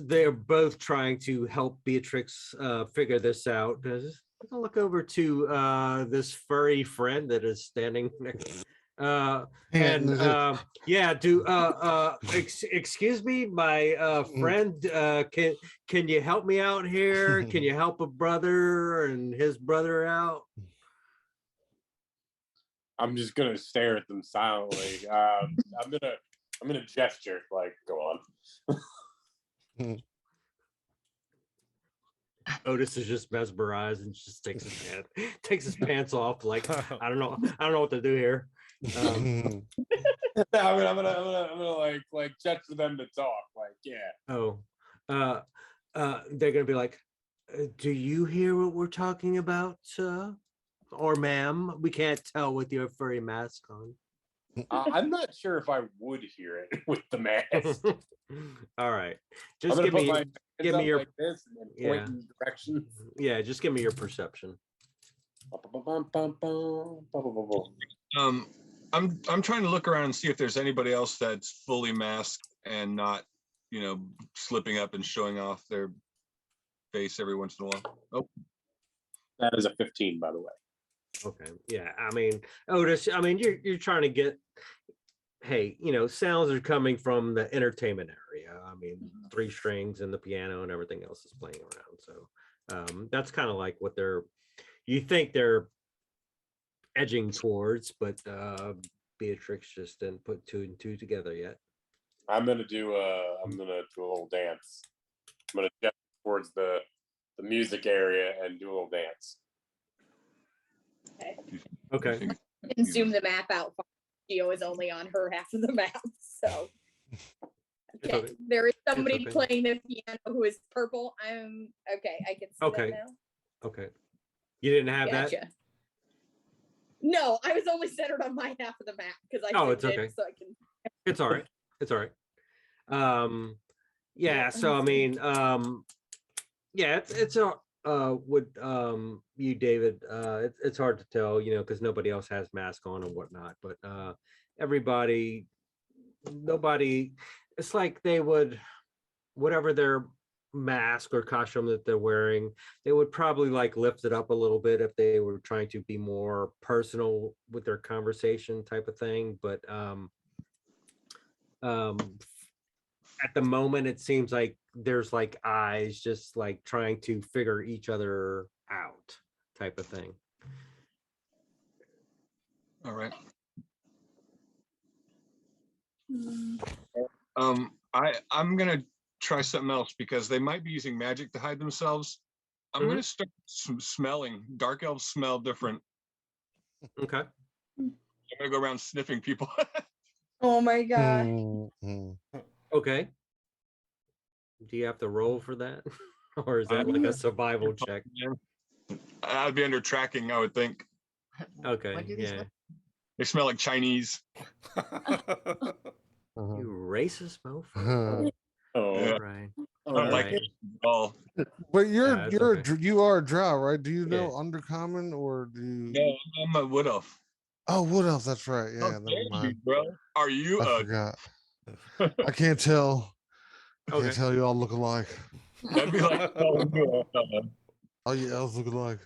they're both trying to help Beatrix figure this out, look over to this furry friend that is standing next. Excuse me, my friend, can you help me out here? Can you help a brother and his brother out? I'm just gonna stare at them silently. I'm gonna gesture, like, go on. Otis is just mesmerized and just takes his pants off. Like, I don't know what to do here. I'm gonna like gesture them to talk. Like, yeah. They're gonna be like, do you hear what we're talking about, or ma'am? We can't tell with your furry mask on. I'm not sure if I would hear it with the mask. All right, just give me your like this and then point in directions. Yeah, just give me your perception. I'm trying to look around and see if there's anybody else that's fully masked and not, slipping up and showing off their face every once in a while. Oh, that is a 15, by the way. Okay, yeah. I mean, Otis. I mean, you're trying to get. Hey, sounds are coming from the entertainment area. I mean, 3 strings and the piano and everything else is playing around. So that's kind of like what you think they're edging towards, but Beatrix just didn't put 2 and 2 together yet. I'm gonna do a little dance. I'm gonna step towards the music area and do a little dance. Okay. And zoom the map out. Geo is only on her half of the map, so okay. There is somebody playing the piano who is purple. I'm okay. I can see that now. Okay. You didn't have that? No, I was only centered on my half of the map because I it's okay. So I can. It's all right. It's all right. Yeah. So I mean, yeah, it's with you, David, it's hard to tell, because nobody else has mask on and whatnot, but nobody, it's like they would, whatever their mask or costume that they're wearing, they would probably like lift it up a little bit if they were trying to be more personal with their conversation type of thing, but at the moment it seems like there's like eyes just like trying to figure each other out type of thing. All right. I'm gonna try something else because they might be using magic to hide themselves. I'm gonna start smelling. Dark elves smell different. Okay. I'm gonna go around sniffing people. Oh my god. Okay. Do you have to roll for that? Or is that like a survival check? I'd be under tracking, I would think. Okay, yeah. They smell like Chinese. You racist mofo. Oh, Yeah. Right. I don't like it at all. But you are a drow, right? Do you know Yeah. undercommon or do you? No, I'm a wood elf. Oh, wood elf. That's right. Yeah, How never dare you, mind. bro? Are you I a forgot. I can't tell. I Okay. can't tell you all look alike. That'd be like All you elves look alike.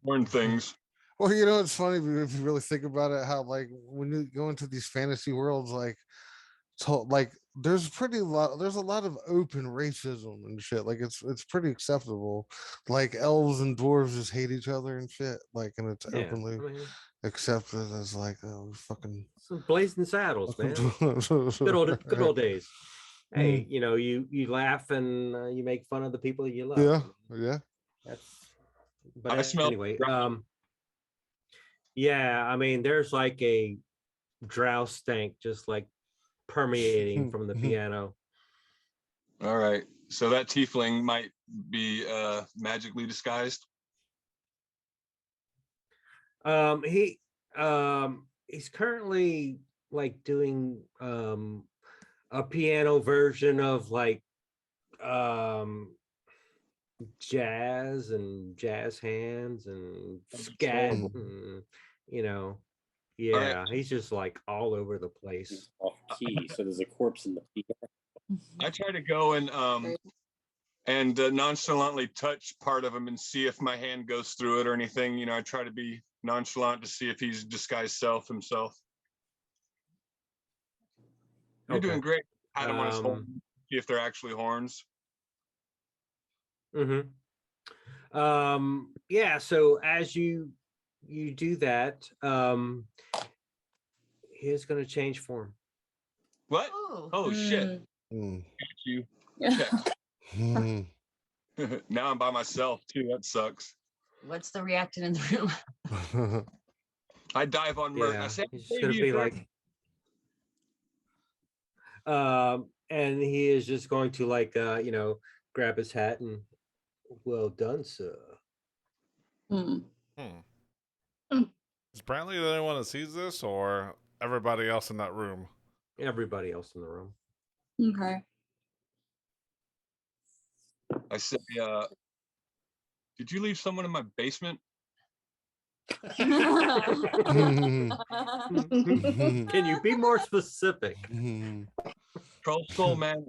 horn things. Well, it's funny if you really think about it, how like when you go into these fantasy worlds, like there's a lot of open racism and shit. Like it's pretty acceptable. Like elves and dwarves just hate each other and shit. Like, and it's openly accepted as like, oh, fucking some blazing saddles, man. Good old days. Hey, you laugh and you make fun of the people you love. Yeah, yeah. That's. But I smell anyway, Drow. yeah. I mean, there's like a drow stank just like permeating from the piano. All right. So that tiefling might be magically disguised. He's currently like doing a piano version of like jazz and jazz hands and scat and, yeah, he's just like all over the place. He's off key, so there's a corpse in the piano. I try to go and nonchalantly touch part of him and see if my hand goes through it or anything. I try to be nonchalant to see if he's disguised himself. You're doing great. Pat him on his horn, see if they're actually horns. Yeah, so as you do that, he is going to change form. What? Oh shit. Got you. Now I'm by myself too. That sucks. What's the reaction in the room? I dive on Mert. Yeah, I say, he's going to be like, and he is just going to like, grab his hat and, well done, sir. Is Brentley the only one that sees this, or everybody else in that room? Everybody else in the room. Okay. I say, did you leave someone in my basement? Can you be more specific? Troll Soul Man,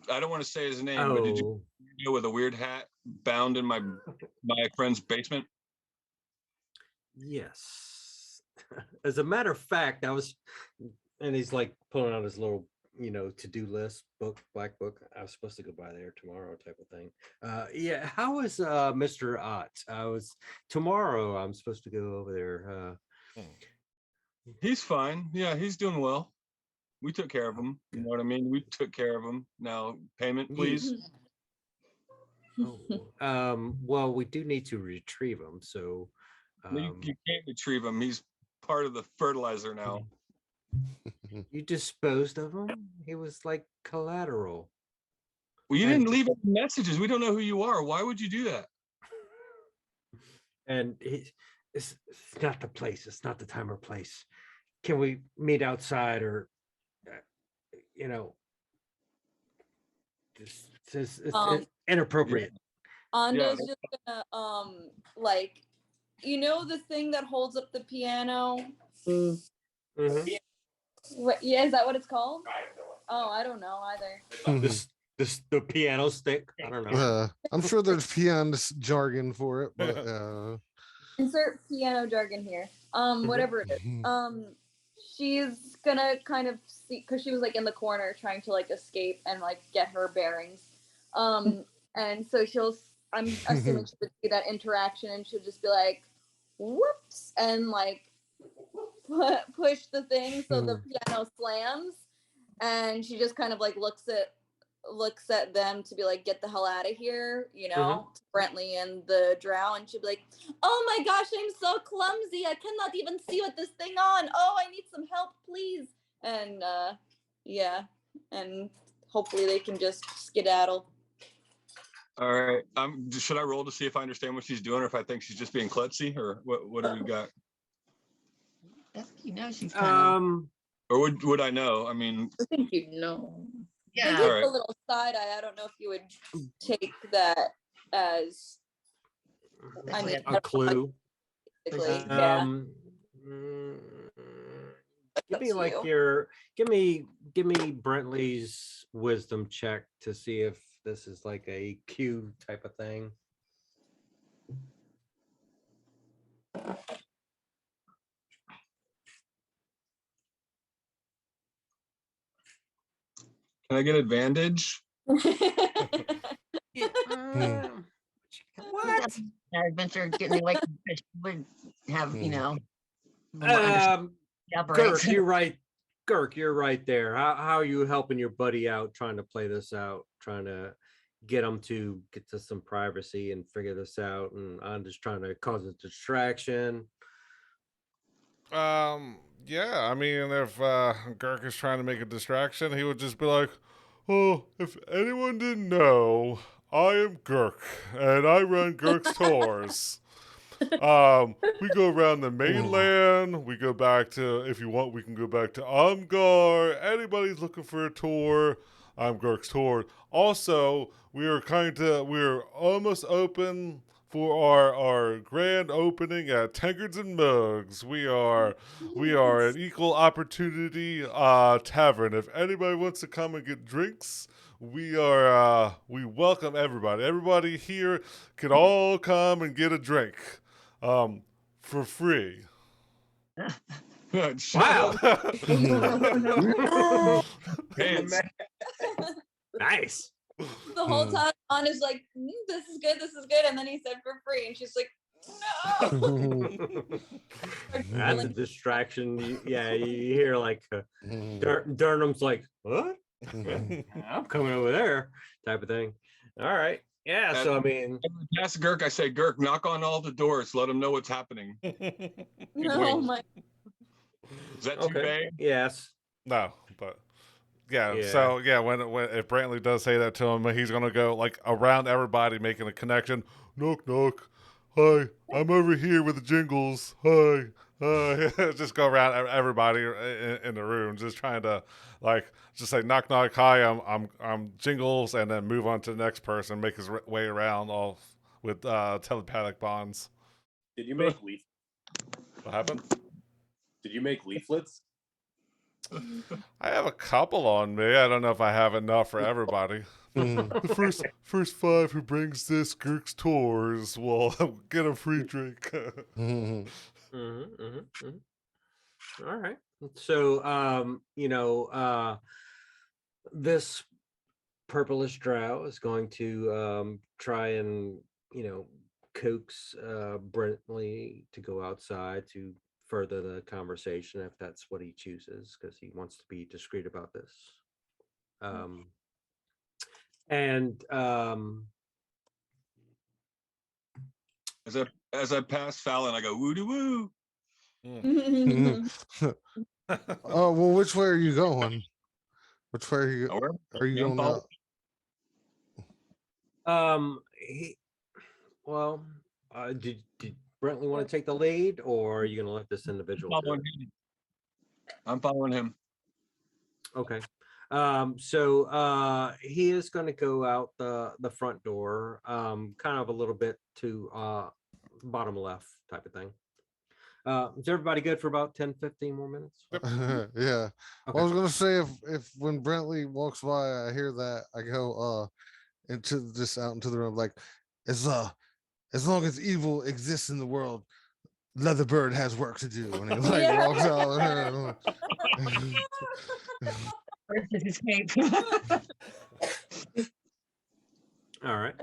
I don't want to say his name, but did you deal with a weird hat bound in my friend's basement? Yes. As a matter of fact, and he's like pulling out his little, to-do list black book. I was supposed to go by there tomorrow type of thing. Yeah. How is Mr. Ott? Tomorrow I'm supposed to go over there. He's fine. Yeah, he's doing well. We took care of him. You know what I mean? We took care of him. Now, payment, please. Well, we do need to retrieve him, so you can't retrieve him. He's part of the fertilizer now. You disposed of him? He was like collateral. Well, you didn't leave any messages. We don't know who you are. Why would you do that? And it's not the place. It's not the time or place. Can we meet outside, or it's inappropriate. Anda's just gonna like, the thing that holds up the piano. What, yeah, is that what it's called? Oh, I don't know either. The piano stick. I don't know. I'm sure there's piano jargon for it, but insert piano jargon here. Whatever it is. She's gonna kind of see, because she was like in the corner trying to like escape and like get her bearings. And so I'm assuming she would see that interaction and she'll just be like, whoops, and like push the thing so the piano slams, and she just kind of like looks at them to be like, get the hell out of here, to Brentley and the Drow, and she'd be like, oh my gosh, I'm so clumsy, I cannot even see with this thing on, oh, I need some help, please. And and hopefully they can just skedaddle. All right. Should I roll to see if I understand what she's doing, or if I think she's just being klutzy, or what do we got? She's kind or would I know? I mean, I think you'd know. Yeah. Just a little side eye. I don't know if you would take that as, I mean, a clue. Yeah. Give me Brentley's wisdom check to see if this is like a cue type of thing. Can I get advantage? What? adventure getting away from fish would have, Girk, Girk, you're right there. How are you helping your buddy out, trying to play this out, trying to get him to get to some privacy and figure this out? And I'm just trying to cause a distraction. Yeah, I mean, if Girk is trying to make a distraction, he would just be like, "Oh, if anyone didn't know, I am Girk, and I run Girk's tours. We go around the mainland. We go back to, if you want, we can go back to Umgar. Anybody's looking for a tour, I'm Girk's tour. Also, we're almost open for our grand opening at Tankards and Mugs. We are an equal opportunity tavern. If anybody wants to come and get drinks, we welcome everybody. Everybody here can all come and get a drink. For free." Wow. Pants. Nice. The whole time Anna's like, this is good. And then he said for free. And she's like, no. That's a distraction. You hear like Durham's like, what? I'm coming over there, type of thing. All right. Yeah. So I mean, Ask Girk. I say, Girk, knock on all the doors. Let them know what's happening. Oh my. Is that too vague? yes. No, but yeah. Yeah. So yeah, when if Brentley does say that to him, he's gonna go like around everybody, making a connection. Knock knock. Hi, I'm over here with the jingles. Hi. Just go around everybody in the room, just trying to just say knock knock. Hi, I'm Jingles, and then move on to the next person. Make his way around all with telepathic bonds. Did you make leaf? What happened? Did you make leaflets? I have a couple on me. I don't know if I have enough for everybody. The first 5 who brings this Girk's tours will get a free drink. All right. So this purplish drow is going to try and coax Brentley to go outside to further the conversation, if that's what he chooses, because he wants to be discreet about this. As I pass Fallon, I go woo doo woo. Oh well, which way are you going? Which way are you going out? Did Brentley want to take the lead, or are you going to let this individual do it? I'm following him. Okay. So he is going to go out the front door, kind of a little bit to bottom left type of thing. Is everybody good for about 10-15 more minutes? Yeah. Okay. I was gonna say if when Brentley walks by, I hear that, I go into just out into the room like, as long as evil exists in the world, Leatherbird has work to do. And he walks out. All right.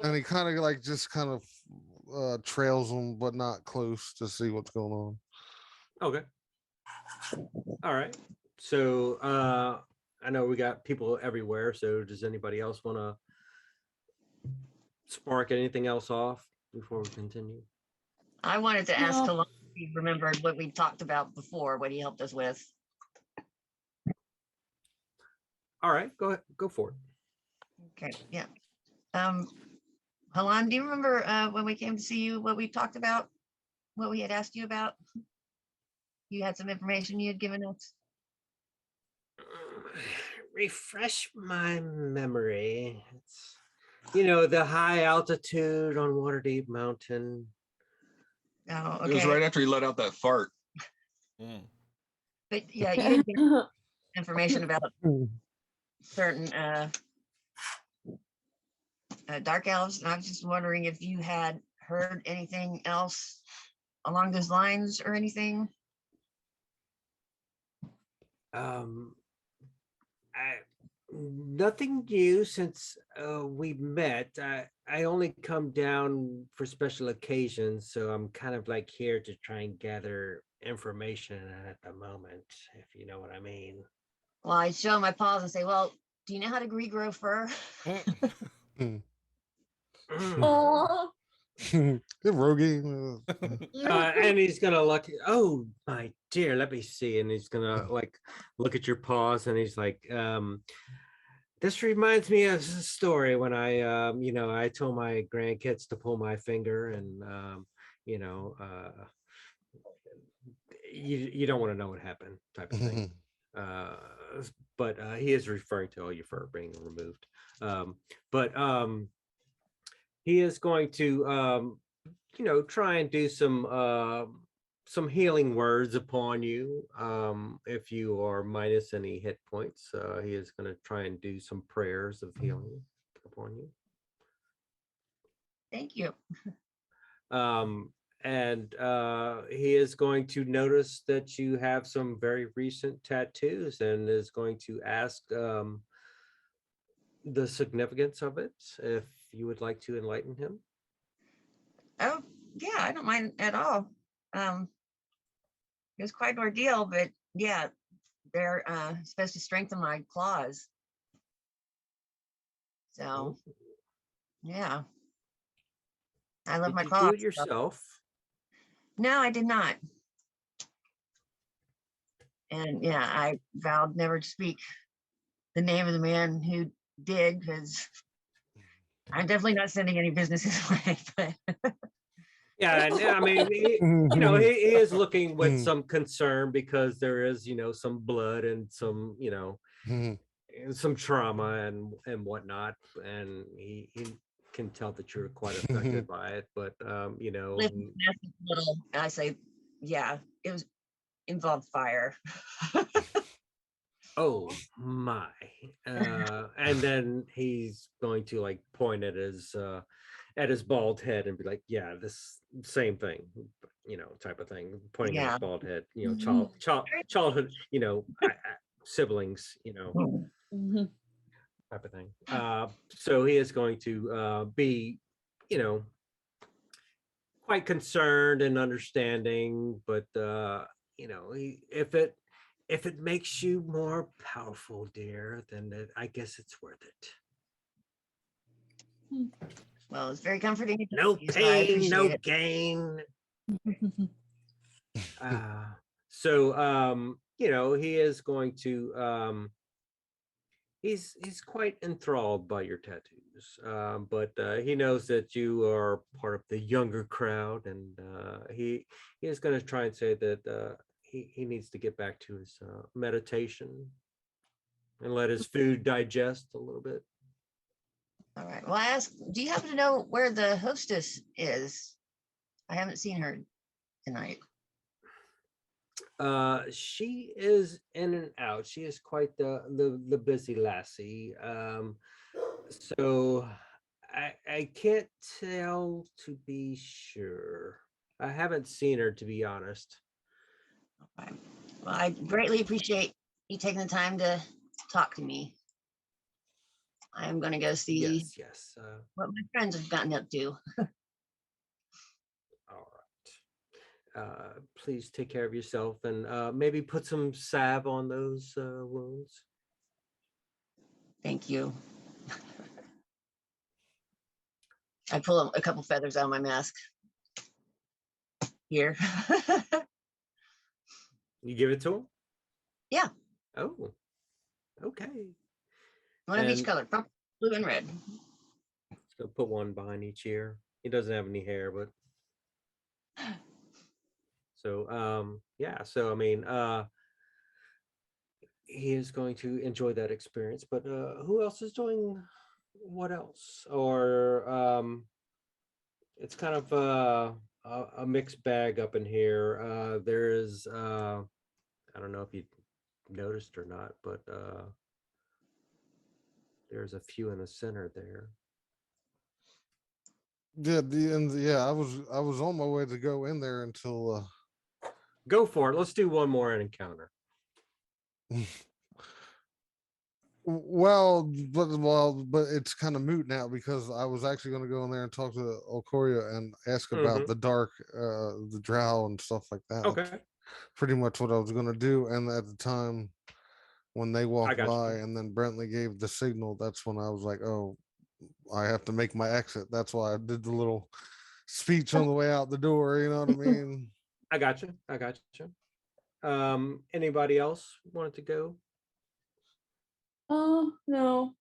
And he kind of trails them, but not close, to see what's going on. Okay. All right. So I know we got people everywhere. So does anybody else want to spark anything else off before we continue? I wanted to ask Fallon if he remembered what we talked about before, what he helped us with. All right, go ahead, go for it. Okay, yeah. Fallon, do you remember when we came to see you, what we talked about, what we had asked you about? You had some information you had given us. Refresh my memory. It's, the high altitude on Waterdeep Mountain. Oh, okay. It was right after he let out that fart. But yeah, you didn't get information about certain dark elves, and I was just wondering if you had heard anything else along those lines or anything. Nothing new since we met. I only come down for special occasions, so I'm kind of like here to try and gather information at the moment, if you know what I mean. Well, I show my paws and say, well, do you know how to regrow fur? Oh, Good roguing. And he's gonna look. Oh my dear, let me see. And he's gonna like look at your paws, and he's like, "This reminds me of a story when I told my grandkids to pull my finger, and you know, you don't want to know what happened, type of thing." Uh, but he is referring to all your fur being removed. But he is going to try and do some healing words upon you. If you are minus any hit points, he is going to try and do some prayers of healing upon you. Thank you. And he is going to notice that you have some very recent tattoos and is going to ask the significance of it, if you would like to enlighten him. Oh, yeah, I don't mind at all. It was quite an ordeal, but yeah, they're supposed to strengthen my claws. So, yeah. I love Did my you claws. do it yourself? No, I did not. And yeah, I vowed never to speak the name of the man who did, because I'm definitely not sending any business his way. But Yeah, and I mean, he is looking with some concern because there is, some blood and some, some trauma and whatnot, and he can tell that you're quite affected by it. But little, I say, yeah, it was involved fire. oh my! And then he's going to like point at his bald head and be like, "Yeah, this same thing, type of thing." Pointing at his bald head, childhood, siblings, type of thing. So he is going to be, quite concerned and understanding, but if it makes you more powerful, dear, then I guess it's worth it. Well, it's very comforting. No So pain, no it. gain. So he is going to he's quite enthralled by your tattoos, but he knows that you are part of the younger crowd, and he is going to try and say that he needs to get back to his meditation and let his food digest a little bit. All right. Well, I asked, do you happen to know where the hostess is? I haven't seen her tonight. She is in and out. She is quite the busy lassie. So I can't tell to be sure. I haven't seen her, to be honest. Okay. Well, I greatly appreciate you taking the time to talk to me. I'm going to go see yes. what my friends have gotten up to. All right. Please take care of yourself and maybe put some salve on those wounds. Thank you. I pull a couple feathers out of my mask. Here. You give it to him? Yeah. Oh, okay. One of each color, purple, blue, and red. So put one behind each ear. He doesn't have any hair, but so yeah. So I mean, he is going to enjoy that experience. But who else is doing what else? Or it's kind of a mixed bag up in here. There is I don't know if you noticed or not, but there's a few in the center there. Yeah, I was on my way to go in there until Go for it. Let's do one more encounter. Well, but it's kind of moot now because I was actually going to go in there and talk to Olcoria and ask about the dark, the drow and stuff like that. Okay. pretty much what I was gonna do. And at the time when they walked got you. by and then Brentley gave the signal, that's when I was like, oh, I have to make my exit. That's why I did the little speech on the way out the door. You know what I mean? I got you. I got you. Anybody else wanted to go? No,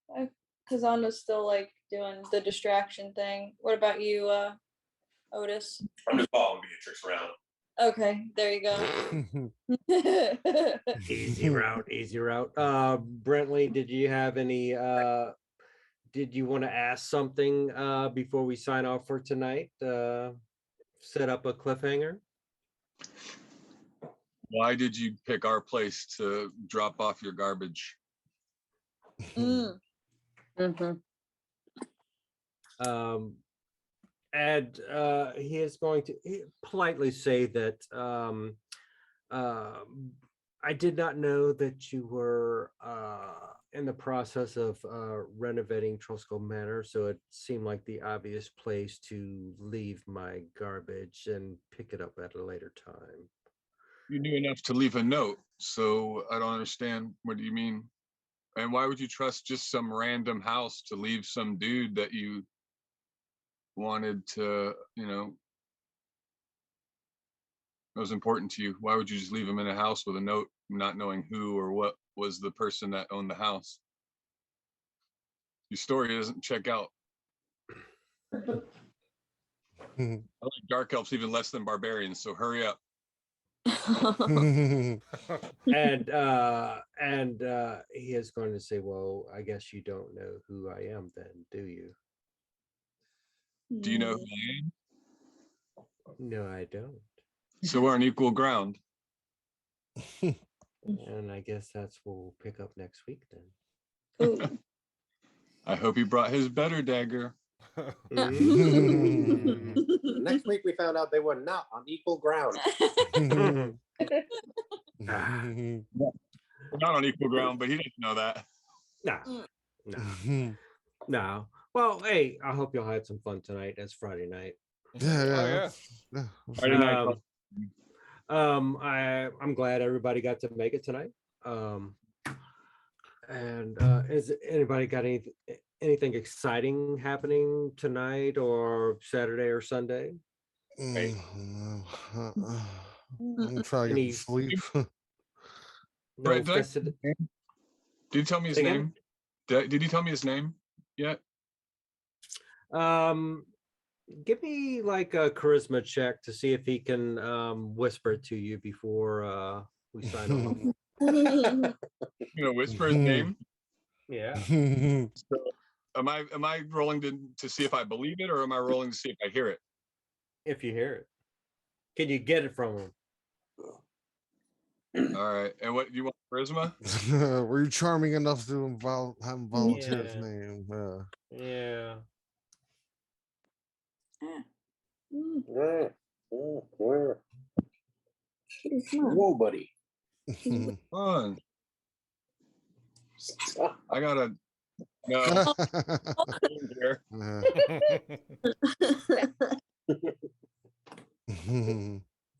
because Anda's still like doing the distraction thing. What about you, Otis? I'm just following Beatrix around. Okay, there you go. Easy route, easy route. Brentley, did you have any did you want to ask something before we sign off for tonight? Set up a cliffhanger? Why did you pick our place to drop off your garbage? Mm. And he is going to politely say that I did not know that you were in the process of renovating Trosco Manor, so it seemed like the obvious place to leave my garbage and pick it up at a later time. You knew enough to leave a note, so I don't understand. What do you mean? And why would you trust just some random house to leave some dude that you wanted to, it was important to you? Why would you just leave him in a house with a note, not knowing who or what was the person that owned the house? Your story doesn't check out. I like dark elves even less than barbarians, so hurry up. And he is going to say, well, I guess you don't know who I am then, do you? Do you know who I am? No, I don't. So we're on equal ground. And I guess that's what we'll pick up next week then. I hope he brought his better dagger. Next week, we found out they were not on equal ground. We're not on equal ground, but he didn't know that. No. Well, hey, I hope y'all had some fun tonight. It's Friday night. Yeah. Friday night. I'm glad everybody got to make it tonight. And is anybody got anything exciting happening tonight or Saturday or Sunday? I'm trying to get to sleep. Brett, did you tell me his Say again? name? Did you tell me his name yet? Give me like a charisma check to see if he can whisper it to you before we sign off. Whisper his name. Yeah. So, am I rolling to see if I believe it, or am I rolling to see if I hear it? If you hear it, can you get it from him? All right. And what do you want? Charisma? Were you charming enough to have him volunteer his Yeah. name? Yeah. Whoa, buddy. Fun. I gotta. No.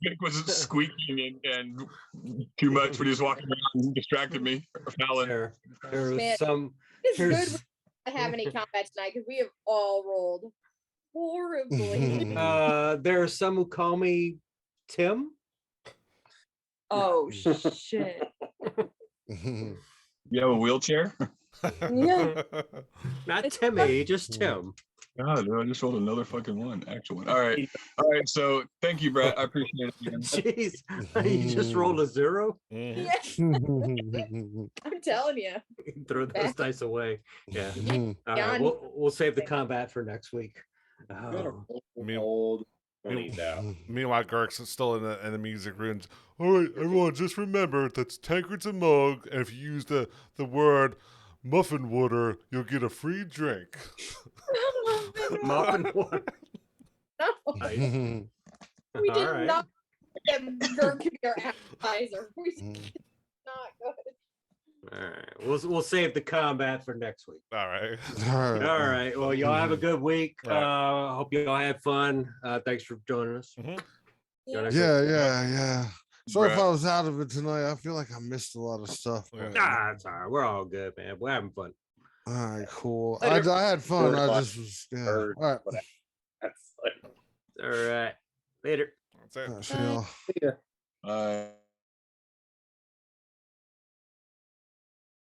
Nick was squeaking and too much when he was walking around and distracted me. Fallon. There was Man, some. It's good Here's, we don't have any combat tonight because we have all rolled horribly. there are some who call me Tim. Oh shit. You have a wheelchair? Yeah. Not Timmy, just Tim. God, I just rolled another fucking one, actual one. All right. So thank you, Brett. I appreciate it. Again. Jeez, you just rolled a 0? Yeah, I'm telling you. Throw those dice away. Yeah. All right, Johnny. we'll save the combat for next week. Oh. Old money's out. Meanwhile, Girk's still in the music room. All right, everyone, just remember that's tankards and mug, and if you use the word muffin water, you'll get a free drink. Muffin water. No, Nice. we did All right. not get Girk to be our appetizer. We not good. All right. We'll save the combat for next week. All right. All right. Well, y'all have a good week. All right. Hope y'all had fun. Thanks for joining us. Mhm. Y'all have a Yeah. So if Bruh. I was out of it tonight, I feel like I missed a lot of stuff. Yeah. Nah, it's all right. We're all good, man. We're having fun. All right, cool. Later. I had fun. Good I luck. just was yeah. Bird, All right. whatever. That's like, All right. Later. That's it. See y'all. yeah. Uh,